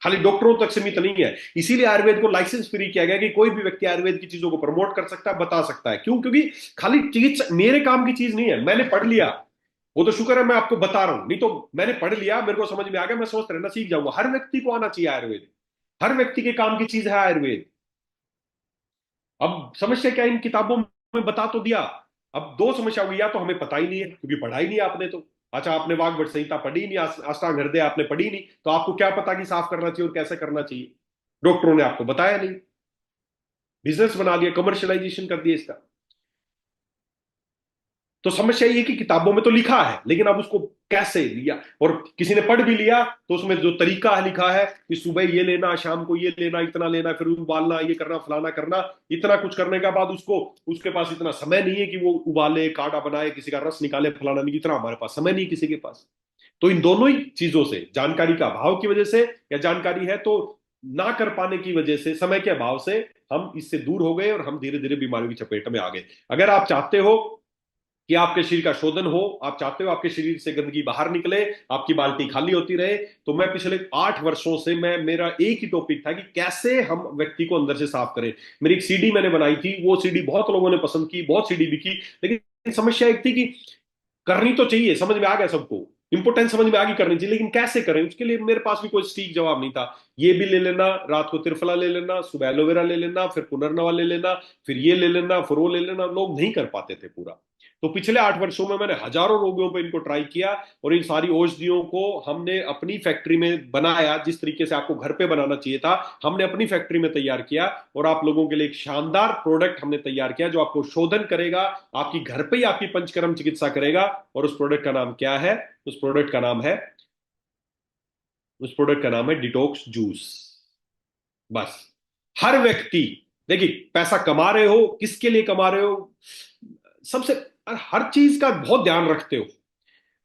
खाली डॉक्टरों तक सीमित नहीं है। इसीलिए आयुर्वेद को लाइसेंस फ्री किया गया कि कोई भी व्यक्ति आयुर्वेद की चीजों को प्रमोट कर सकता है, बता सकता है। क्यों? क्योंकि खाली चीज मेरे काम की चीज नहीं है, मैंने पढ़ लिया, वो तो शुक्र है मैं आपको बता रहा हूं, नहीं तो मैंने पढ़ लिया, मेरे को समझ में आ गया, मैं सोचता रहना सीख जाऊंगा। हर व्यक्ति को आना चाहिए आयुर्वेद, हर व्यक्ति के काम की चीज है आयुर्वेद। अब समस्या क्या है, इन किताबों में बता तो दिया, अब दो समस्या होगी, या तो हमें पता ही नहीं है क्योंकि पढ़ा ही नहीं आपने तो। अच्छा, आपने वाग्भट संहिता पढ़ी नहीं, अष्टांग हृदय आपने पढ़ी नहीं, तो आपको क्या पता कि साफ करना चाहिए और कैसे करना चाहिए? डॉक्टरों ने आपको बताया नहीं, बिजनेस बना लिया, कमर्शियलाइजेशन कर दिया इसका। तो समस्या ये कि किताबों में तो लिखा है, लेकिन अब उसको कैसे लिया, और किसी ने पढ़ भी लिया तो उसमें जो तरीका है लिखा है कि सुबह ये लेना, शाम को ये लेना, इतना लेना, फिर उबालना, ये करना, फलाना करना, इतना कुछ करने के बाद उसको, उसके पास इतना समय नहीं है कि वो उबाले, काढ़ा बनाए, किसी का रस निकाले, फलाना नहीं, इतना हमारे पास समय नहीं है किसी के पास। तो इन दोनों ही चीजों से, जानकारी का अभाव की वजह से, या जानकारी है तो ना कर पाने की वजह से, समय के अभाव से, हम इससे दूर हो गए और हम धीरे धीरे बीमारियों की चपेट में आ गए। अगर आप चाहते हो कि आपके शरीर का शोधन हो, आप चाहते हो आपके शरीर से गंदगी बाहर निकले, आपकी बाल्टी खाली होती रहे, तो मैं पिछले 8 वर्षों से, मैं मेरा एक ही टॉपिक था कि कैसे हम व्यक्ति को अंदर से साफ करें। मेरी एक सीडी मैंने बनाई थी, वो सीडी बहुत लोगों ने पसंद की, बहुत सीडी बिकी। लेकिन समस्या एक थी कि करनी तो चाहिए, समझ में आ गया सबको, इंपोर्टेंस समझ में आ गई, करनी चाहिए, लेकिन कैसे करें, उसके लिए मेरे पास भी कोई सटीक जवाब नहीं था। ये भी ले लेना, रात को त्रिफला ले लेना, सुबह एलोवेरा ले लेना, फिर पुनर्नवा ले लेना, फिर ये ले लेना, फिर वो ले लेना, लोग नहीं कर पाते थे पूरा। तो पिछले 8 वर्षों में मैंने हजारों रोगियों पर इनको ट्राई किया, और इन सारी औषधियों को हमने अपनी फैक्ट्री में बनाया, जिस तरीके से आपको घर पे बनाना चाहिए था, हमने अपनी फैक्ट्री में तैयार किया, और आप लोगों के लिए एक शानदार प्रोडक्ट हमने तैयार किया जो आपको शोधन करेगा, आपकी घर पे ही आपकी पंचकर्म चिकित्सा करेगा। और उस प्रोडक्ट का नाम क्या है? उस प्रोडक्ट का नाम है, उस प्रोडक्ट का नाम है डिटॉक्स जूस। बस। हर व्यक्ति, देखिए, पैसा कमा रहे हो, किसके लिए कमा रहे हो, सबसे, हर चीज का बहुत ध्यान रखते हो।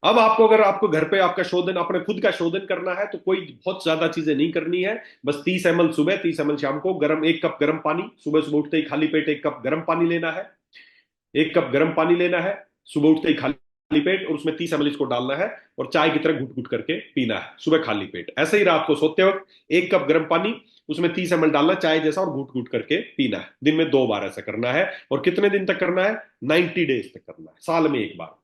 अब आपको, अगर आपको घर पे आपका शोधन, अपने खुद का शोधन करना है, तो कोई बहुत ज्यादा चीजें नहीं करनी है। बस 30 ml सुबह, 30 ml शाम को, गर्म 1 कप गर्म पानी, सुबह सुबह उठते ही खाली पेट 1 कप गर्म पानी लेना है। 1 कप गर्म पानी लेना है सुबह उठते ही खाली पेट, और उसमें 30 ml इसको डालना है, और चाय की तरह घुट घुट करके पीना है सुबह खाली पेट। ऐसे ही रात को सोते वक्त 1 कप गर्म पानी, उसमें 30 ml डालना चाय जैसा, और घुट घुट करके पीना है। दिन में 2 बार ऐसा करना है। और कितने दिन तक करना है? 90 डेज तक करना है, साल में एक बार।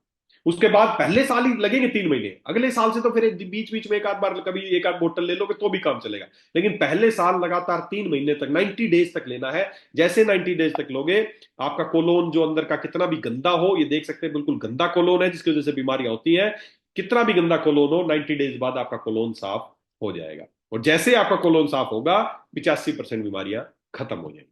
उसके बाद पहले साल ही लगेंगे 3 महीने, अगले साल से तो फिर बीच बीच में एक आध बार कभी एक आध बोतल ले लोगे तो भी काम चलेगा। लेकिन पहले साल लगातार 3 महीने तक, 90 डेज तक लेना है। जैसे 90 डेज तक लोगे, आपका कोलोन जो अंदर का कितना भी गंदा हो, ये देख सकते हैं बिल्कुल गंदा कोलोन है जिसकी वजह से बीमारियां होती हैं, कितना भी गंदा कोलोन हो, 90 डेज बाद आपका कोलोन साफ हो जाएगा। और जैसे आपका कोलोन साफ होगा, 85% बीमारियां खत्म हो जाएंगी।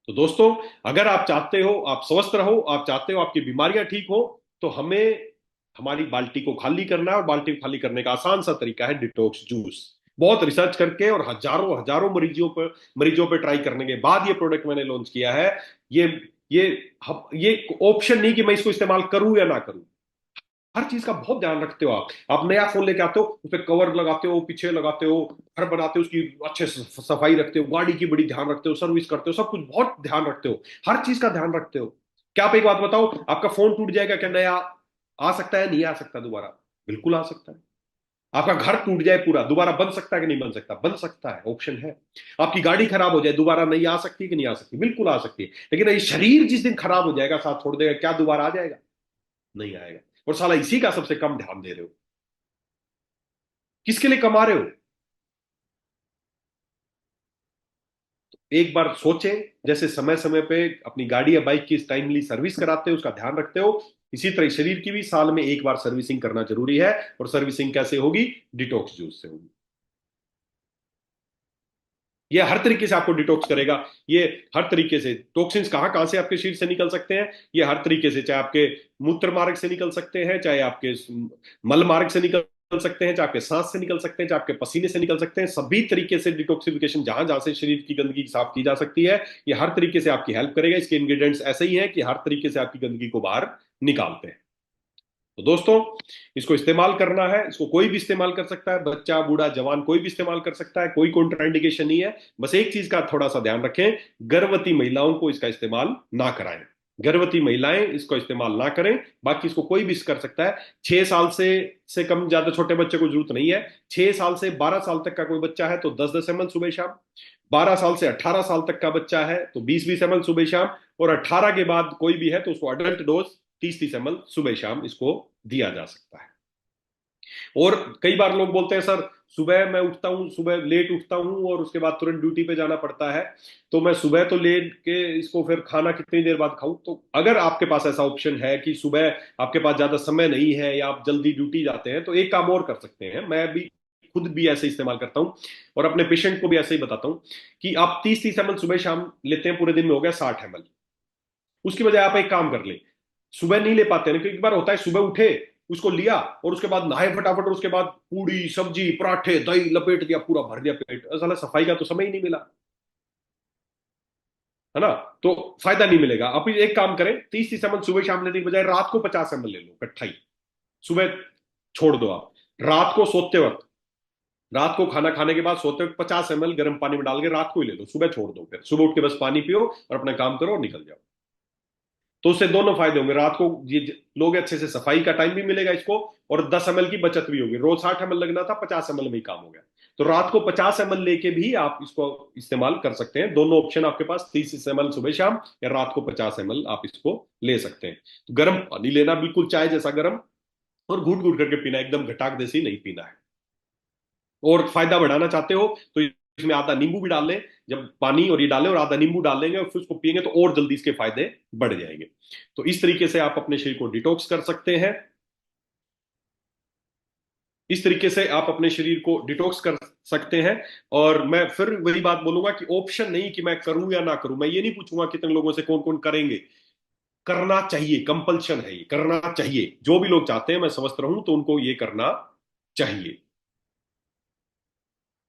तो दोस्तों, अगर आप चाहते हो आप स्वस्थ रहो, आप चाहते हो आपकी बीमारियां ठीक हो, तो हमें हमारी बाल्टी को खाली करना है, और बाल्टी को खाली करने का आसान सा तरीका है डिटॉक्स जूस। बहुत रिसर्च करके और हजारों हजारों मरीजों पर ट्राई करने के बाद ये प्रोडक्ट मैंने लॉन्च किया है। ये ये ये ऑप्शन नहीं कि मैं इसको इस्तेमाल करूं या ना करूं। हर चीज का बहुत ध्यान रखते हो आप नया फोन लेके आते हो, उस पर कवर लगाते हो, पीछे लगाते हो, घर बनाते हो, उसकी अच्छे से सफाई रखते हो, गाड़ी की बड़ी ध्यान रखते हो, सर्विस करते हो, सब कुछ बहुत ध्यान रखते हो, हर चीज का ध्यान रखते हो। क्या आप एक बात बताओ, आपका फोन टूट जाएगा क्या नया आ सकता है? नहीं आ सकता दोबारा? बिल्कुल आ सकता है। आपका घर टूट जाए पूरा, दोबारा बन सकता है कि नहीं बन सकता? बन सकता है, ऑप्शन है। आपकी गाड़ी खराब हो जाए, दोबारा नहीं आ सकती कि नहीं आ सकती? बिल्कुल आ सकती है। लेकिन ये शरीर जिस दिन खराब हो जाएगा, साथ छोड़ देगा, क्या दोबारा आ जाएगा? नहीं आएगा। और साला इसी का सबसे कम ध्यान दे रहे हो। किसके लिए कमा रहे हो? एक बार सोचें, जैसे समय समय पे अपनी गाड़ी या बाइक की टाइमली सर्विस कराते हो, उसका ध्यान रखते हो, इसी तरह शरीर की भी साल में एक बार सर्विसिंग करना जरूरी है। और सर्विसिंग कैसे होगी? डिटॉक्स जूस से होगी। ये हर तरीके से आपको डिटॉक्स करेगा। ये हर तरीके से टॉक्सिन्स कहाँ कहाँ से आपके शरीर से निकल सकते हैं, ये हर तरीके से, चाहे आपके मूत्र मार्ग से निकल सकते हैं, चाहे आपके मल मार्ग से निकल सकते हैं, चाहे आपके सांस से निकल सकते हैं, चाहे आपके पसीने से निकल सकते हैं। सभी तरीके से डिटॉक्सिफिकेशन जहां जहां से शरीर की गंदगी साफ की जा सकती है, ये हर तरीके से आपकी हेल्प करेगा। इसके इंग्रेडिएंट्स ऐसे ही हैं कि हर तरीके से आपकी गंदगी को बाहर निकालते हैं। तो दोस्तों, इसको इस्तेमाल करना है, इसको कोई भी इस्तेमाल कर सकता है, बच्चा बूढ़ा जवान कोई भी इस्तेमाल कर सकता है, कोई कॉन्ट्राइंडिकेशन नहीं है। बस एक चीज का थोड़ा सा ध्यान रखें, गर्भवती महिलाओं को इसका इस्तेमाल ना कराएं। गर्भवती महिलाएं इसको इस्तेमाल ना करें। बाकी इसको कोई भी कर सकता है। 6 साल से कम, ज्यादा छोटे बच्चे को जरूरत नहीं है। 6 साल से 12 साल तक का कोई बच्चा है तो 10-10 ml सुबह शाम। 12 साल से 18 साल तक का बच्चा है तो 20-20 ml सुबह शाम। और 18 के बाद कोई भी है तो उसको अडल्ट डोज 30-30 ml सुबह शाम इसको दिया जा सकता है। और कई बार लोग बोलते हैं, सर सुबह मैं उठता हूँ, सुबह लेट उठता हूँ और उसके बाद तुरंत ड्यूटी पे जाना पड़ता है, तो मैं सुबह तो लेट के इसको फिर खाना कितनी देर बाद खाऊं? तो अगर आपके पास ऐसा ऑप्शन है कि सुबह आपके पास ज्यादा समय नहीं है या आप जल्दी ड्यूटी जाते हैं, तो एक काम और कर सकते हैं। मैं भी खुद भी ऐसे इस्तेमाल करता हूँ और अपने पेशेंट को भी ऐसे ही बताता हूँ कि आप 30-30 ml सुबह शाम लेते हैं, पूरे दिन में हो गया 60 ml। उसकी बजाय आप एक काम कर ले, सुबह नहीं ले पाते ना, क्योंकि एक बार होता है सुबह उठे, उसको लिया और उसके बाद नहाए फटाफट, और उसके बाद पूड़ी सब्जी पराठे दही लपेट दिया, पूरा भर दिया पेट, साला सफाई का तो समय ही नहीं मिला, है ना? तो फायदा नहीं मिलेगा। आप एक काम करें, 30-30 ml सुबह शाम लेने के बजाय रात को 50 ml ले लो इकट्ठा ही। सुबह छोड़ दो आप, रात को सोते वक्त, रात को खाना खाने के बाद सोते वक्त 50 ml गर्म पानी में डाल के रात को ही ले लो, सुबह छोड़ दो, फिर सुबह उठ के बस पानी पियो और अपना काम करो और निकल जाओ। तो उससे दोनों फायदे होंगे, रात को ये लोग अच्छे से सफाई का टाइम भी मिलेगा इसको, और 10 ml की बचत भी होगी। रोज 60 ml लगना था, 50 ml में ही काम हो गया। तो रात को 50 ml लेके भी आप इसको इस्तेमाल कर सकते हैं। दोनों ऑप्शन आपके पास, 30 ml सुबह शाम या रात को 50 ml आप इसको ले सकते हैं। तो गर्म पानी लेना, बिल्कुल चाय जैसा गर्म, और घूट घूट करके पीना, एकदम घटाक जैसी नहीं पीना है। और फायदा बढ़ाना चाहते हो तो इसमें आधा नींबू भी डाल लें, जब पानी और ये डालें और आधा नींबू डाल लेंगे और फिर उसको पियेंगे तो और जल्दी इसके फायदे बढ़ जाएंगे। तो इस तरीके से आप अपने शरीर को डिटॉक्स कर सकते हैं। इस तरीके से आप अपने शरीर को डिटॉक्स कर सकते हैं। और मैं फिर वही बात बोलूंगा कि ऑप्शन नहीं कि मैं करूं या ना करूं। मैं ये नहीं पूछूंगा कितने लोगों से कौन कौन करेंगे। करना चाहिए, कंपल्शन है, ये करना चाहिए। जो भी लोग चाहते हैं, मैं समझ रहा हूं, तो उनको ये करना चाहिए।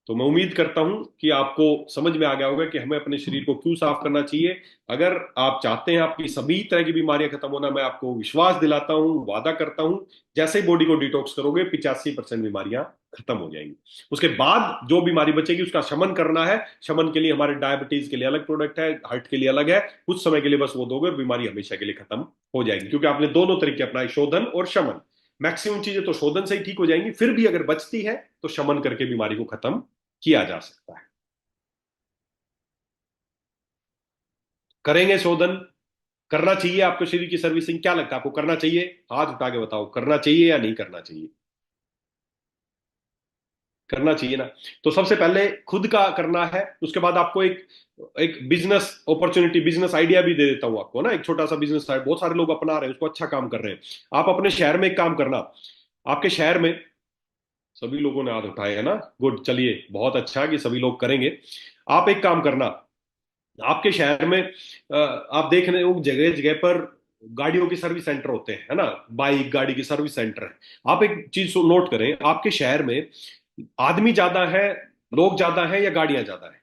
तो मैं उम्मीद करता हूं कि आपको समझ में आ गया होगा कि हमें अपने शरीर को क्यों साफ करना चाहिए। अगर आप चाहते हैं आपकी सभी तरह की बीमारियां खत्म होना, मैं आपको विश्वास दिलाता हूं, वादा करता हूं, जैसे ही बॉडी को डिटॉक्स करोगे 85% बीमारियां खत्म हो जाएंगी। उसके बाद जो बीमारी बचेगी उसका शमन करना है। शमन के लिए हमारे डायबिटीज के लिए अलग प्रोडक्ट है, हार्ट के लिए अलग है। कुछ समय के लिए बस वो दोगे और बीमारी हमेशा के लिए खत्म हो जाएगी, क्योंकि आपने दोनों तरीके अपनाए, शोधन और शमन। मैक्सिमम चीजें तो शोधन से ही ठीक हो जाएंगी, फिर भी अगर बचती है तो शमन करके बीमारी को खत्म किया जा सकता है। करेंगे शोधन, करना चाहिए आपको शरीर की सर्विसिंग? क्या लगता है आपको करना चाहिए? हाथ उठा के बताओ, करना चाहिए या नहीं करना चाहिए? करना चाहिए ना। तो सबसे पहले खुद का करना है, उसके बाद आपको एक एक बिजनेस अपॉर्चुनिटी, बिजनेस आइडिया भी दे देता हूं आपको ना। एक छोटा सा बिजनेस है, बहुत सारे लोग अपना रहे हैं उसको, अच्छा काम कर रहे हैं। आप अपने शहर में एक काम करना, आपके शहर में, सभी लोगों ने हाथ उठाए है ना, गुड, चलिए बहुत अच्छा है कि सभी लोग करेंगे। आप एक काम करना, आपके शहर में आप देख रहे हो जगह जगह पर गाड़ियों के सर्विस सेंटर होते हैं, है ना? बाइक गाड़ी की सर्विस सेंटर है। आप एक चीज नोट करें, आपके शहर में आदमी ज्यादा है, लोग ज्यादा है या गाड़ियां ज्यादा है?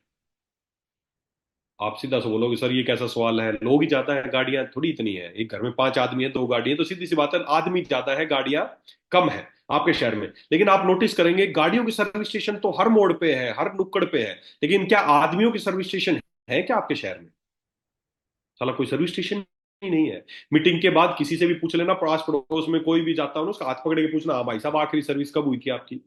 आप सीधा से बोलोगे, सर ये कैसा सवाल है, लोग ही ज्यादा है गाड़ियां थोड़ी इतनी है, एक घर में 5 आदमी है, 2 गाड़ी है, तो सीधी सी बात है, आदमी ज्यादा है गाड़ियां कम है आपके शहर में। लेकिन आप नोटिस करेंगे गाड़ियों की सर्विस स्टेशन तो हर मोड़ पे है, हर नुक्कड़ पे है, लेकिन क्या आदमियों की सर्विस स्टेशन है क्या आपके शहर में? साला कोई सर्विस स्टेशन ही नहीं है। मीटिंग के बाद किसी से भी पूछ लेना, पड़ोस पड़ोस में कोई भी जाता हो ना, उसका हाथ पकड़ के पूछना, हाँ भाई साहब आखिरी सर्विस कब हुई थी आपकी?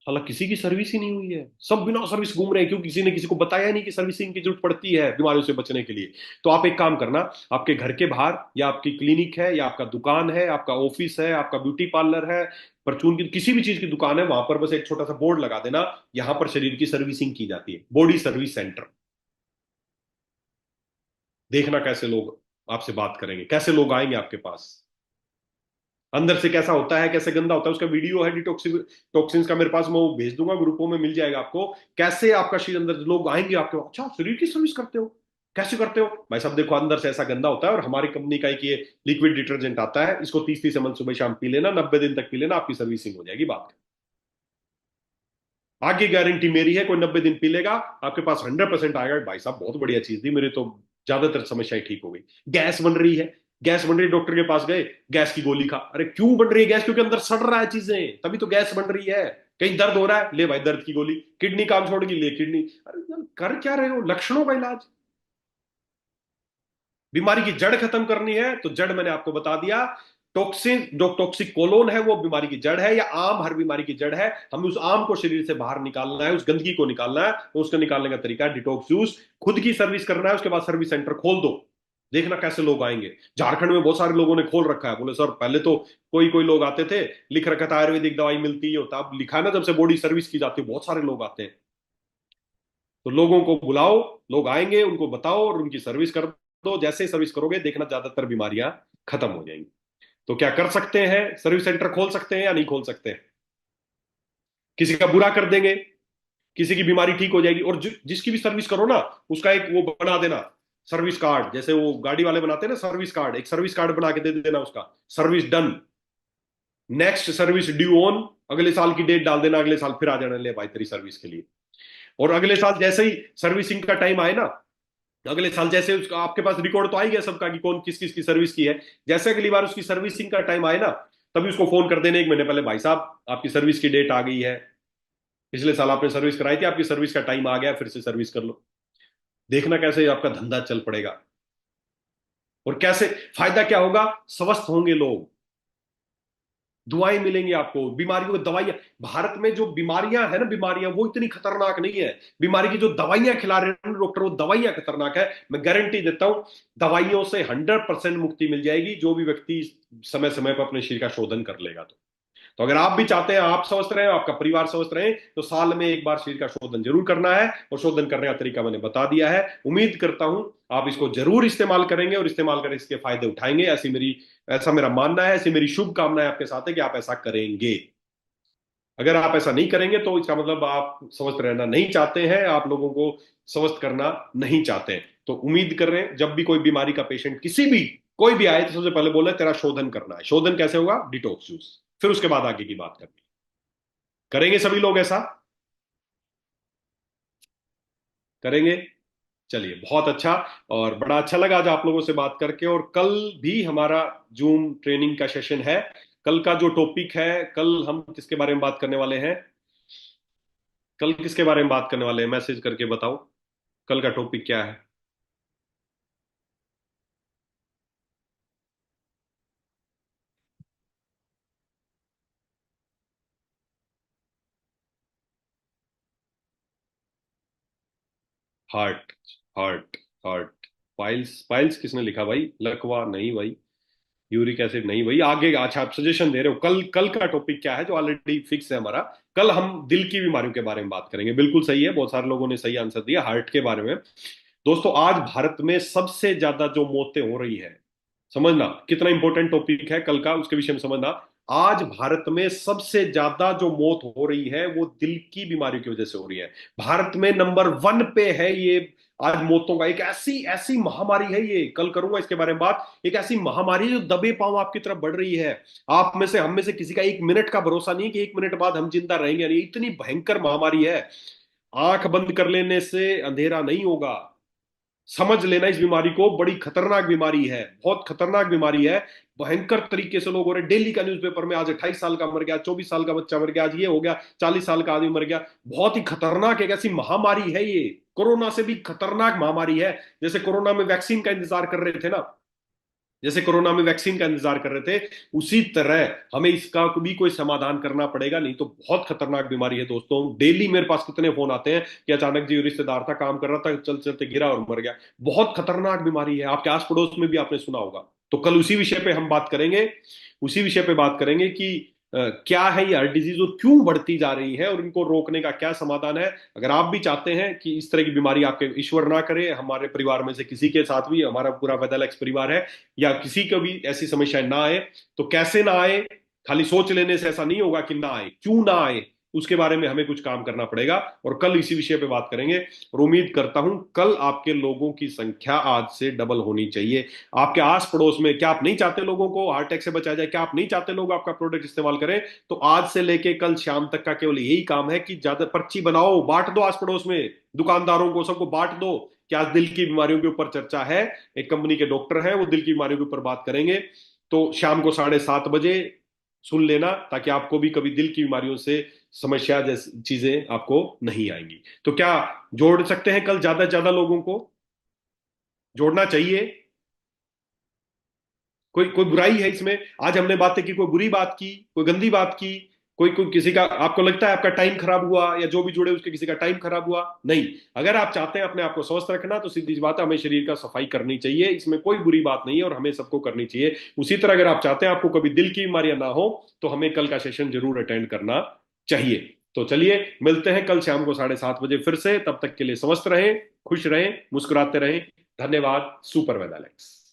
साला किसी की सर्विस ही नहीं हुई है, सब बिना सर्विस घूम रहे हैं, क्यों? किसी ने किसी को बताया नहीं कि सर्विसिंग की जरूरत पड़ती है बीमारियों से बचने के लिए। तो आप एक काम करना, आपके घर के बाहर या आपकी क्लिनिक है या आपका दुकान है, आपका ऑफिस है, आपका ब्यूटी पार्लर है, परचून की किसी भी चीज की दुकान है, वहां पर बस एक छोटा सा बोर्ड लगा देना, यहाँ पर शरीर की सर्विसिंग की जाती है, बॉडी सर्विस सेंटर। देखना कैसे लोग आपसे बात करेंगे, कैसे लोग आएंगे आपके पास, अंदर से कैसा होता है, कैसे गंदा होता है, उसका वीडियो है टॉक्सिन्स का मेरे पास, मैं वो भेज दूंगा, ग्रुपों में मिल जाएगा आपको। कैसे आपका शरीर, अंदर लोग आएंगे आपके, अच्छा शरीर की सर्विस करते हो, कैसे करते हो भाई साहब? देखो अंदर से ऐसा गंदा होता है, और हमारी कंपनी का एक ये लिक्विड डिटर्जेंट आता है, इसको 30-30 ml सुबह शाम पी लेना, 90 दिन तक पी लेना, आपकी सर्विसिंग हो जाएगी। बात आगे गारंटी मेरी है, कोई 90 दिन पी लेगा आपके पास 100% आएगा भाई साहब, बहुत बढ़िया चीज दी, मेरी तो ज्यादातर समस्याएं ठीक हो गई। गैस बन रही है, गैस बन रही है, डॉक्टर के पास गए, गैस की गोली खा, अरे क्यों बन रही है गैस? क्योंकि अंदर सड़ रहा है चीजें, तभी तो गैस बन रही है। कहीं दर्द हो रहा है, ले भाई दर्द की गोली। किडनी काम छोड़ेगी, ले किडनी। अरे यार कर क्या रहे हो? लक्षणों का इलाज। बीमारी की जड़ खत्म करनी है तो जड़ मैंने आपको बता दिया। टॉक्सिन, जो टॉक्सिक कोलोन है वो बीमारी की जड़ है, या आम हर बीमारी की जड़ है। हमें उस आम को शरीर से बाहर निकालना है, उस गंदगी को निकालना है, तो उसको निकालने का तरीका है डिटॉक्स जूस। खुद की सर्विस करना है, उसके बाद सर्विस सेंटर खोल दो, देखना कैसे लोग आएंगे। झारखंड में बहुत सारे लोगों ने खोल रखा है, बोले सर पहले तो कोई कोई लोग आते थे, लिख रखा था आयुर्वेदिक दवाई मिलती है, होता, अब लिखा है ना जब से बॉडी सर्विस की जाती है, बहुत सारे लोग आते हैं। तो लोगों को बुलाओ, लोग आएंगे, उनको बताओ और उनकी सर्विस कर दो। जैसे ही सर्विस करोगे देखना ज्यादातर बीमारियां खत्म हो जाएंगी। तो क्या कर सकते हैं? सर्विस सेंटर खोल सकते हैं या नहीं खोल सकते हैं? किसी का बुरा कर देंगे, किसी की बीमारी ठीक हो जाएगी। और जिसकी भी सर्विस करो ना, उसका एक वो बना देना, सर्विस कार्ड, जैसे वो गाड़ी वाले बनाते हैं ना सर्विस कार्ड, एक सर्विस कार्ड बना के दे देना उसका, service done, next service due on, अगले साल की डेट डाल देना, अगले साल फिर आ जाना, ले भाई तेरी सर्विस के लिए। और अगले साल जैसे ही सर्विसिंग का टाइम आए ना, अगले साल जैसे उसका आपके पास रिकॉर्ड तो आ ही गया सबका कि कौन किस किस की सर्विस की है, जैसे अगली बार उसकी सर्विसिंग का टाइम आए ना, तभी उसको फोन कर देने 1 महीने पहले, भाई साहब आपकी सर्विस की डेट आ गई है, पिछले साल आपने सर्विस कराई थी, आपकी सर्विस का टाइम आ गया, फिर से सर्विस कर लो। देखना कैसे आपका धंधा चल पड़ेगा, और कैसे फायदा क्या होगा, स्वस्थ होंगे लोग, दुआएं मिलेंगी आपको, बीमारियों की दवाइयां। भारत में जो बीमारियां है ना, बीमारियां वो इतनी खतरनाक नहीं है, बीमारी की जो दवाइयां खिला रहे हैं डॉक्टर, वो दवाइयां खतरनाक है। मैं गारंटी देता हूं, दवाइयों से 100% मुक्ति मिल जाएगी, जो भी व्यक्ति समय समय पर अपने शरीर का शोधन कर लेगा। तो अगर आप भी चाहते हैं आप स्वस्थ रहें, आपका परिवार स्वस्थ रहे, तो साल में एक बार शरीर का शोधन जरूर करना है, और शोधन करने का तरीका मैंने बता दिया है। उम्मीद करता हूं आप इसको जरूर इस्तेमाल करेंगे, और इस्तेमाल कर इसके फायदे उठाएंगे, ऐसा मेरा मानना है, ऐसी मेरी शुभकामनाएं आपके साथ है कि आप ऐसा करेंगे। अगर आप ऐसा नहीं करेंगे तो इसका मतलब आप स्वस्थ रहना नहीं चाहते हैं, आप लोगों को स्वस्थ करना नहीं चाहते हैं। तो उम्मीद कर रहे हैं जब भी कोई बीमारी का पेशेंट किसी भी कोई भी आए, तो सबसे पहले बोले तेरा शोधन करना है। शोधन कैसे होगा? डिटॉक्स जूस, फिर उसके बाद आगे की बात करनी। करेंगे सभी लोग ऐसा? करेंगे? चलिए बहुत अच्छा। और बड़ा अच्छा लगा आज आप लोगों से बात करके। और कल भी हमारा जूम ट्रेनिंग का सेशन है। कल का जो टॉपिक है, कल हम किसके बारे में बात करने वाले हैं? कल किसके बारे में बात करने वाले हैं? मैसेज करके बताओ, कल का टॉपिक क्या है? Heart, heart, heart, piles, piles किसने लिखा भाई? लकवा नहीं भाई, यूरिक एसिड नहीं भाई, आगे अच्छा आप सजेशन दे रहे हो। कल कल का टॉपिक क्या है जो ऑलरेडी फिक्स है हमारा? कल हम दिल की बीमारियों के बारे में बात करेंगे। बिल्कुल सही है, बहुत सारे लोगों ने सही आंसर दिया, हार्ट के बारे में। दोस्तों आज भारत में सबसे ज्यादा जो मौतें हो रही है, समझना कितना इंपॉर्टेंट टॉपिक है कल का, उसके विषय में समझना। आज भारत में सबसे ज्यादा जो मौत हो रही है वो दिल की बीमारियों की वजह से हो रही है। भारत में नंबर 1 पे है ये आज मौतों का। एक ऐसी ऐसी महामारी है ये, कल करूंगा इसके बारे में बात। एक ऐसी महामारी है जो दबे पांव आपकी तरफ बढ़ रही है। आप में से, हम में से किसी का 1 मिनट का भरोसा नहीं कि 1 मिनट बाद हम जिंदा रहेंगे नहीं, इतनी भयंकर महामारी है। आंख बंद कर लेने से अंधेरा नहीं होगा, समझ लेना इस बीमारी को, बड़ी खतरनाक बीमारी है, बहुत खतरनाक बीमारी है। भयंकर तरीके से लोग हो रहे, डेली का न्यूज़पेपर में आज 28 साल का मर गया, 24 साल का बच्चा मर गया, आज ये हो गया, 40 साल का आदमी मर गया। बहुत ही खतरनाक एक ऐसी महामारी है ये, कोरोना से भी खतरनाक महामारी है। जैसे कोरोना में वैक्सीन का इंतजार कर रहे थे ना, जैसे कोरोना में वैक्सीन का इंतजार कर रहे थे, उसी तरह हमें इसका भी कोई समाधान करना पड़ेगा, नहीं तो बहुत खतरनाक बीमारी है। दोस्तों डेली मेरे पास कितने फोन आते हैं कि अचानक जी रिश्तेदार था, काम कर रहा था, चलते चलते गिरा और मर गया। बहुत खतरनाक बीमारी है, आपके आस पड़ोस में भी आपने सुना होगा। तो कल उसी विषय पे हम बात करेंगे, उसी विषय पे बात करेंगे कि क्या है ये हार्ट डिजीज और क्यों बढ़ती जा रही है और इनको रोकने का क्या समाधान है। अगर आप भी चाहते हैं कि इस तरह की बीमारी आपके, ईश्वर ना करे, हमारे परिवार में से किसी के साथ भी, हमारा पूरा वेदालेक्स परिवार है, या किसी को भी ऐसी समस्याएं ना आए, तो कैसे ना आए, खाली सोच लेने से ऐसा नहीं होगा कि ना आए, क्यों ना आए, उसके बारे में हमें कुछ काम करना पड़ेगा। और कल इसी विषय पे बात करेंगे। और उम्मीद करता हूं कल आपके लोगों की संख्या आज से डबल होनी चाहिए। आपके आस पड़ोस में, क्या आप नहीं चाहते लोगों को हार्ट अटैक से बचाया जाए? क्या आप नहीं चाहते लोग आपका प्रोडक्ट इस्तेमाल करें? तो आज से लेके कल शाम तक का केवल यही काम है कि ज्यादा पर्ची बनाओ, बांट दो आस पड़ोस में, दुकानदारों को, सबको बांट दो कि आज दिल की बीमारियों के ऊपर चर्चा है। एक कंपनी के डॉक्टर हैं, वो दिल की बीमारियों के ऊपर बात करेंगे। तो शाम को 7:30 बजे सुन लेना, ताकि आपको भी कभी दिल की बीमारियों से समस्या जैसी चीजें आपको नहीं आएंगी। तो क्या जोड़ सकते हैं कल ज्यादा से ज्यादा लोगों को? जोड़ना चाहिए। कोई कोई बुराई है इसमें? आज हमने बातें की, कोई बुरी बात की, कोई गंदी बात की, कोई कोई किसी का आपको लगता है आपका टाइम खराब हुआ, या जो भी जुड़े उसके किसी का टाइम खराब हुआ? नहीं। अगर आप चाहते हैं अपने आप को स्वस्थ रखना, तो सीधी सी बात है, हमें शरीर का सफाई करनी चाहिए, इसमें कोई बुरी बात नहीं है और हमें सबको करनी चाहिए। उसी तरह अगर आप चाहते हैं आपको कभी दिल की बीमारियां ना हो, तो हमें कल का सेशन जरूर अटेंड करना चाहिए। तो चलिए, मिलते हैं कल शाम को 7:30 बजे फिर से। तब तक के लिए स्वस्थ रहें, खुश रहें, मुस्कुराते रहें। धन्यवाद। सुपर वेदालेक्स।